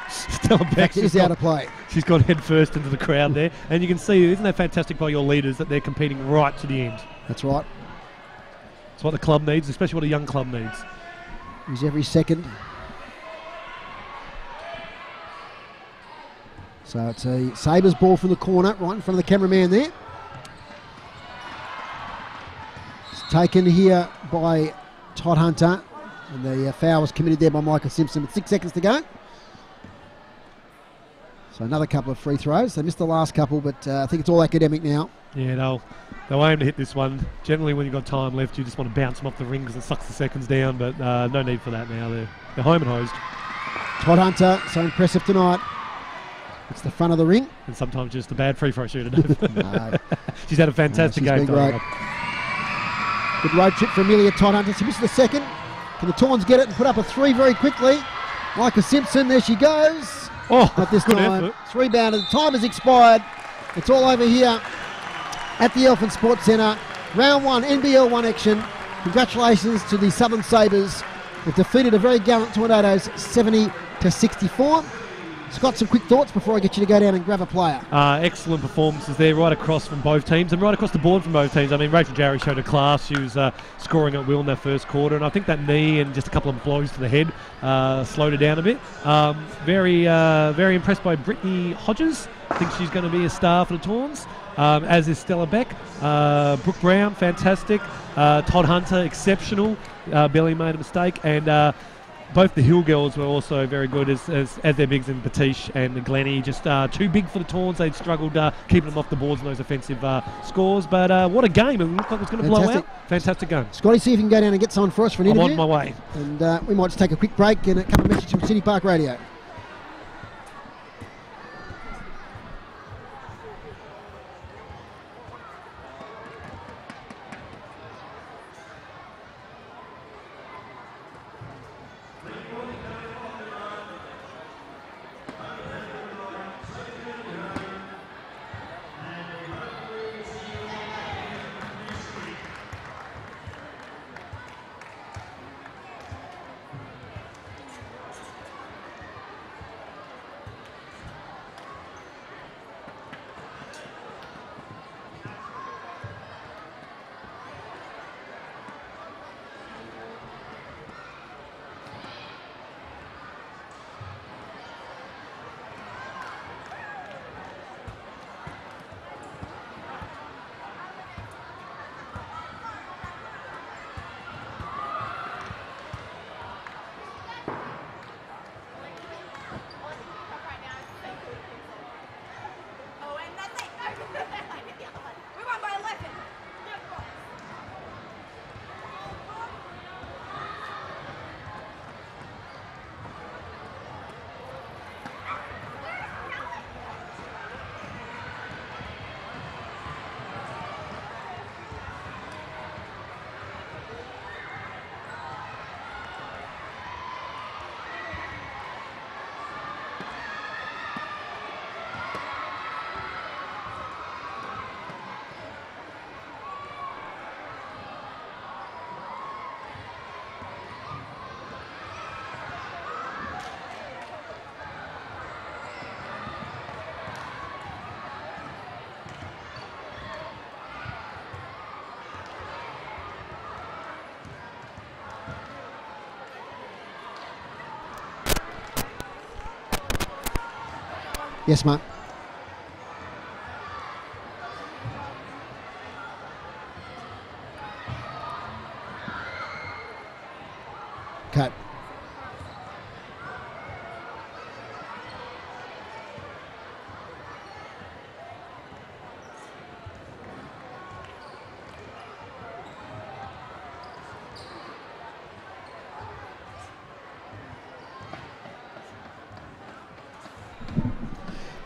Stella Beck is out of play. She's gone head first into the crowd there. And you can see, isn't that fantastic by your leaders that they're competing right to the end? That's right. It's what the club needs, especially what a young club needs. Use every second. So it's a Sabres ball from the corner, right in front of the cameraman there. It's taken here by Todd Hunter. And the foul was committed there by Michael Simpson with 6 seconds to go. So another couple of free throws. They missed the last couple, but I think it's all academic now. Yeah, they'll aim to hit this one. Generally, when you've got time left, you just want to bounce them off the ring because it sucks the seconds down, but no need for that now. They're home and hosed. Todd Hunter, so impressive tonight. It's the front of the ring. And sometimes just a bad free throw shooter. No. She's had a fantastic game. Been great. Good road trip for Amelia Todd Hunter. She missed the second. Can the Tawns get it and put up a 3 very quickly? Micah Simpson, there she goes. Not this time. Effort. It's rebounded. The time has expired. It's all over here at the Elephant Sports Centre. Round 1, NBL1 action. Congratulations to the Southern Sabres. They've defeated a very gallant Tornadoes 70-64. Scott, some quick thoughts before I get you to go down and grab a player. Excellent performances there, right across from both teams and right across the board from both teams. I mean, Rachel Jarry showed her class. She was scoring at will in that first quarter, and I think that knee and just a couple of blows to the head slowed her down a bit. Very impressed by Brittany Hodges. I think she's going to be a star for the Tawns, as is Stella Beck. Brooke Brown, fantastic. Todd Hunter, exceptional. Billy made a mistake, and both the Hill girls were also very good as their bigs in Batish and Glennie. Just too big for the Tawns. They'd struggled keeping them off the boards in those offensive scores. But what a game. It looked like it was going to blow out. Fantastic game. Scotty, see if you can go down and get someone for us for an interview. I'm on my way. And we might just take a quick break and a couple of messages from City Park Radio. Yes, mate. Okay.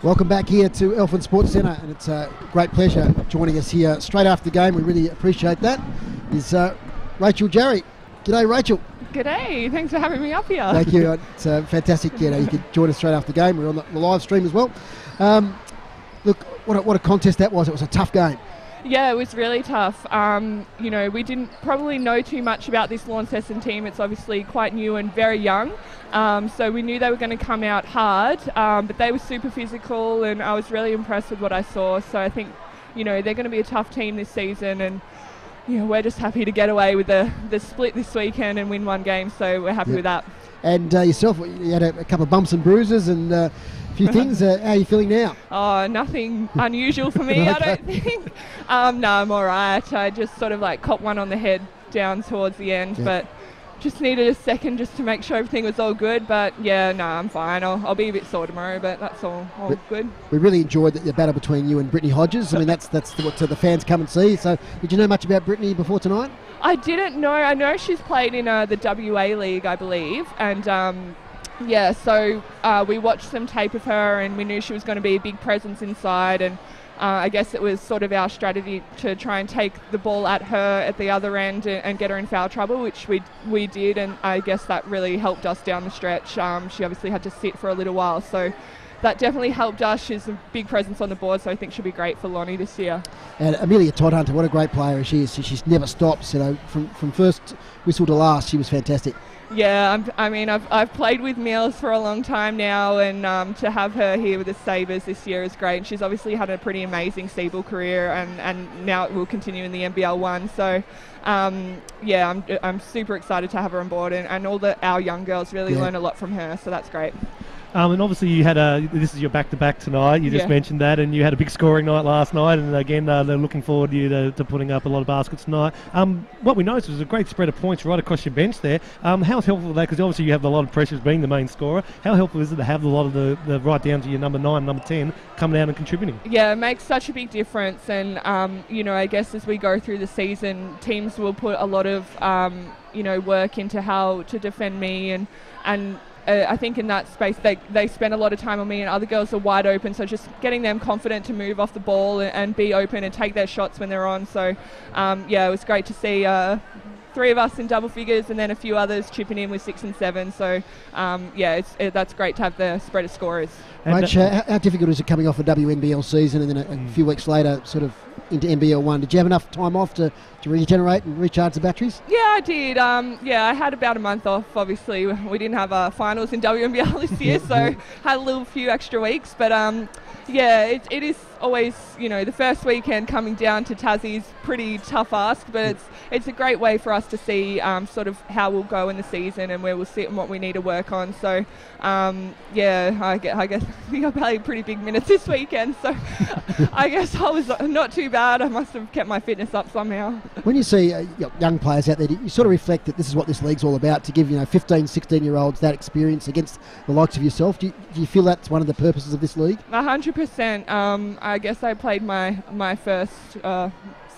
Welcome back here to Elfin Sports Centre, and it's a great pleasure joining us here straight after the game. We really appreciate that. Is Rachel Jarry. G'day, Rachel. G'day, thanks for having me up here. Thank you. It's fantastic. You could join us straight after the game. We're on the live stream as well. Look, what a contest that was. It was a tough game. Yeah, it was really tough. We didn't probably know too much about this Launceston team. It's obviously quite new and very young. So we knew they were going to come out hard, but they were super physical, and I was really impressed with what I saw. So I think, they're going to be a tough team this season, and we're just happy to get away with the split this weekend and win one game. So we're happy with that. And yourself, you had a couple of bumps and bruises and a few things. How are you feeling now? Oh, nothing unusual for me, I don't think. No, I'm all right. I just sort of copped one on the head down towards the end, but just needed a second just to make sure everything was all good. But yeah, no, I'm fine. I'll be a bit sore tomorrow, but that's all good. We really enjoyed the battle between you and Brittany Hodges. I mean, that's what the fans come and see. So did you know much about Brittany before tonight? I didn't know. I know she's played in the WA League, I believe, and so we watched some tape of her, and we knew she was going to be a big presence inside, and I guess it was sort of our strategy to try and take the ball at her at the other end and get her in foul trouble, which we did, and I guess that really helped us down the stretch. She obviously had to sit for a little while, so that definitely helped us. She's a big presence on the board, so I think she'll be great for Lonnie this year. And Amelia Toddhunter, what a great player she is. She's never stops, from first whistle to last, she was fantastic. Yeah, I've played with Mills for a long time now, and to have her here with the Sabres this year is great. And she's obviously had a pretty amazing Seabull career, and now it will continue in the NBL1. So, I'm super excited to have her on board, and all our young girls really learn a lot from her, so that's great. And obviously you had this is your back-to-back tonight. You just mentioned that, and you had a big scoring night last night, and again they're looking forward to you to putting up a lot of baskets tonight. What we noticed was a great spread of points right across your bench there. How helpful is that? Because obviously you have a lot of pressures being the main scorer. How helpful is it to have a lot of the right down to your number 9, number 10 coming out and contributing? Yeah, it makes such a big difference, and I guess as we go through the season, teams will put a lot of work into how to defend me, and I think in that space they spend a lot of time on me, and other girls are wide open, so just getting them confident to move off the ball and be open and take their shots when they're on. So it was great to see 3 of us in double figures, and then a few others chipping in with 6 and 7. So that's great to have the spread of scorers. Rach, how difficult is it coming off a WNBL season and then a few weeks later sort of into NBL1? Did you have enough time off to regenerate and recharge the batteries? Yeah, I did. I had about a month off. Obviously, we didn't have finals in WNBL this year, so had a few extra weeks. But it is always, the first weekend coming down to Tassie is pretty tough ask, but it's a great way for us to see sort of how we'll go in the season and where we'll sit and what we need to work on. So I guess I think I played pretty big minutes this weekend, so I guess I was not too bad. I must have kept my fitness up somehow. When you see young players out there, you sort of reflect that this is what this league's all about, to give 15, 16-year-olds that experience against the likes of yourself. Do you feel that's one of the purposes of this league? 100%. I guess I played my first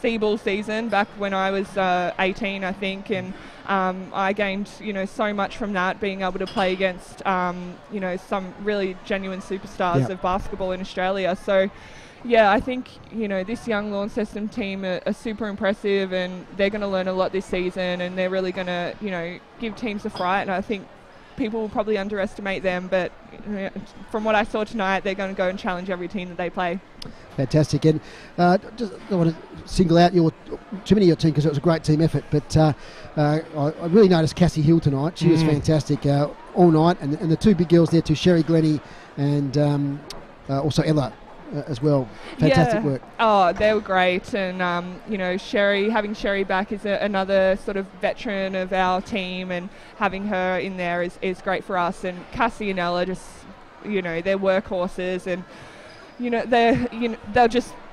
Seabull season back when I was 18, I think, and I gained so much from that, being able to play against some really genuine superstars of basketball in Australia. So I think this young Launceston team are super impressive, and they're going to learn a lot this season, and they're really going to give teams a fright. And I think people will probably underestimate them, but from what I saw tonight, they're going to go and challenge every team that they play. Fantastic. And just don't want to single out too many of your team, because it was a great team effort, but I really noticed Cassie Hill tonight. She was fantastic all night, and the 2 big girls there too, Sherry Glennie and also Ella as well. Fantastic work. Oh, they were great, and having Sherry back is another sort of veteran of our team, and having her in there is great for us. And Cassie and Ella just they're workhorses, and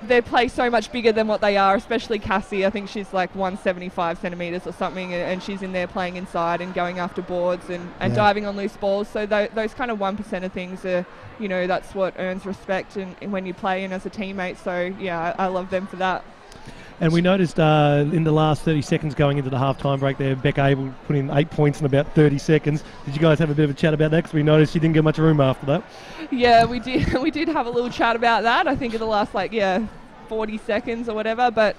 they play so much bigger than what they are, especially Cassie. I think she's like 175 centimetres or something, and she's in there playing inside and going after boards and diving on loose balls. So those kind of 1% of things are, that's what earns respect and when you play and as a teammate. So yeah, I love them for that. And we noticed in the last 30 seconds going into the half-time break there, Becca Abel put in 8 points in about 30 seconds. Did you guys have a bit of a chat about that? Because we noticed she didn't get much room after that. Yeah, we did. We did have a little chat about that. I think in the last 40 seconds or whatever. But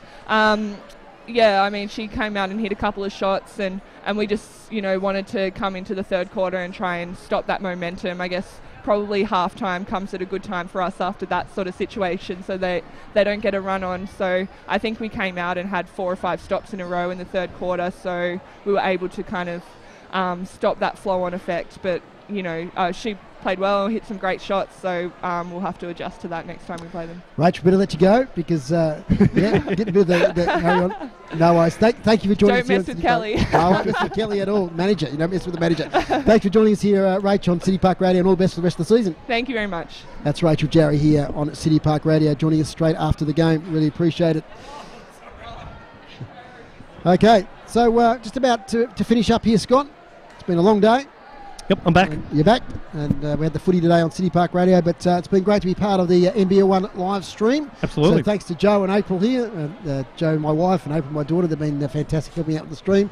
she came out and hit a couple of shots, and we just wanted to come into the third quarter and try and stop that momentum. I guess probably half-time comes at a good time for us after that sort of situation, so they don't get a run on. So I think we came out and had 4 or 5 stops in a row in the third quarter, so we were able to kind of stop that flow-on effect. But she played well, hit some great shots, so we'll have to adjust to that next time we play them. Rach, better let you go because get a bit of the carry on. No worries. Thank you for joining us. Don't mess with Kelly. No, I won't mess with Kelly at all. Manager, you don't mess with the manager. Thanks for joining us here, Rach, on City Park Radio, and all the best for the rest of the season. Thank you very much. That's Rachel Jarry here on City Park Radio, joining us straight after the game. Really appreciate it. Okay, so just about to finish up here, Scott. It's been a long day. Yep, I'm back. You're back, and we had the footy today on City Park Radio, but it's been great to be part of the NBL1 live stream. Absolutely. So thanks to Joe and April here, Joe, my wife, and April, my daughter. They've been fantastic helping out with the stream.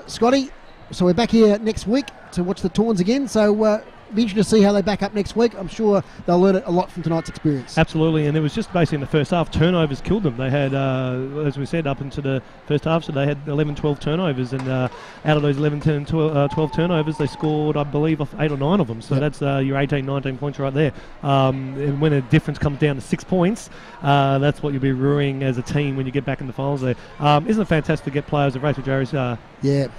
Scotty, so we're back here next week to watch the Tawns again, so be interested to see how they back up next week. I'm sure they'll learn a lot from tonight's experience. Absolutely, and it was just basically in the first half, turnovers killed them. They had, as we said, up into the first half, so they had 11, 12 turnovers, and out of those 11, 10, 12 turnovers, they scored, I believe, 8 or 9 of them. So that's your 18, 19 points right there. And when a difference comes down to 6 points, that's what you'll be ruining as a team when you get back in the finals there. Isn't it fantastic to get players of Rachel Jarry's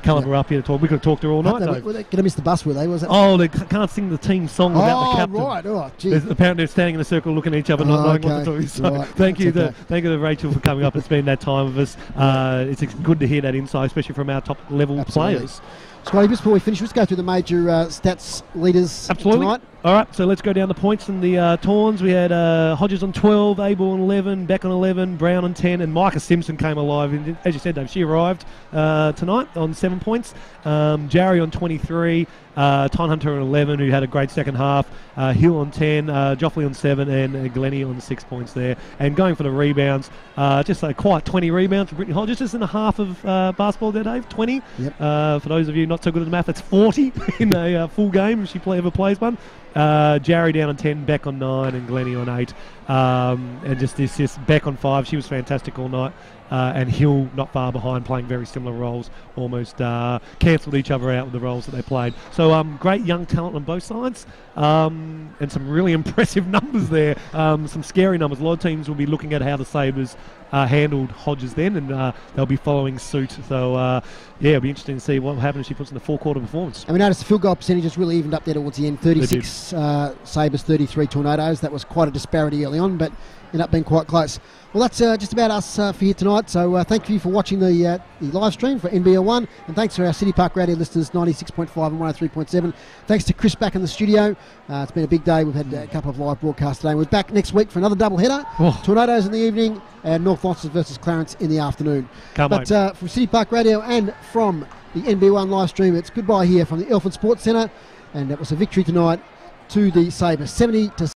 calibre up here to talk? We could have talked to her all night. Were they going to miss the bus, were they? Was it? Oh, they can't sing the team song without the captain. Right. Oh, geez. Apparently they're standing in a circle looking at each other, not knowing what to do. So right. thank you to Rachel for coming up and spending that time with us. It's good to hear that insight, especially from our top level players. Scotty, just before we finish, let's go through the major stats leaders tonight. All right, so let's go down the points in the Tawns. We had Hodges on 12, Abel on 11, Beck on 11, Brown on 10, and Micah Simpson came alive. And as you said, Dave, she arrived tonight on 7 points. Jarry on 23, Tyne Hunter on 11, who had a great second half. Hill on 10, Joffley on 7, and Glennie on 6 points there. And going for the rebounds, just a quiet 20 rebounds for Brittany Hodges, just in a half of basketball there, Dave, 20. Yep. For those of you not so good at the math, that's 40 in a full game if she ever plays one. Jarry down on 10, Beck on 9, and Glennie on 8. And just Beck on 5. She was fantastic all night. And Hill not far behind, playing very similar roles, almost cancelled each other out with the roles that they played. So great young talent on both sides, and some really impressive numbers there, some scary numbers. A lot of teams will be looking at how the Sabres handled Hodges then, and they'll be following suit. So it'll be interesting to see what happens if she puts in the four-quarter performance. And we noticed the field goal percentages really evened up there towards the end. 36 Sabres, 33 Tornadoes. That was quite a disparity early on, but ended up being quite close. Well, that's just about us for here tonight. So thank you for watching the live stream for NBL1, and thanks to our City Park Radio listeners, 96.5 and 103.7. Thanks to Chris back in the studio. It's been a big day. We've had a couple of live broadcasts today. We're back next week for another double header. Tornadoes in the evening and North Launceston versus Clarence in the afternoon. But from City Park Radio and from the NBL1 live stream, it's goodbye here from the Elephant Sports Centre, and it was a victory tonight to the Sabres, 70-69.